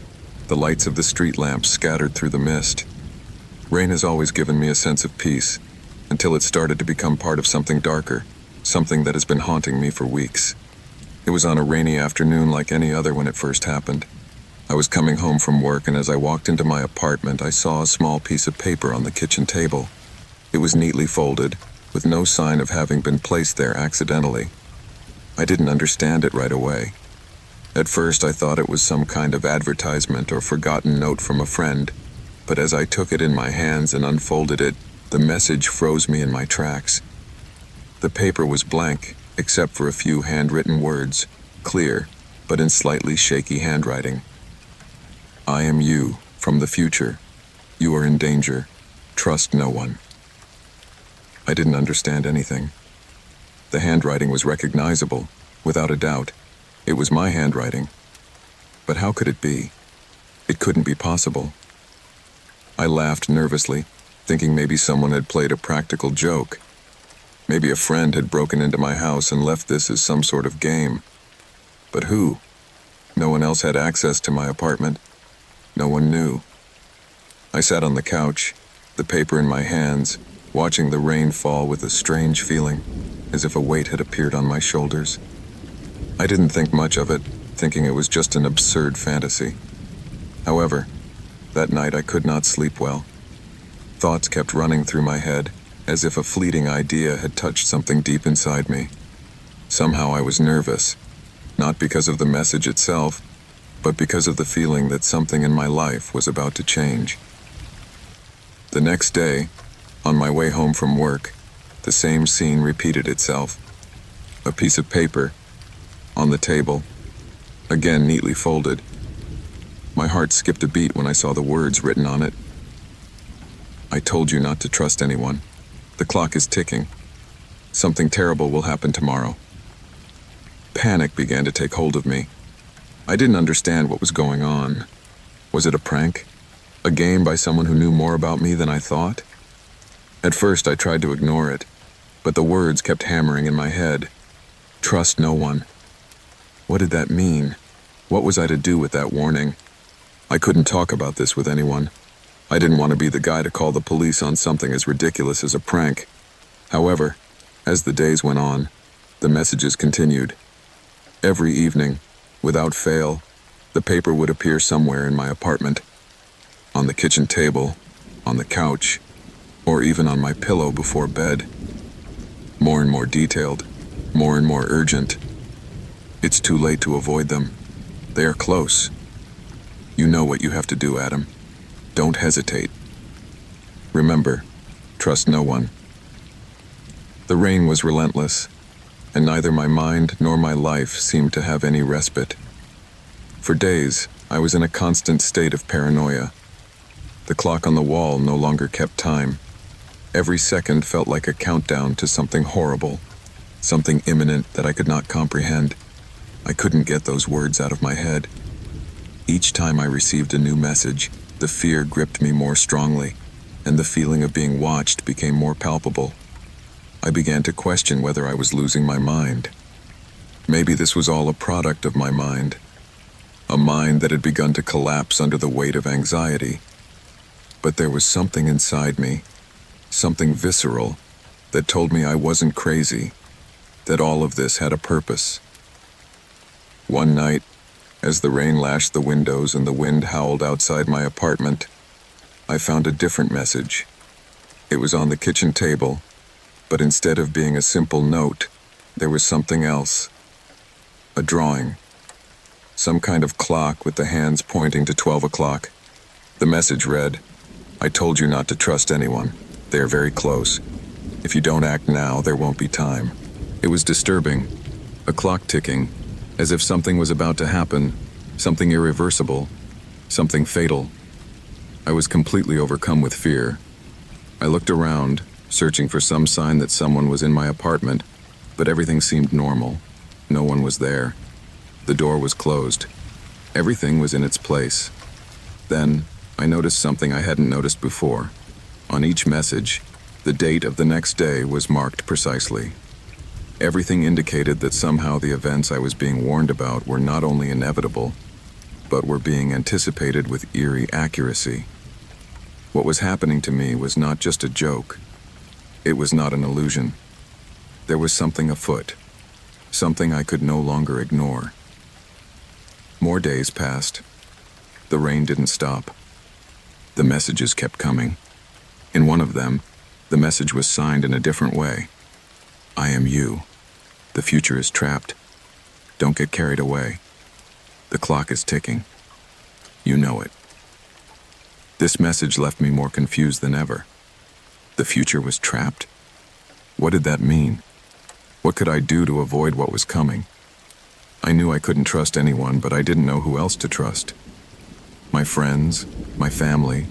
A: the lights of the street lamps scattered through the mist. Rain has always given me a sense of peace, until it started to become part of something darker, something that has been haunting me for weeks. It was on a rainy afternoon like any other when it first happened. I was coming home from work, and as I walked into my apartment, I saw a small piece of paper on the kitchen table. It was neatly folded, with no sign of having been placed there accidentally. I didn't understand it right away. At first, I thought it was some kind of advertisement or forgotten note from a friend, but as I took it in my hands and unfolded it, the message froze me in my tracks. The paper was blank, except for a few handwritten words, clear, but in slightly shaky handwriting. I am you, from the future. You are in danger. Trust no one. I didn't understand anything. The handwriting was recognizable, without a doubt. It was my handwriting. But how could it be? It couldn't be possible. I laughed nervously, thinking maybe someone had played a practical joke. Maybe a friend had broken into my house and left this as some sort of game. But who? No one else had access to my apartment. No one knew. I sat on the couch, the paper in my hands, watching the rain fall with a strange feeling, as if a weight had appeared on my shoulders. I didn't think much of it, thinking it was just an absurd fantasy. However, that night I could not sleep well. Thoughts kept running through my head, as if a fleeting idea had touched something deep inside me. Somehow I was nervous, not because of the message itself, but because of the feeling that something in my life was about to change. The next day, on my way home from work, the same scene repeated itself. A piece of paper, on the table, again neatly folded. My heart skipped a beat when I saw the words written on it. I told you not to trust anyone. The clock is ticking. Something terrible will happen tomorrow. Panic began to take hold of me. I didn't understand what was going on. Was it a prank? A game by someone who knew more about me than I thought? At first I tried to ignore it, but the words kept hammering in my head. Trust no one. What did that mean? What was I to do with that warning? I couldn't talk about this with anyone. I didn't want to be the guy to call the police on something as ridiculous as a prank. However, as the days went on, the messages continued. Every evening, without fail, the paper would appear somewhere in my apartment. On the kitchen table, on the couch, or even on my pillow before bed. More and more detailed, more and more urgent. It's too late to avoid them. They are close. You know what you have to do, Adam. Don't hesitate. Remember, trust no one. The rain was relentless, and neither my mind nor my life seemed to have any respite. For days, I was in a constant state of paranoia. The clock on the wall no longer kept time. Every second felt like a countdown to something horrible, something imminent that I could not comprehend. I couldn't get those words out of my head. Each time I received a new message, the fear gripped me more strongly, and the feeling of being watched became more palpable. I began to question whether I was losing my mind. Maybe this was all a product of my mind, a mind that had begun to collapse under the weight of anxiety. But there was something inside me, something visceral, that told me I wasn't crazy, that all of this had a purpose. One night, as the rain lashed the windows and the wind howled outside my apartment, I found a different message. It was on the kitchen table, but instead of being a simple note, there was something else. A drawing. Some kind of clock with the hands pointing to 12 o'clock. The message read, I told you not to trust anyone. They are very close. If you don't act now, there won't be time. It was disturbing. A clock ticking, as if something was about to happen, something irreversible, something fatal. I was completely overcome with fear. I looked around, searching for some sign that someone was in my apartment, but everything seemed normal. No one was there. The door was closed. Everything was in its place. Then, I noticed something I hadn't noticed before. On each message, the date of the next day was marked precisely. Everything indicated that somehow the events I was being warned about were not only inevitable, but were being anticipated with eerie accuracy. What was happening to me was not just a joke. It was not an illusion. There was something afoot, something I could no longer ignore. More days passed. The rain didn't stop. The messages kept coming. In one of them, the message was signed in a different way. I am you. The future is trapped. Don't get carried away. The clock is ticking. You know it. This message left me more confused than ever. The future was trapped? What did that mean? What could I do to avoid what was coming? I knew I couldn't trust anyone, but I didn't know who else to trust. My friends, my family,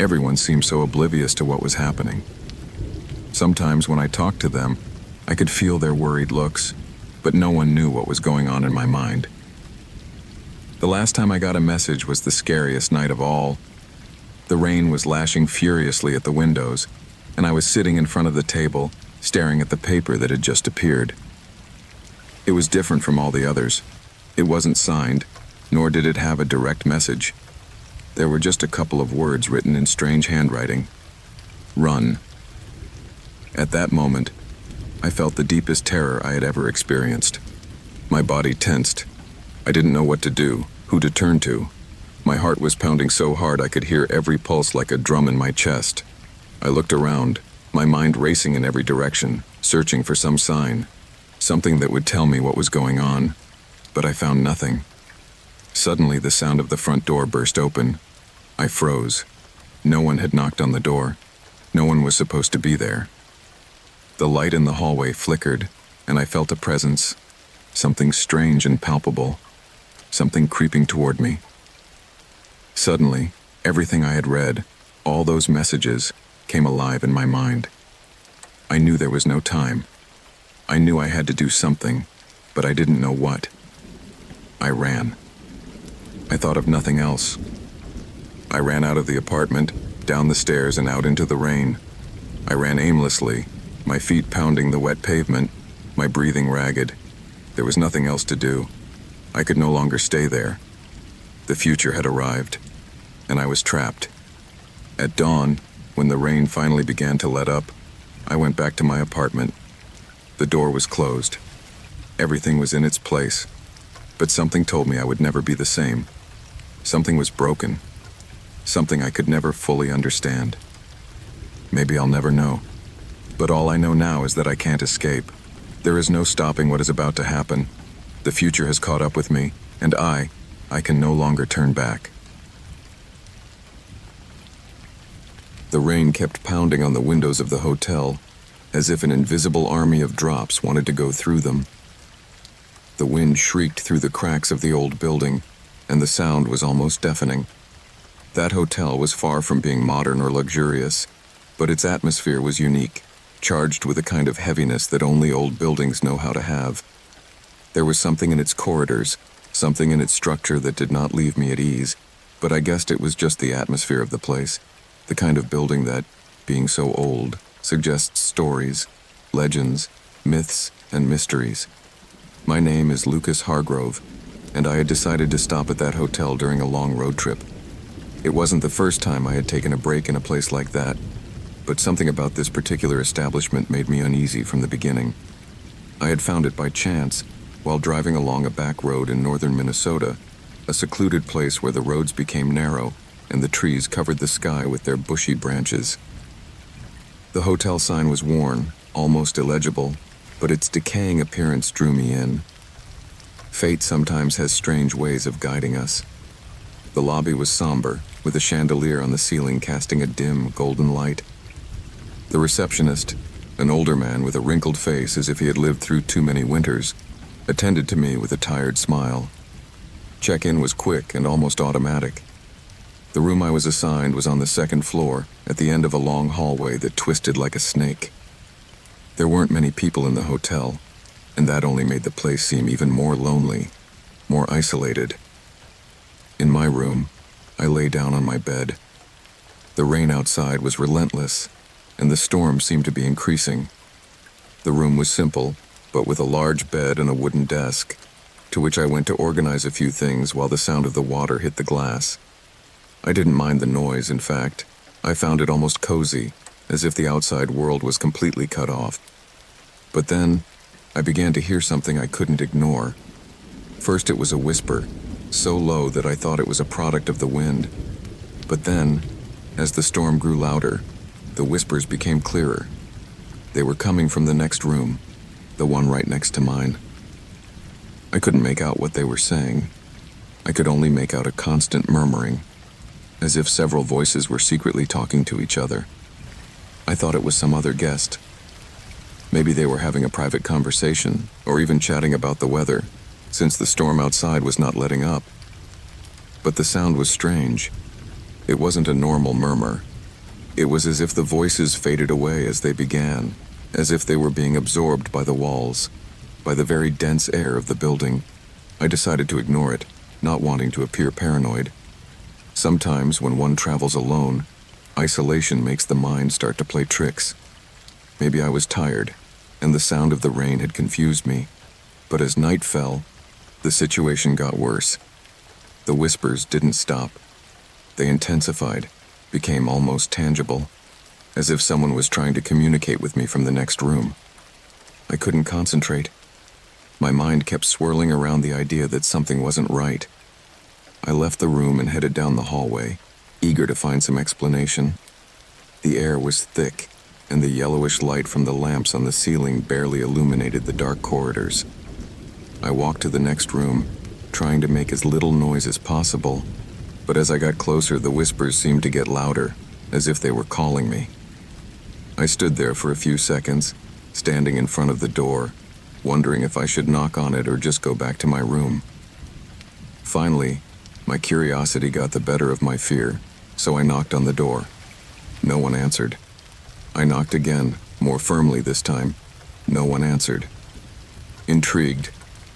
A: everyone seemed so oblivious to what was happening. Sometimes when I talked to them, I could feel their worried looks, but no one knew what was going on in my mind. The last time I got a message was the scariest night of all. The rain was lashing furiously at the windows, and I was sitting in front of the table, staring at the paper that had just appeared. It was different from all the others. It wasn't signed, nor did it have a direct message. There were just a couple of words written in strange handwriting. Run. At that moment, I felt the deepest terror I had ever experienced. My body tensed. I didn't know what to do, who to turn to. My heart was pounding so hard I could hear every pulse like a drum in my chest. I looked around, my mind racing in every direction, searching for some sign, something that would tell me what was going on, but I found nothing. Suddenly, the sound of the front door burst open. I froze. No one had knocked on the door. No one was supposed to be there. The light in the hallway flickered, and I felt a presence, something strange and palpable, something creeping toward me. Suddenly, everything I had read, all those messages, came alive in my mind. I knew there was no time. I knew I had to do something, but I didn't know what. I ran. I thought of nothing else. I ran out of the apartment, down the stairs and out into the rain. I ran aimlessly, my feet pounding the wet pavement, my breathing ragged. There was nothing else to do. I could no longer stay there. The future had arrived, and I was trapped. At dawn, when the rain finally began to let up, I went back to my apartment. The door was closed. Everything was in its place, but something told me I would never be the same. Something was broken. Something I could never fully understand. Maybe I'll never know. But all I know now is that I can't escape. There is no stopping what is about to happen. The future has caught up with me, and I can no longer turn back. The rain kept pounding on the windows of the hotel, as if an invisible army of drops wanted to go through them. The wind shrieked through the cracks of the old building, and the sound was almost deafening. That hotel was far from being modern or luxurious, but its atmosphere was unique, charged with a kind of heaviness that only old buildings know how to have. There was something in its corridors, something in its structure that did not leave me at ease, but I guessed it was just the atmosphere of the place, the kind of building that, being so old, suggests stories, legends, myths, and mysteries. My name is Lucas Hargrove, and I had decided to stop at that hotel during a long road trip. It wasn't the first time I had taken a break in a place like that, but something about this particular establishment made me uneasy from the beginning. I had found it by chance while driving along a back road in northern Minnesota, a secluded place where the roads became narrow and the trees covered the sky with their bushy branches. The hotel sign was worn, almost illegible, but its decaying appearance drew me in. Fate sometimes has strange ways of guiding us. The lobby was somber, with a chandelier on the ceiling casting a dim, golden light. The receptionist, an older man with a wrinkled face as if he had lived through too many winters, attended to me with a tired smile. Check-in was quick and almost automatic. The room I was assigned was on the second floor, at the end of a long hallway that twisted like a snake. There weren't many people in the hotel, and that only made the place seem even more lonely, more isolated. In my room, I lay down on my bed. The rain outside was relentless, and the storm seemed to be increasing. The room was simple, but with a large bed and a wooden desk, to which I went to organize a few things while the sound of the water hit the glass. I didn't mind the noise, in fact. I found it almost cozy, as if the outside world was completely cut off. But then, I began to hear something I couldn't ignore. First it was a whisper, so low that I thought it was a product of the wind. But then, as the storm grew louder, the whispers became clearer. They were coming from the next room, the one right next to mine. I couldn't make out what they were saying. I could only make out a constant murmuring, as if several voices were secretly talking to each other. I thought it was some other guest. Maybe they were having a private conversation, or even chatting about the weather, since the storm outside was not letting up. But the sound was strange. It wasn't a normal murmur. It was as if the voices faded away as they began, as if they were being absorbed by the walls, by the very dense air of the building. I decided to ignore it, not wanting to appear paranoid. Sometimes when one travels alone, isolation makes the mind start to play tricks. Maybe I was tired, and the sound of the rain had confused me. But as night fell, the situation got worse. The whispers didn't stop. They intensified, became almost tangible, as if someone was trying to communicate with me from the next room. I couldn't concentrate. My mind kept swirling around the idea that something wasn't right. I left the room and headed down the hallway, eager to find some explanation. The air was thick, and the yellowish light from the lamps on the ceiling barely illuminated the dark corridors. I walked to the next room, trying to make as little noise as possible, but as I got closer, the whispers seemed to get louder, as if they were calling me. I stood there for a few seconds, standing in front of the door, wondering if I should knock on it or just go back to my room. Finally, my curiosity got the better of my fear, so I knocked on the door. No one answered. I knocked again, more firmly this time. No one answered. Intrigued,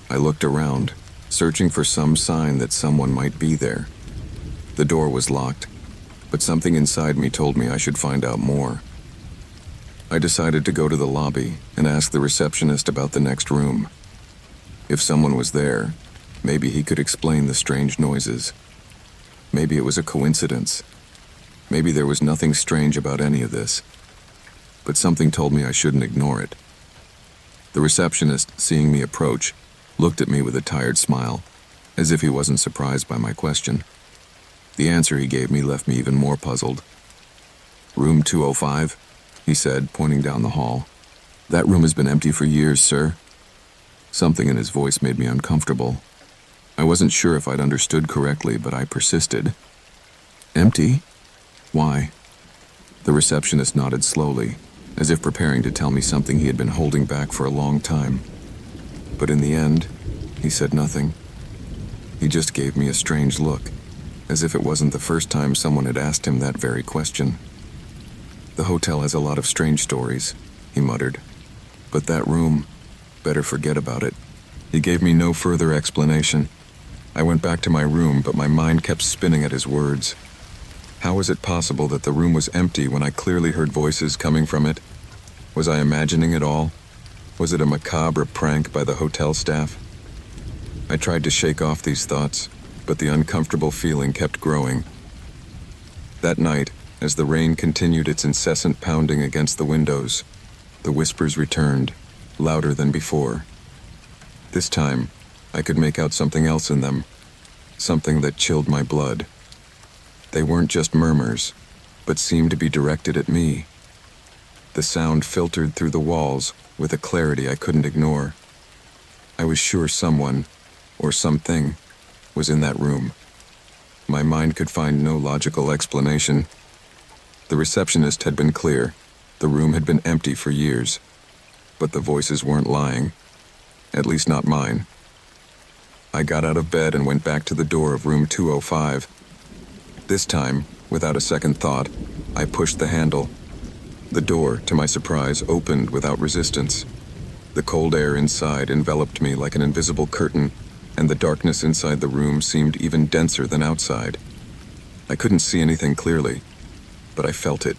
A: I looked around, searching for some sign that someone might be there. The door was locked, but something inside me told me I should find out more. I decided to go to the lobby and ask the receptionist about the next room. If someone was there, maybe he could explain the strange noises. Maybe it was a coincidence. Maybe there was nothing strange about any of this. But something told me I shouldn't ignore it. The receptionist, seeing me approach, looked at me with a tired smile, as if he wasn't surprised by my question. The answer he gave me left me even more puzzled. "Room 205, he said, pointing down the hall. "That room has been empty for years, sir." Something in his voice made me uncomfortable. I wasn't sure if I'd understood correctly, but I persisted. "Empty? Why?" The receptionist nodded slowly, as if preparing to tell me something he had been holding back for a long time. But in the end, he said nothing. He just gave me a strange look, as if it wasn't the first time someone had asked him that very question. "The hotel has a lot of strange stories," he muttered. "But that room, better forget about it." He gave me no further explanation. I went back to my room, but my mind kept spinning at his words. How was it possible that the room was empty when I clearly heard voices coming from it? Was I imagining it all? Was it a macabre prank by the hotel staff? I tried to shake off these thoughts, but the uncomfortable feeling kept growing. That night, as the rain continued its incessant pounding against the windows, the whispers returned, louder than before. This time, I could make out something else in them, something that chilled my blood. They weren't just murmurs, but seemed to be directed at me. The sound filtered through the walls with a clarity I couldn't ignore. I was sure someone, or something, was in that room. My mind could find no logical explanation. The receptionist had been clear. The room had been empty for years. But the voices weren't lying. At least not mine. I got out of bed and went back to the door of room 205. This time, without a second thought, I pushed the handle. The door, to my surprise, opened without resistance. The cold air inside enveloped me like an invisible curtain, and the darkness inside the room seemed even denser than outside. I couldn't see anything clearly, but I felt it.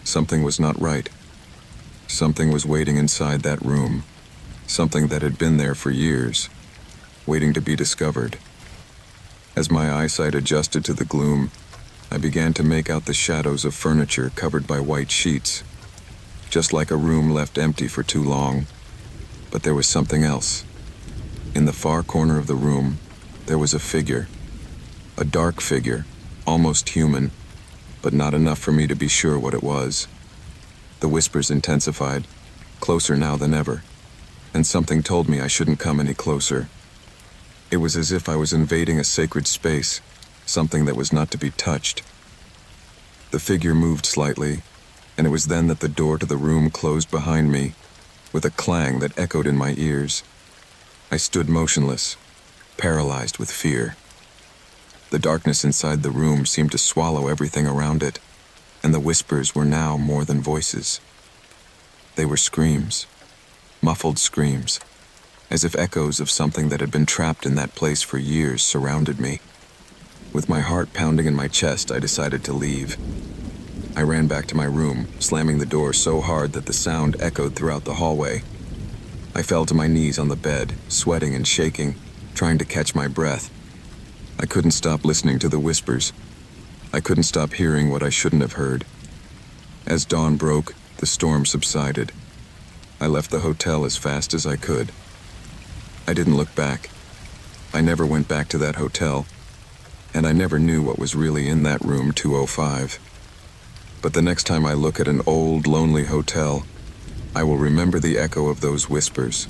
A: Something was not right. Something was waiting inside that room. Something that had been there for years, waiting to be discovered. As my eyesight adjusted to the gloom, I began to make out the shadows of furniture covered by white sheets, just like a room left empty for too long. But there was something else. In the far corner of the room, there was a figure. A dark figure, almost human, but not enough for me to be sure what it was. The whispers intensified, closer now than ever, and something told me I shouldn't come any closer. It was as if I was invading a sacred space, something that was not to be touched. The figure moved slightly, and it was then that the door to the room closed behind me, with a clang that echoed in my ears. I stood motionless, paralyzed with fear. The darkness inside the room seemed to swallow everything around it, and the whispers were now more than voices. They were screams, muffled screams, as if echoes of something that had been trapped in that place for years surrounded me. With my heart pounding in my chest, I decided to leave. I ran back to my room, slamming the door so hard that the sound echoed throughout the hallway. I fell to my knees on the bed, sweating and shaking, trying to catch my breath. I couldn't stop listening to the whispers. I couldn't stop hearing what I shouldn't have heard. As dawn broke, the storm subsided. I left the hotel as fast as I could. I didn't look back. I never went back to that hotel, and I never knew what was really in that room 205. But the next time I look at an old, lonely hotel, I will remember the echo of those whispers,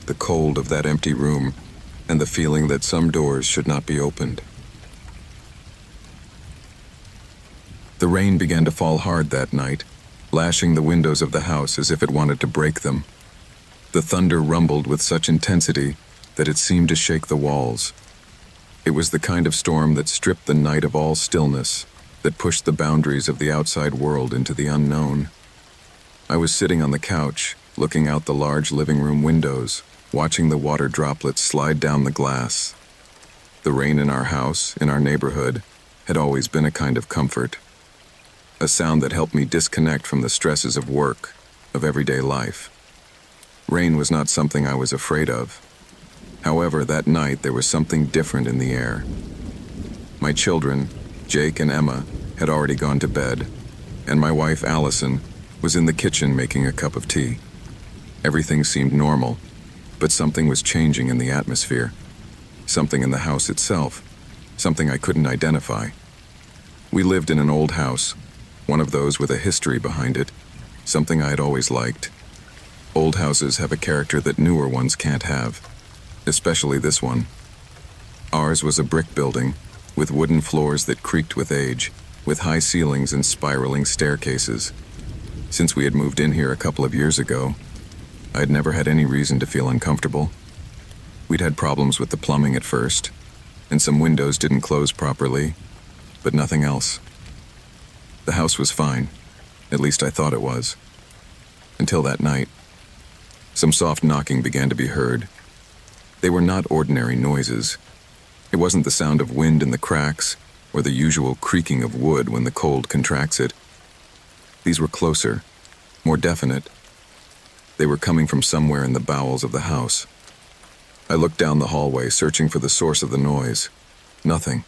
A: the cold of that empty room, and the feeling that some doors should not be opened. The rain began to fall hard that night, lashing the windows of the house as if it wanted to break them. The thunder rumbled with such intensity that it seemed to shake the walls. It was the kind of storm that stripped the night of all stillness, that pushed the boundaries of the outside world into the unknown. I was sitting on the couch, looking out the large living room windows, watching the water droplets slide down the glass. The rain in our house, in our neighborhood, had always been a kind of comfort. A sound that helped me disconnect from the stresses of work, of everyday life. Rain was not something I was afraid of. However, that night there was something different in the air. My children, Jake and Emma, had already gone to bed, and my wife, Allison, was in the kitchen making a cup of tea. Everything seemed normal, but something was changing in the atmosphere. Something in the house itself, something I couldn't identify. We lived in an old house, one of those with a history behind it, something I had always liked. Old houses have a character that newer ones can't have, especially this one. Ours was a brick building, with wooden floors that creaked with age, with high ceilings and spiraling staircases. Since we had moved in here a couple of years ago, I had never had any reason to feel uncomfortable. We'd had problems with the plumbing at first, and some windows didn't close properly, but nothing else. The house was fine, at least I thought it was. Until that night. Some soft knocking began to be heard. They were not ordinary noises. It wasn't the sound of wind in the cracks, or the usual creaking of wood when the cold contracts it. These were closer, more definite. They were coming from somewhere in the bowels of the house. I looked down the hallway, searching for the source of the noise. Nothing.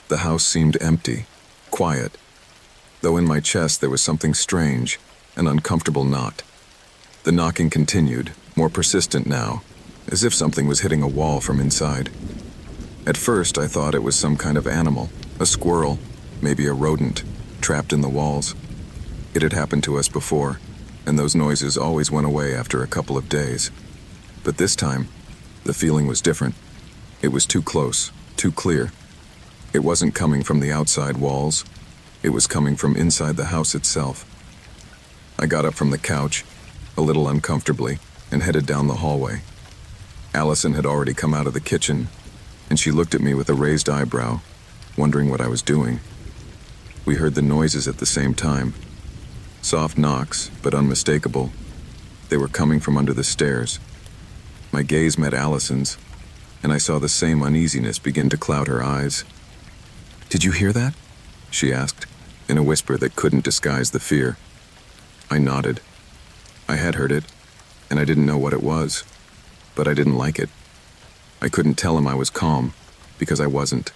A: The house seemed empty, quiet, though in my chest there was something strange, an uncomfortable knot. The knocking continued, more persistent now, as if something was hitting a wall from inside. At first, I thought it was some kind of animal, a squirrel, maybe a rodent, trapped in the walls. It had happened to us before, and those noises always went away after a couple of days. But this time, the feeling was different. It was too close, too clear. It wasn't coming from the outside walls. It was coming from inside the house itself. I got up from the couch, a little uncomfortably, and headed down the hallway. Allison had already come out of the kitchen, and she looked at me with a raised eyebrow, wondering what I was doing. We heard the noises at the same time. Soft knocks, but unmistakable. They were coming from under the stairs. My gaze met Allison's, and I saw the same uneasiness begin to cloud her eyes. "Did you hear that?" she asked, in a whisper that couldn't disguise the fear. I nodded. I had heard it, and I didn't know what it was, but I didn't like it. I couldn't tell him I was calm, because I wasn't.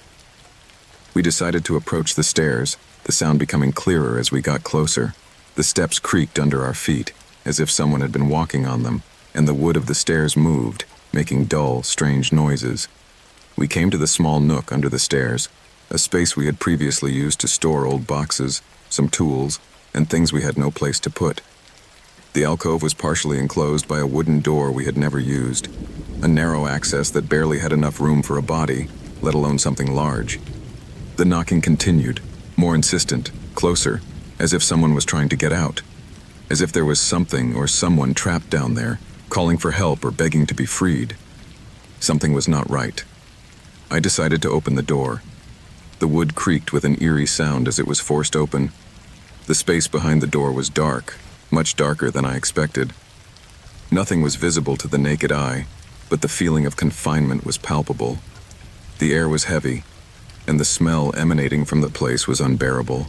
A: We decided to approach the stairs, the sound becoming clearer as we got closer. The steps creaked under our feet, as if someone had been walking on them, and the wood of the stairs moved, making dull, strange noises. We came to the small nook under the stairs, a space we had previously used to store old boxes, some tools, and things we had no place to put. The alcove was partially enclosed by a wooden door we had never used, a narrow access that barely had enough room for a body, let alone something large. The knocking continued, more insistent, closer, as if someone was trying to get out. as if there was something or someone trapped down there, calling for help or begging to be freed. Something was not right. I decided to open the door. The wood creaked with an eerie sound as it was forced open. The space behind the door was dark, much darker than I expected. Nothing was visible to the naked eye, but the feeling of confinement was palpable. The air was heavy, and the smell emanating from the place was unbearable.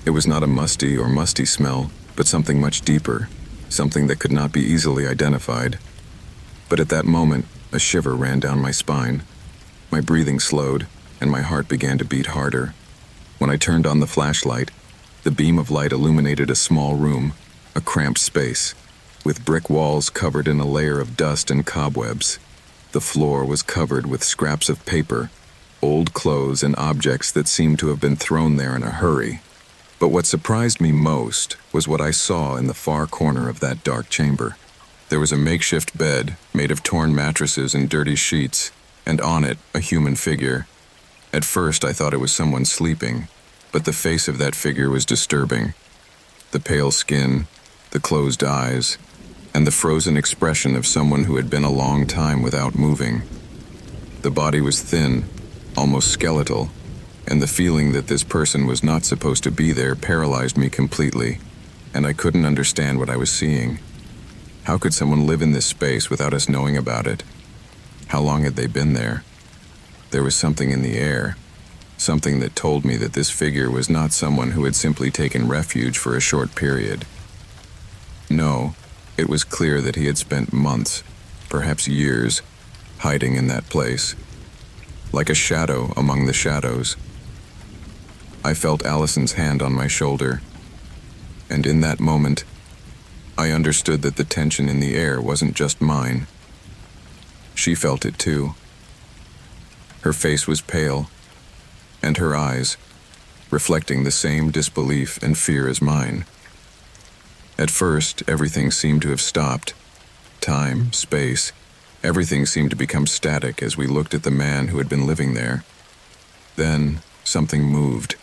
A: It was not a musty smell, but something much deeper, something that could not be easily identified. But at that moment, a shiver ran down my spine. My breathing slowed, and my heart began to beat harder. When I turned on the flashlight, the beam of light illuminated a small room, a cramped space, with brick walls covered in a layer of dust and cobwebs. The floor was covered with scraps of paper, old clothes, and objects that seemed to have been thrown there in a hurry. But what surprised me most was what I saw in the far corner of that dark chamber. There was a makeshift bed made of torn mattresses and dirty sheets, and on it a human figure. At first I thought it was someone sleeping, but the face of that figure was disturbing. The pale skin, the closed eyes, and the frozen expression of someone who had been a long time without moving. The body was thin, almost skeletal, and the feeling that this person was not supposed to be there paralyzed me completely, and I couldn't understand what I was seeing. How could someone live in this space without us knowing about it? How long had they been there? There was something in the air, something that told me that this figure was not someone who had simply taken refuge for a short period. No, it was clear that he had spent months, perhaps years, hiding in that place, like a shadow among the shadows. I felt Allison's hand on my shoulder, and in that moment, I understood that the tension in the air wasn't just mine. She felt it too. Her face was pale, and her eyes, reflecting the same disbelief and fear as mine. At first, everything seemed to have stopped. Time, space, everything seemed to become static as we looked at the man who had been living there. Then, something moved.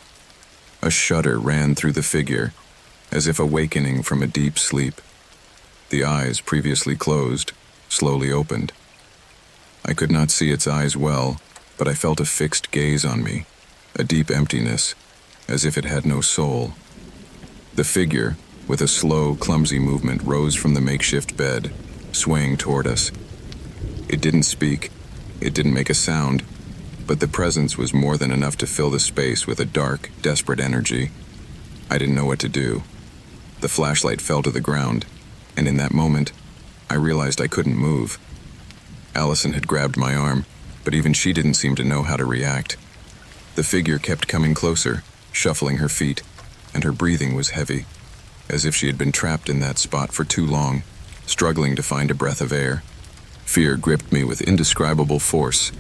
A: A shudder ran through the figure, as if awakening from a deep sleep. The eyes, previously closed, slowly opened. I could not see its eyes well, but I felt a fixed gaze on me, a deep emptiness, as if it had no soul. The figure, with a slow, clumsy movement, rose from the makeshift bed, swaying toward us. It didn't speak, it didn't make a sound, but the presence was more than enough to fill the space with a dark, desperate energy. I didn't know what to do. The flashlight fell to the ground, and in that moment, I realized I couldn't move. Allison had grabbed my arm, but even she didn't seem to know how to react. The figure kept coming closer, shuffling her feet, and her breathing was heavy, as if she had been trapped in that spot for too long, struggling to find a breath of air. Fear gripped me with indescribable force.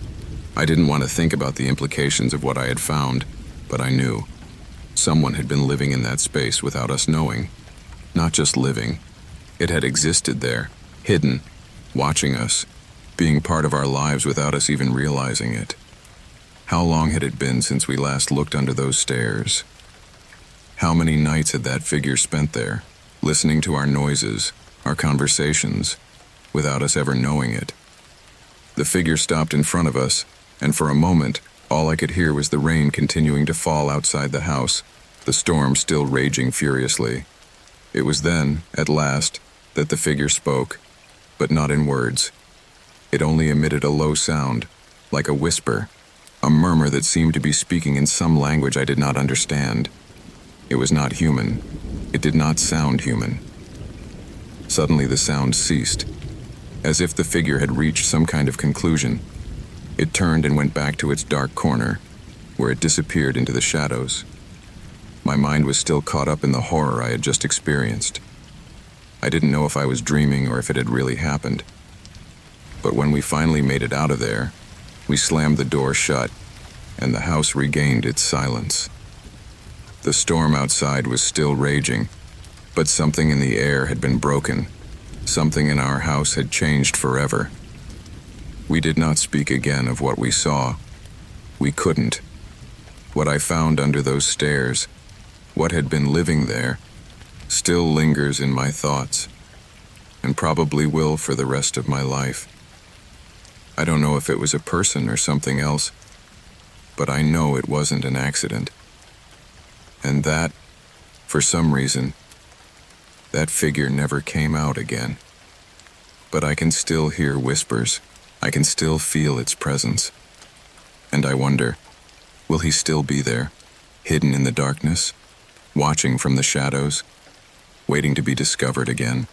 A: I didn't want to think about the implications of what I had found, but I knew. Someone had been living in that space without us knowing. Not just living. It had existed there, hidden, watching us, being part of our lives without us even realizing it. How long had it been since we last looked under those stairs? How many nights had that figure spent there, listening to our noises, our conversations, without us ever knowing it? The figure stopped in front of us, and for a moment, all I could hear was the rain continuing to fall outside the house, the storm still raging furiously. It was then, at last, that the figure spoke, but not in words. It only emitted a low sound, like a whisper, a murmur that seemed to be speaking in some language I did not understand. It was not human. It did not sound human. Suddenly the sound ceased, as if the figure had reached some kind of conclusion. It turned and went back to its dark corner, where it disappeared into the shadows. My mind was still caught up in the horror I had just experienced. I didn't know if I was dreaming or if it had really happened. But when we finally made it out of there, we slammed the door shut, and the house regained its silence. The storm outside was still raging, but something in the air had been broken. Something in our house had changed forever. We did not speak again of what we saw. We couldn't. What I found under those stairs, what had been living there, still lingers in my thoughts, and probably will for the rest of my life. I don't know if it was a person or something else, but I know it wasn't an accident. And that, for some reason, that figure never came out again. But I can still hear whispers. I can still feel its presence. And I wonder, will he still be there, hidden in the darkness, watching from the shadows, waiting to be discovered again?